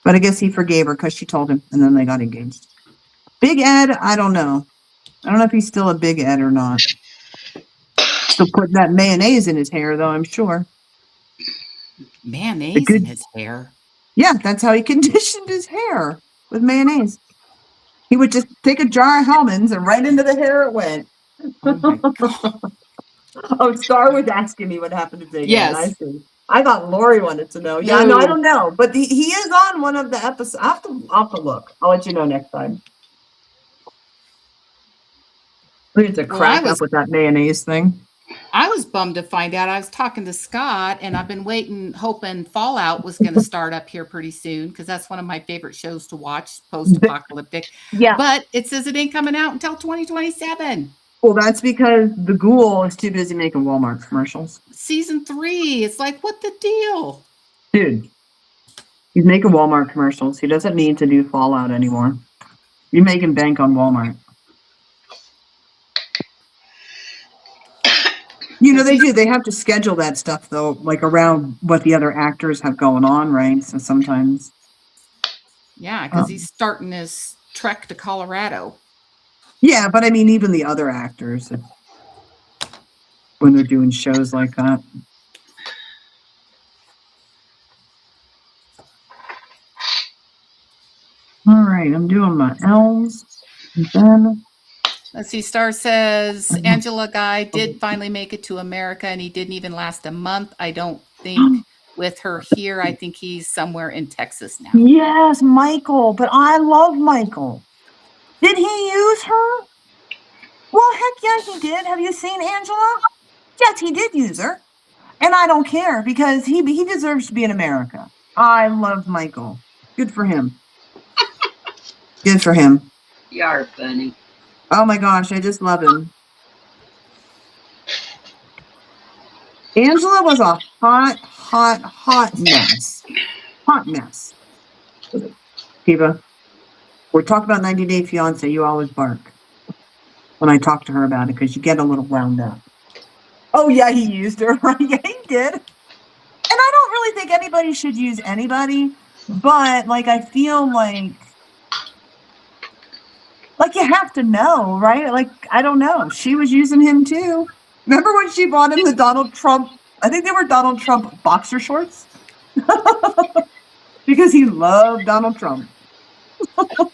But I guess he forgave her because she told him, and then they got engaged. Big Ed, I don't know. I don't know if he's still a Big Ed or not. Still putting that mayonnaise in his hair, though, I'm sure. Mayonnaise in his hair? Yeah, that's how he conditioned his hair, with mayonnaise. He would just take a jar of Hellmann's and right into the hair it went. Oh, Star was asking me what happened to Big Ed. I see. I thought Lori wanted to know. Yeah, no, I don't know. But he is on one of the episodes. I'll have to look. I'll let you know next time. We had to crack up with that mayonnaise thing. I was bummed to find out. I was talking to Scott, and I've been hoping Fallout was going to start up here pretty soon because that's one of my favorite shows to watch, post-apocalyptic. Yeah. But it says it ain't coming out until 2027. Well, that's because the ghoul is too busy making Walmart commercials. Season 3. It's like, what the deal? Dude, he's making Walmart commercials. He doesn't need to do Fallout anymore. You're making bank on Walmart. They do. They have to schedule that stuff, though, like around what the other actors have going on, right? So sometimes. Yeah, because he's starting his trek to Colorado. Yeah, but I mean, even the other actors, when they're doing shows like that. All right, I'm doing my L's. And then. Let's see. Star says Angela Guy did finally make it to America, and he didn't even last a month. I don't think with her here. I think he's somewhere in Texas now. Yes, Michael. But I love Michael. Did he use her? Well, heck yeah, he did. Have you seen Angela? Yes, he did use her. And I don't care because he deserves to be in America. I love Michael. Good for him. Good for him. You are funny. Oh my gosh, I just love him. Angela was a hot mess. Hot mess. Kiva, we're talking about 90 Day Fiance. You always bark when I talk to her about it because you get a little wound up. Oh, yeah, he used her. Right? Yeah, he did. And I don't really think anybody should use anybody, but like I feel like you have to know, right? Like, I don't know. She was using him too. Remember when she bought him the Donald Trump, I think they were Donald Trump boxer shorts? Because he loved Donald Trump. Oh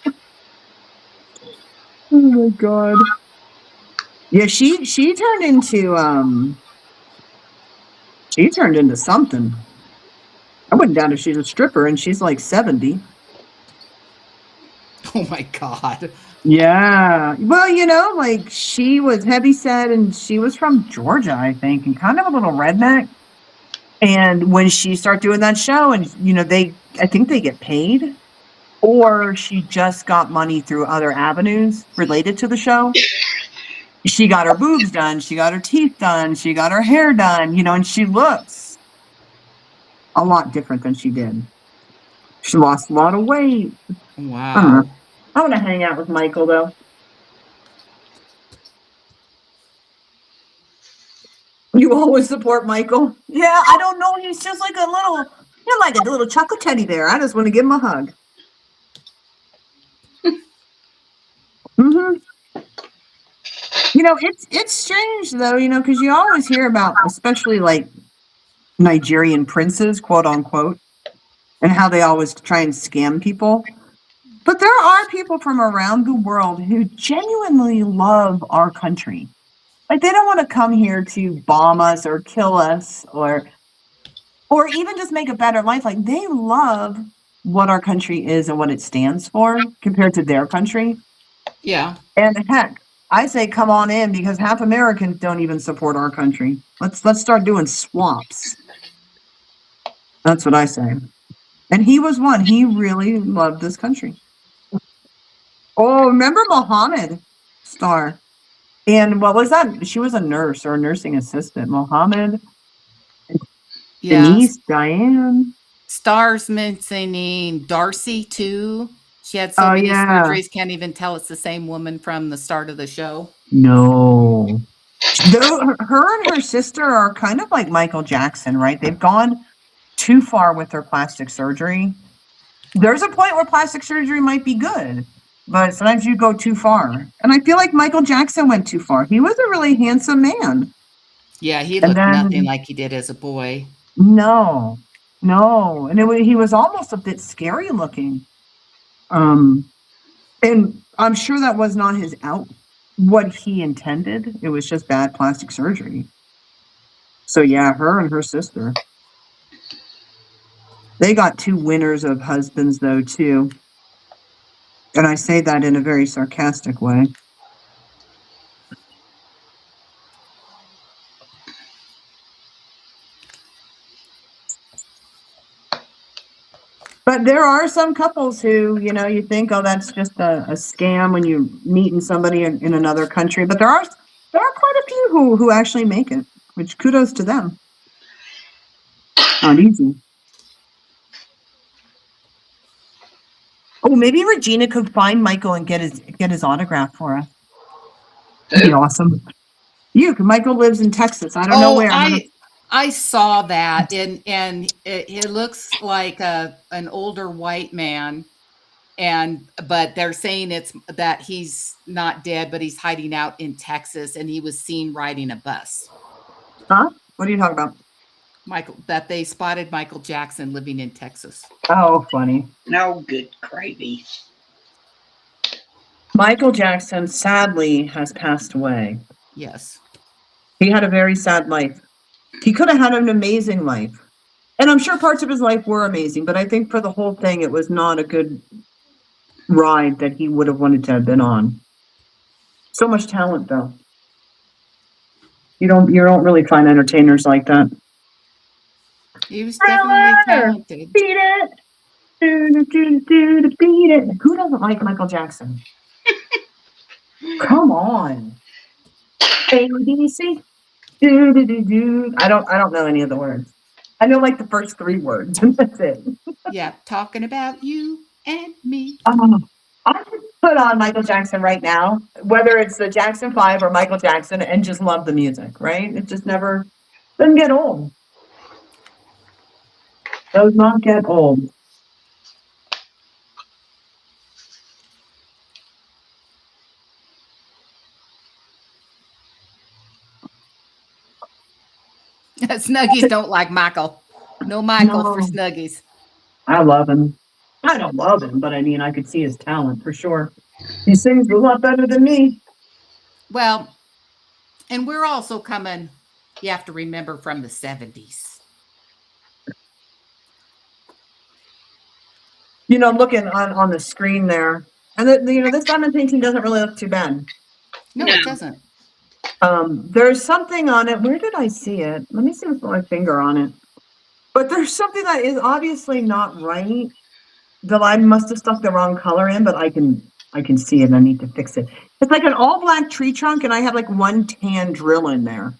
my God. Yeah, she turned into something. I wouldn't doubt if she's a stripper and she's like 70. Oh my God. Yeah. Well, like she was heavyset and she was from Georgia, I think, and kind of a little redneck. And when she started doing that show and I think they get paid, or she just got money through other avenues related to the show. She got her boobs done, she got her teeth done, she got her hair done, and she looks a lot different than she did. She lost a lot of weight. I don't know. Wow. I want to hang out with Michael though. You always support Michael. Yeah, I don't know. He's just like a little chocolate teddy bear. I just want to give him a hug. Mm-hmm. It's strange though, because you always hear about, especially like Nigerian princes, quote unquote, and how they always try and scam people. But there are people from around the world who genuinely love our country. Like they don't want to come here to bomb us or kill us or even just make a better life. Like they love what our country is and what it stands for compared to their country. Yeah. And heck, I say come on in because half Americans don't even support our country. Let's start doing swaps. That's what I say. And he was one. He really loved this country. Oh, remember Mohammed Star? And what was that? She was a nurse or a nursing assistant. Mohammed, Yeah. Denise, Diane. Star's mentioning Darcy too. She had so many surgeries, can't even tell it's the same woman from the start of the show. No. Her and her sister are kind of like Michael Jackson, right? They've gone too far with their plastic surgery. There's a point where plastic surgery might be good, but sometimes you go too far. And I feel like Michael Jackson went too far. He was a really handsome man. Yeah, he looked nothing like he did as a boy. No. And he was almost a bit scary looking. And I'm sure that was not what he intended. It was just bad plastic surgery. So yeah, her and her sister. They got two winners of husbands though too. And I say that in a very sarcastic way. But there are some couples who, you think, oh, that's just a scam when you meeting somebody in another country. But there are quite a few who actually make it, which kudos to them. Not easy. Oh, maybe Regina could find Michael and get his autograph for us. That'd be awesome. Michael lives in Texas. I don't know where. I saw that, and it looks like an older white man, but they're saying it's that he's not dead, but he's hiding out in Texas, and he was seen riding a bus. Huh? What are you talking about? That they spotted Michael Jackson living in Texas. Oh, funny. No good gravy. Michael Jackson sadly has passed away. Yes. He had a very sad life. He could have had an amazing life. And I'm sure parts of his life were amazing, but I think for the whole thing, it was not a good ride that he would have wanted to have been on. So much talent, though. You don't really find entertainers like that. He was definitely talented. Beat it. Beat it. Who doesn't like Michael Jackson? Come on. ABC. Do do do do. I don't know any of the words. I know like the first 3 words, and that's it. Yeah, talking about you and me. I could put on Michael Jackson right now, whether it's the Jackson 5 or Michael Jackson, and just love the music, right? It just never doesn't get old. Does not get old. Snuggies don't like Michael. No Michael for No, Snuggies. I love him. I don't love him, but I mean, I could see his talent for sure. He sings a lot better than me. Well, and we're also coming, you have to remember, from the 70s. You know, looking on the screen there, and this diamond painting doesn't really look too bad. No, No. it doesn't. There's something on it. Where did I see it? Let me see with my finger on it. But there's something that is obviously not right. That I must have stuck the wrong color in, but I can see it. I need to fix it. It's like an all black tree trunk, and I have like 1 tan drill in there.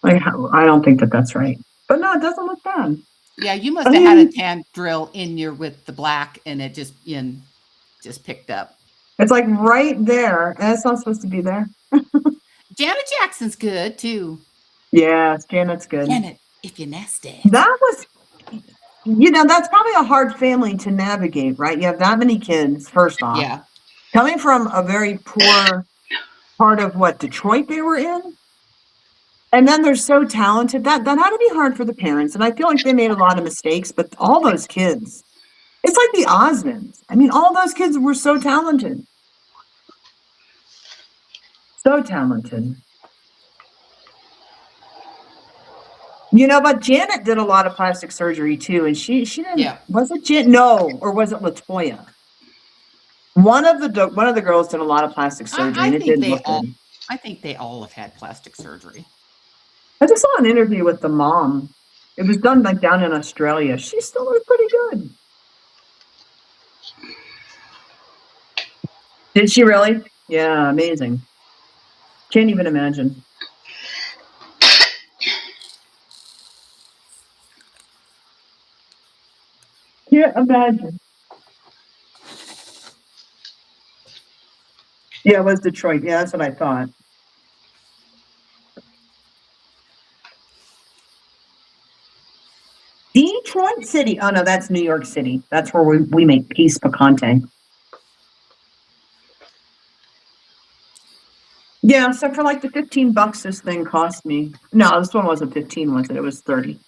Like, I don't think that that's right. But no, it doesn't look bad. Yeah, you must have had a tan drill in your with the black, and it just picked up. It's like right there, and it's not supposed to be there. Janet Jackson's good too. Yeah, Janet's good. Janet, if you're nasty. That was, that's probably a hard family to navigate, right? You have that many kids, first off. Yeah. Coming from a very poor part of Detroit they were in. And then they're so talented. That had to be hard for the parents. And I feel like they made a lot of mistakes, but all those kids, it's like the Osmonds. I mean, all those kids were so talented. So talented. But Janet did a lot of plastic surgery too. And she didn't, Yeah. Was it Janet? No, or was it LaToya? One of the girls did a lot of plastic surgery, and it didn't look good. I think they all have had plastic surgery. I just saw an interview with the mom. It was done like down in Australia. She still looked pretty good. Did she really? Yeah, amazing. Can't even imagine. Can't imagine. Yeah, it was Detroit. Yeah, that's what I thought. Detroit City. Oh no, that's New York City. That's where we make piece picante. Yeah, so for like the $15 this thing cost me. No, this one wasn't 15, was it? It was 30.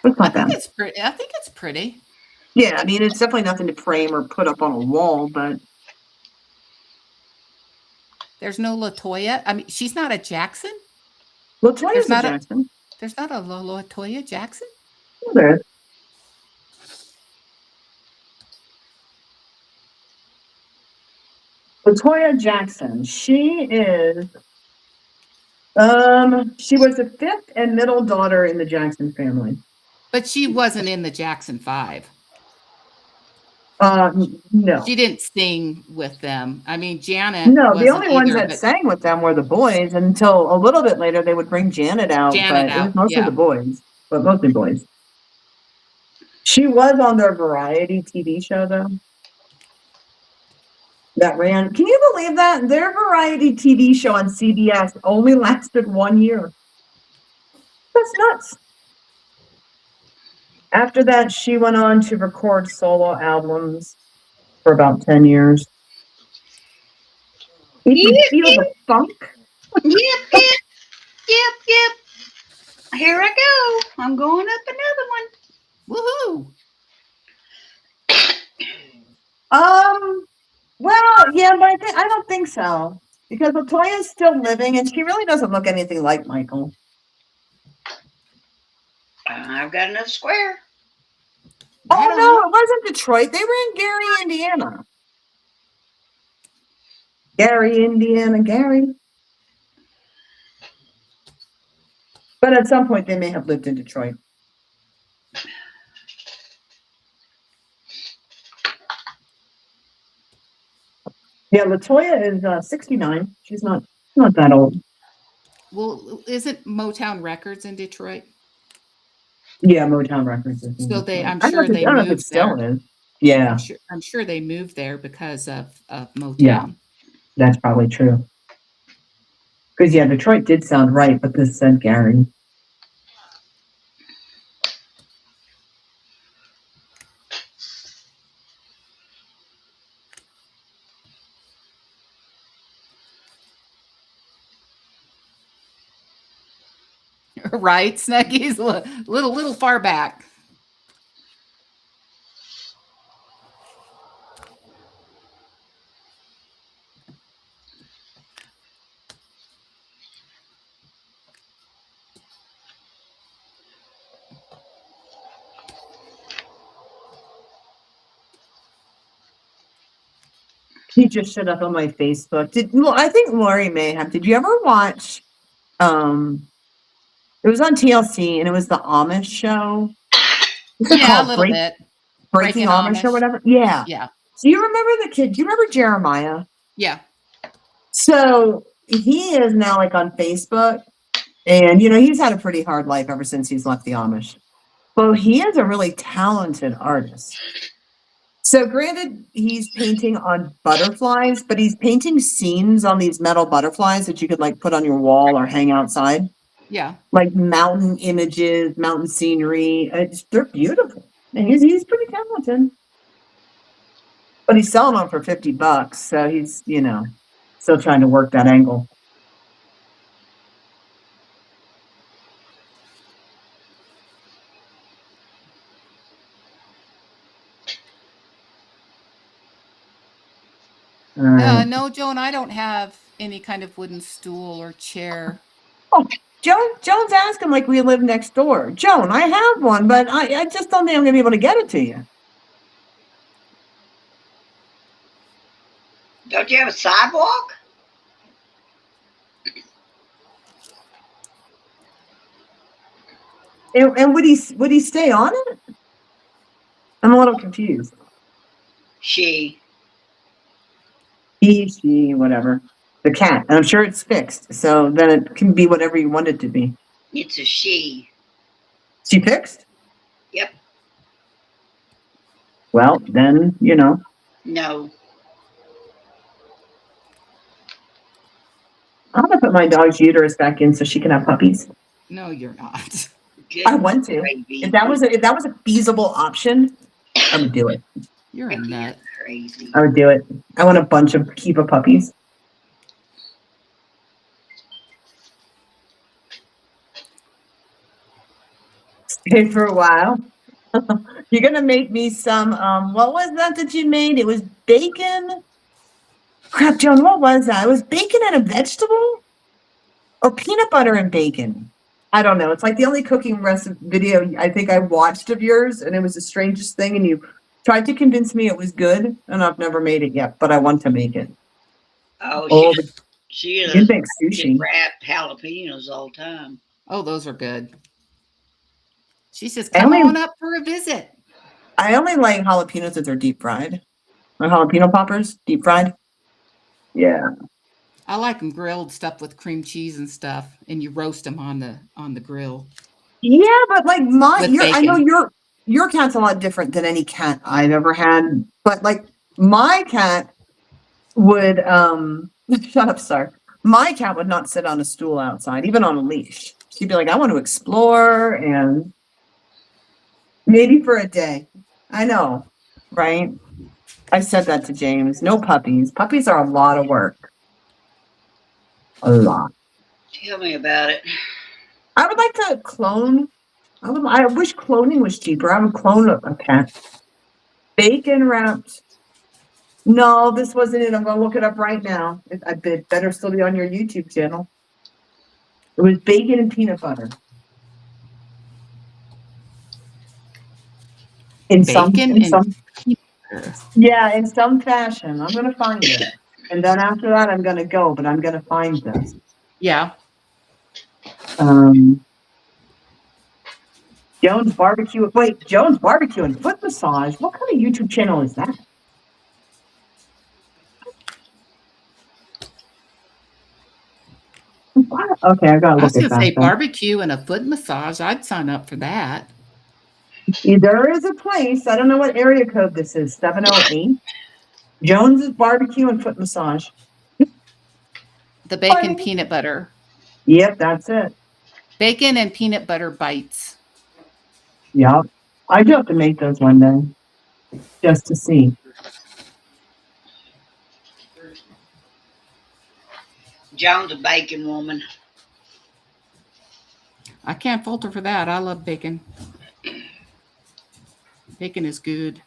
It's not bad. It's pretty. I think it's pretty. Yeah, I mean, it's definitely nothing to frame or put up on a wall, but There's no LaToya. I mean, she's not a Jackson. LaToya's a Jackson. There's not a LaToya Jackson. Yeah, there is. LaToya Jackson. She is. She was the 5th and middle daughter in the Jackson family. But she wasn't in the Jackson 5. No. She didn't sing with them. I mean, Janet. No, the only ones that sang with them were the boys. Until a little bit later, they would bring Janet out. It was mostly the boys, but mostly boys. She was on their variety TV show, though. That ran. Can you believe that? Their variety TV show on CBS only lasted 1 year. That's nuts. After that, she went on to record solo albums for about 10 years. You can feel the funk. Yep. Here I go. I'm going up another one. Woohoo! Well, yeah, but I don't think so. Because LaToya's still living, and she really doesn't look anything like Michael. I've got another square. Oh, no, it wasn't Detroit. They were in Gary, Indiana. Gary, Indiana, Gary. But at some point, they may have lived in Detroit. Yeah, Latoya is 69. She's not that old. Well, isn't Motown Records in Detroit? Yeah, Motown Records is in So Detroit. I'm I sure they don't know if it moved still there. is. Yeah, I'm sure they moved there because of yeah, Motown. that's probably true. Because yeah, Detroit did sound right, but this said Gary. Right, Snuggies, little far back. He just showed up on my Facebook. Well, I think Lori may have. Did you ever watch? It was on TLC and it was the Amish show. What's it Yeah, a called? little bit. Breaking Breaking Amish or Amish. whatever. Yeah. Yeah, Do you remember the kid? Do you remember Jeremiah? yeah, So he is now like on Facebook, and he's had a pretty hard life ever since he's left the Amish. Well, he is a really talented artist. So granted, he's painting on butterflies, but he's painting scenes on these metal butterflies that you could like put on your wall or hang outside, yeah. like mountain images, mountain scenery. They're beautiful. And he's pretty talented. But he's selling them for $50, so he's, still trying to work that angle. No, Joan, I don't have any kind of wooden stool or chair. Oh, Joan's asking like we live next door. Joan, I have one, but I just don't think I'm gonna be able to get it to you. Don't you have a sidewalk? And would he stay on it? I'm a little confused. She. He, she, whatever. The cat. And I'm sure it's fixed. So then it can be whatever you want it to be. It's a she. She fixed? Yep. Well, then, No. I'm gonna put my dog's uterus back in so she can have puppies. No, you're not. Good I want to. gravy. If that was a feasible option, I would do it. You're a nut. Crazy. I would do it. I want a bunch of Kiva puppies. Stay for a while. You're gonna make me some. What was that you made? It was bacon. Crap, Joan. What was that? It was bacon and a vegetable, or peanut butter and bacon. I don't know. It's like the only cooking recipe video I think I watched of yours, and it was the strangest thing. And you tried to convince me it was good, and I've never made it yet, but I want to make it. Oh, she you make sushi. wrapped jalapenos all the time. Oh, those are good. She says, come on up for a visit. I only like jalapenos if they're deep fried. My jalapeno poppers, deep fried. Yeah. I like them grilled, stuffed with cream cheese and stuff, and you roast them on the grill. Yeah, but like I know bacon. your cat's a lot different than any cat I've ever had. But like my cat would shut up, sir. My cat would not sit on a stool outside, even on a leash. She'd be like, I want to explore, and maybe for a day. I know, right? I said that to James. No puppies. Puppies are a lot of work. A lot. Tell me about it. I would like to clone. I wish cloning was cheaper. I would clone a cat. Bacon wrapped. No, this wasn't it. I'm going to look it up right now. I better still be on your YouTube channel. It was bacon and peanut butter. In some fashion. I'm going to find it. And then after that, I'm going to go, but I'm going to find this. Yeah. Jones Barbecue. Wait, Jones Barbecue and Foot Massage. What kind of YouTube channel is that? What? Okay, I gotta I was look at gonna say that then. barbecue and a foot massage. I'd sign up for that. There is a place, I don't know what area code this is, 708. Jones's Barbecue and Foot Massage. The bacon Funny. peanut butter. Yep, that's it. Bacon and peanut butter bites. Yep. I do have to make those one day just to see. Joan's a bacon woman. I can't falter for that. I love bacon. Bacon is good.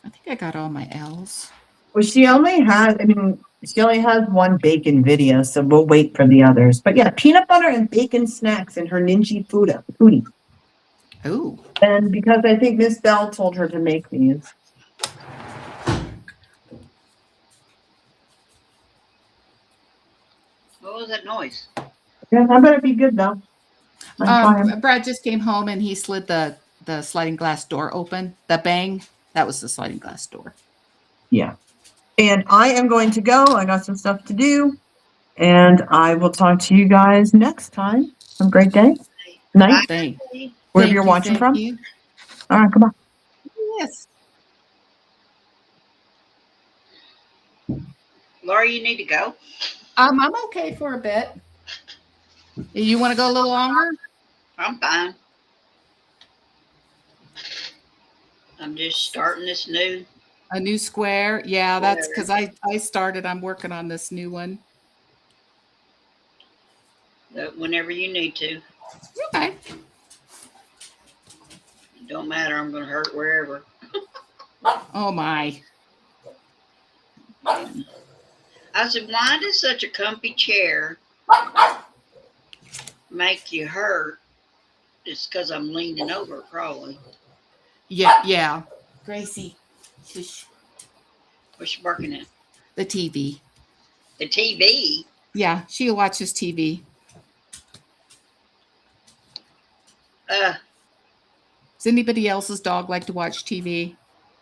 I think I got all my L's. Well, she only has one bacon video, so we'll wait for the others. But yeah, peanut butter and bacon snacks in her Ninja foodie. Oh, And because I think Miss Bell told her to make these. What was that noise? Yeah, I better be good though. I'm trying. Brad just came home and he slid the sliding glass door open. The bang, that was the sliding glass door. Yeah. And I am going to go. I got some stuff to do. And I will talk to you guys next time. Have a great day. Night. Thank, Wherever you're watching thank from. you. All right, come on. Yes. Laura, you need to go. I'm okay for a bit. You want to go a little longer? I'm fine. I'm just starting this new. A new square? Yeah, that's because I started. I'm working on this new one. Whenever you need to. Okay. It don't matter. I'm going to hurt wherever. Oh my. I said, why does such a comfy chair make you hurt? It's because I'm leaning over, probably. Yeah. Gracie. Shush. What's she barking at? The TV. The TV. Yeah, she watches TV. Does anybody else's dog like to watch TV?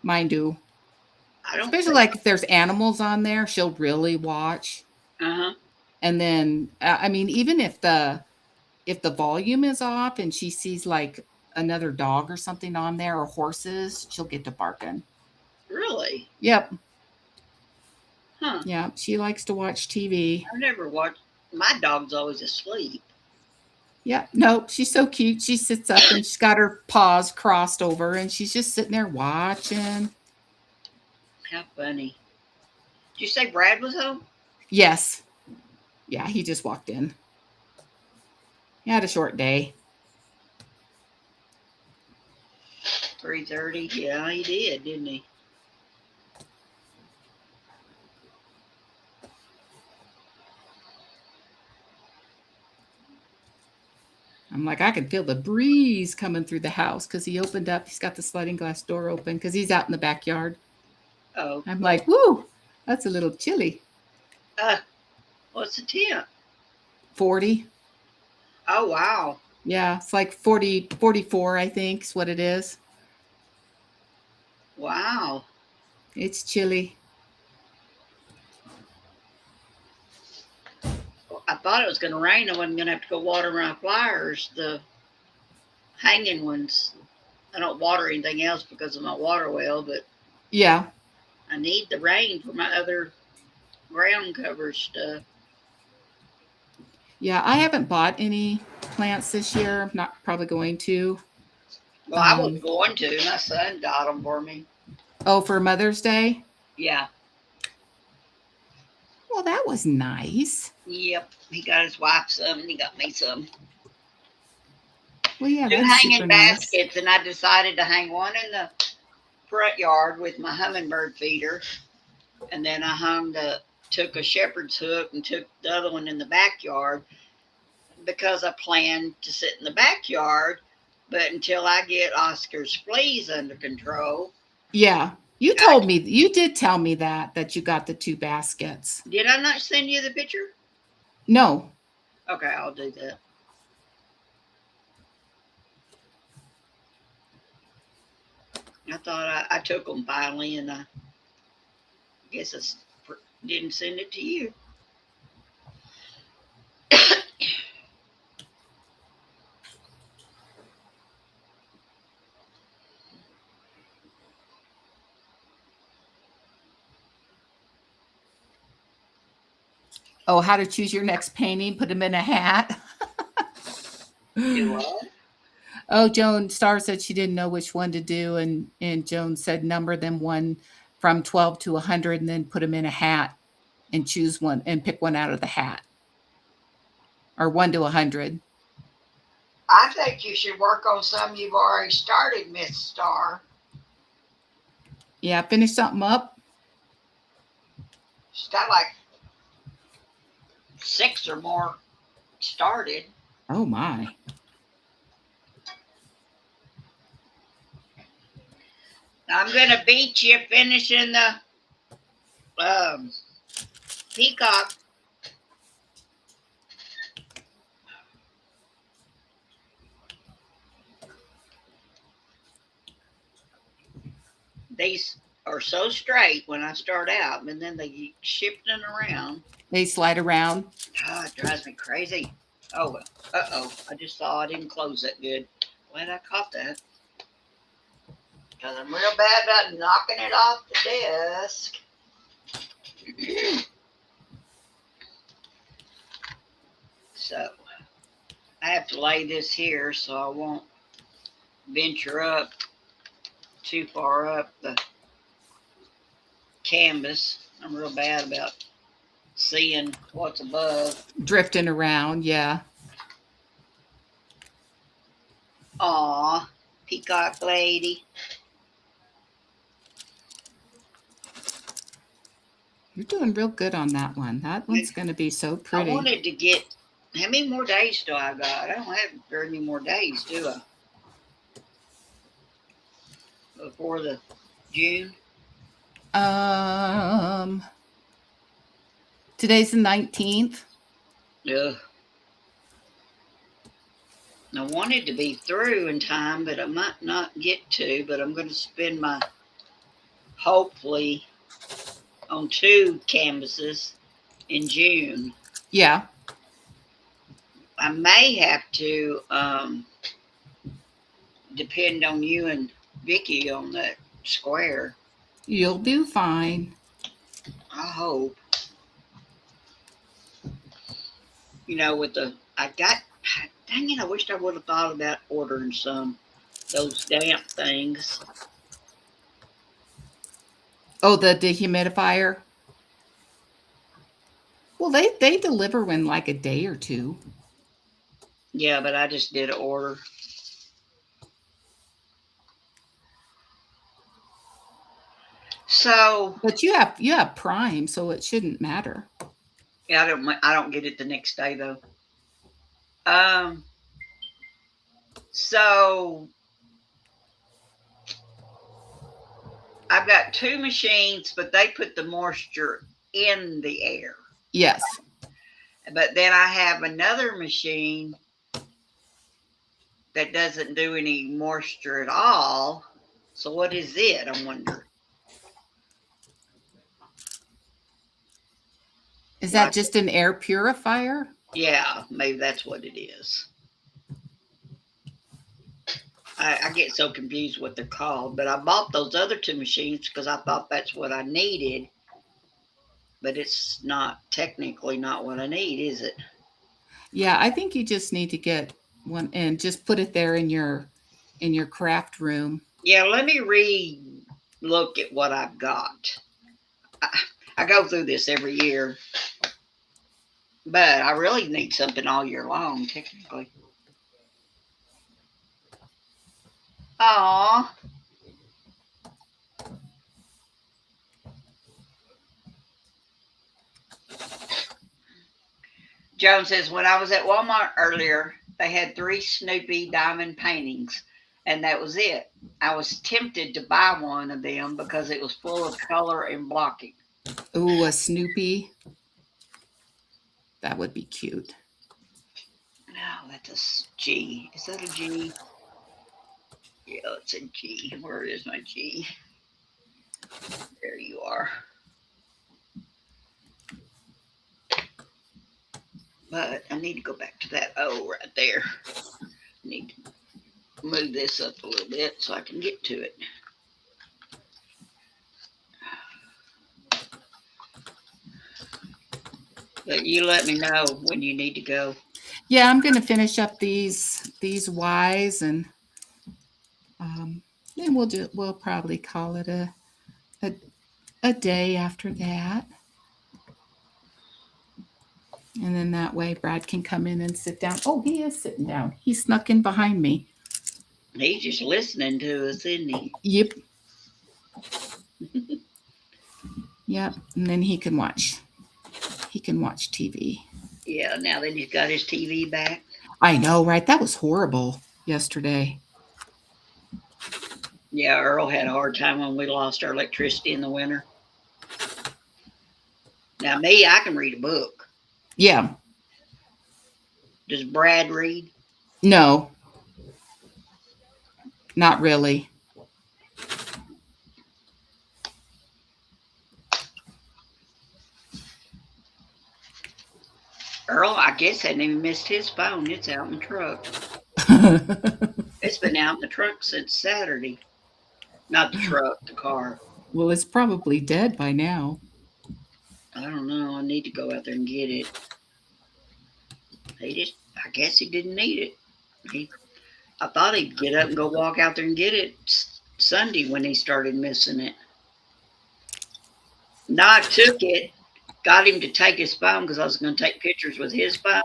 Mine do. I don't. Especially like if there's animals on there, she'll really watch. Uh-huh. And then, I mean, even if the volume is off and she sees like another dog or something on there or horses, she'll get to barking. Really? Yep. Huh. Yeah, she likes to watch TV. I've never watched. My dog's always asleep. Yeah, no, she's so cute. She sits up and she's got her paws crossed over and she's just sitting there watching. How funny. Did you say Brad was home? Yes. Yeah, he just walked in. He had a short day. 3:30. Yeah, he did, didn't he? I'm like, I can feel the breeze coming through the house because he opened up. He's got the sliding glass door open because he's out in the backyard. Oh. I'm like, woo, that's a little chilly. What's the temp? 40. Oh, wow. Yeah, it's like 40, 44, I think is what it is. Wow. It's chilly. I thought it was going to rain. I wasn't going to have to go water my flowers, the hanging ones. I don't water anything else because of my water well, but Yeah. I need the rain for my other ground cover stuff. Yeah, I haven't bought any plants this year. I'm not probably going to. Well, I wasn't going to. My son got them for me. Oh, for Mother's Day? Yeah. Well, that was nice. Yep. He got his wife some and he got me some. Well, yeah, Two that's hanging super nice. baskets, and I decided to hang one in the front yard with my hummingbird feeder. And then I took a shepherd's hook and took the other one in the backyard because I planned to sit in the backyard. But until I get Oscar's fleas under control. Yeah. You did tell me that you got the 2 baskets. Did I not send you the picture? No. Okay, I'll do that. I thought I took them finally, and I guess I didn't send it to you. Oh, how to choose your next painting, put them in a hat. Do what? Oh, Joan Starr said she didn't know which one to do, and Joan said number them one from 12 to 100 and then put them in a hat and choose one and pick one out of the hat. Or 1 to 100. I think you should work on some you've already started, Miss Starr. Yeah, finish something up. She's got like 6 or more started. Oh my. I'm gonna beat you finishing the peacock. These are so straight when I start out, and then they keep shifting around. They slide around. Oh, it drives me crazy. Oh well. Uh-oh. I just saw I didn't close that good. Glad I caught that. Because I'm real bad about knocking it off the desk. So I have to lay this here so I won't venture up too far up the canvas. I'm real bad about seeing what's above. Drifting around, yeah. Aw, peacock lady. You're doing real good on that one. That one's going to be so pretty. I wanted to get, how many more days do I got? I don't have very many more days, do I? Before the June? Today's the 19th. Ugh. I wanted to be through in time, but I might not get to, but I'm going to spend my, hopefully, on 2 canvases in June. Yeah. I may have to depend on you and Vicky on that square. You'll do fine. I hope. You know, with the, I got, dang it, I wished I would have thought about ordering some, those damp things. Oh, the dehumidifier. Well, they deliver in like a day or 2. Yeah, but I just did an order. So, But you have Prime, so it shouldn't matter. yeah, I don't get it the next day though. So I've got 2 machines, but they put the moisture in the air. Yes. But then I have another machine that doesn't do any moisture at all. So what is it, I wonder? Is that just an air purifier? Yeah, maybe that's what it is. I get so confused what they're called, but I bought those other 2 machines because I thought that's what I needed. But it's not technically not what I need, is it? Yeah, I think you just need to get one and just put it there in your craft room. Yeah, let me look at what I've got. I go through this every year, but I really need something all year long, technically. Aw. Joan says, when I was at Walmart earlier, they had 3 Snoopy diamond paintings, and that was it. I was tempted to buy one of them because it was full of color and blocking. Ooh, a Snoopy. That would be cute. No, that's a G. Is that a G? Yeah, it's a G. Where is my G? There you are. But I need to go back to that O right there. I need to move this up a little bit so I can get to it. But you let me know when you need to go. Yeah, I'm going to finish up these Ys, and then we'll probably call it a a day after that. And then that way Brad can come in and sit down. Oh, he is sitting down. He snuck in behind me. He's just listening to us, isn't he? Yep. Yep. And then he can watch. He can watch TV. Yeah, now that he's got his TV back. I know, right? That was horrible yesterday. Yeah, Earl had a hard time when we lost our electricity in the winter. Now, me, I can read a book. Yeah. Does Brad read? No. Not really. Earl, I guess, hadn't even missed his phone. It's out in the truck. It's been out in the truck since Saturday. Not the truck, the car. Well, it's probably dead by now. I don't know. I need to go out there and get it. I guess he didn't need it. I thought he'd get up and go walk out there and get it Sunday when he started missing it. Now I took it, got him to take his phone because I was going to take pictures with his phone.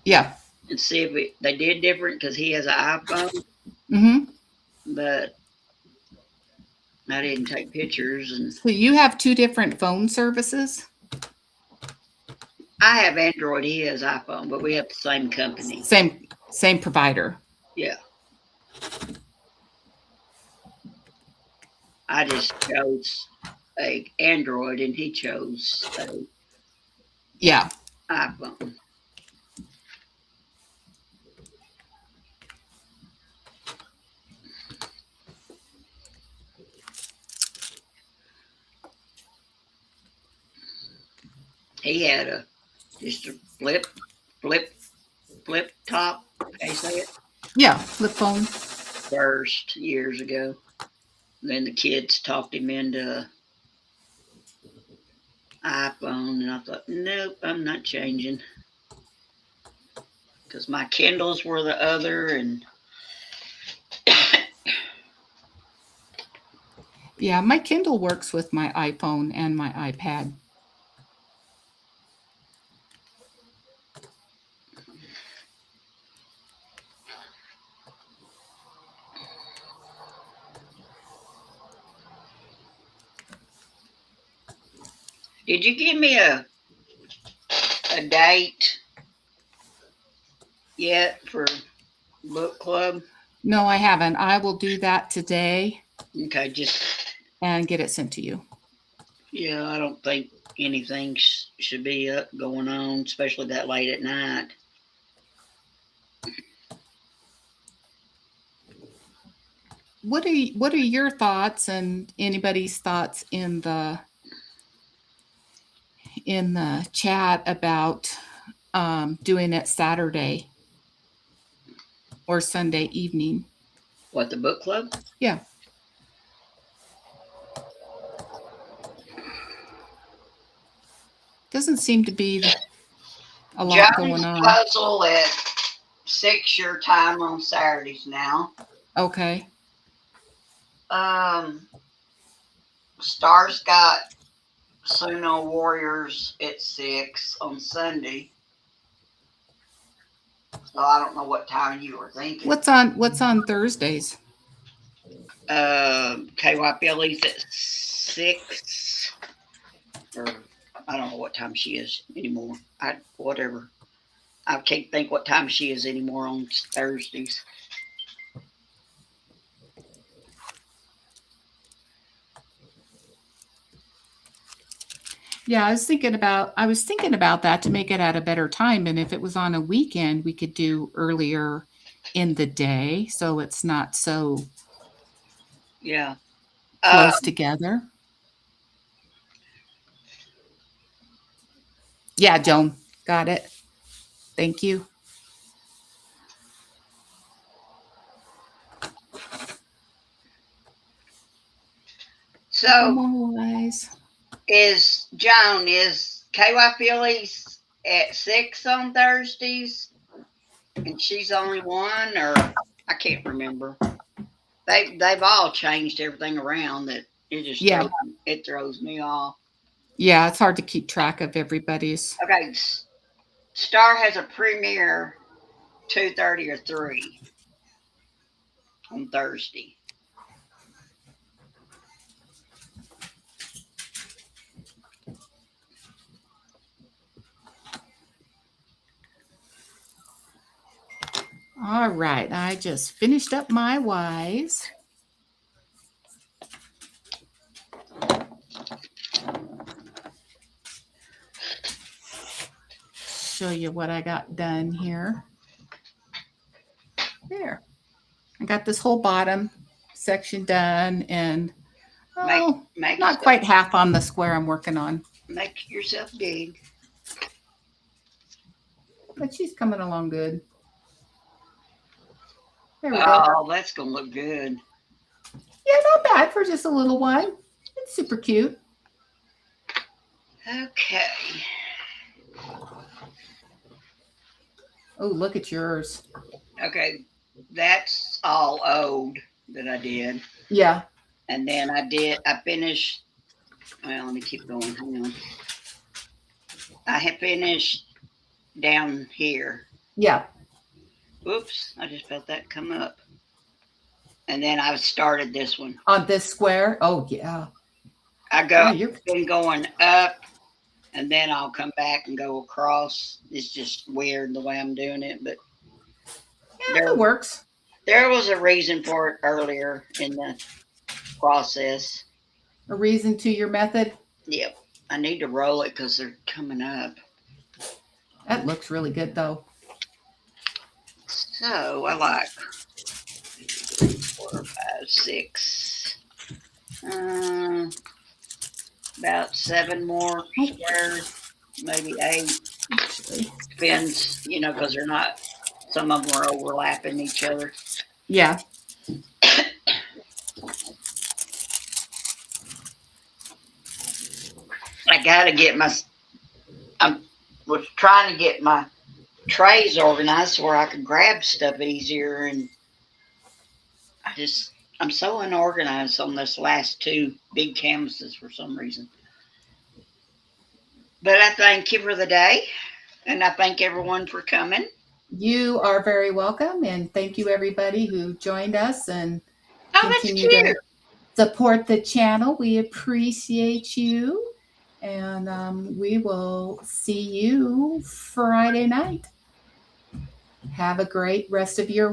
Yeah. And see if they did different because he has an iPhone. Mm-hmm. But I didn't take pictures. And So you have two different phone services? I have Android. He has iPhone, but we have the same company. Same provider. Yeah. I just chose a Android and he chose a Yeah. iPhone. He had just a flip top. Can you say it? Yeah. Flip phone. First years ago. Then the kids talked him into iPhone, and I thought, nope, I'm not changing. Because my Kindles were the other, and Yeah, my Kindle works with my iPhone and my iPad. did you give me a date yet for book club? No, I haven't. I will do that today Okay, just and get it sent to you. yeah, I don't think anything should be going on, especially that late at night. What are your thoughts and anybody's thoughts in the chat about doing it Saturday or Sunday evening? What, the book club? Yeah. Doesn't seem to be a lot John's going on. puzzle at 6 your time on Saturdays now. Okay. Star's got Suno Warriors at 6 on Sunday. So I don't know what time you were thinking. What's on Thursdays? KY Billy's at 6. Or I don't know what time she is anymore. Whatever. I can't think what time she is anymore on Thursdays. Yeah, I was thinking about that to make it at a better time. And if it was on a weekend, we could do earlier in the day so it's not so Yeah. close together. Yeah, Joan, got it. Thank you. So Otherwise, is KY Philly's at 6 on Thursdays, and she's only one, or I can't remember. They've all changed everything around that it just Yeah. throws me off. Yeah, it's hard to keep track of everybody's. Okay, Star has a premiere 2:30 or 3 on Thursday. All right, I just finished up my Y's. Show you what I got done here. There. I got this whole bottom section done, and Make not quite half on the square I'm working on. Make yourself big. But she's coming along good. There we go. Oh, that's gonna look good. Yeah, not bad for just a little one. It's super cute. Okay. Oh, look at yours. Okay, that's all old that I did. Yeah. And then I finished, well, let me keep going. Hang on. I had finished down here. Yeah. Oops, I just felt that come up. And then I started this one. On this square. Oh, yeah. I've you're been going up, and then I'll come back and go across. It's just weird the way I'm doing it, but yeah, it works. there was a reason for it earlier in the process. A reason to your method. Yep. I need to roll it because they're coming up. That looks really good, though. So I like 4, 5, 6, about 7 more squares, maybe 8. Actually. Depends, because they're not. Some of them are overlapping each other. Yeah. I gotta get I was trying to get my trays organized where I could grab stuff easier, and I'm so unorganized on this last 2 big canvases for some reason. But I thank you for the day, and I thank everyone for coming. You are very welcome, and thank you everybody who joined us and continue to support the channel. We appreciate you, and we will see you Friday night. Have a great rest of your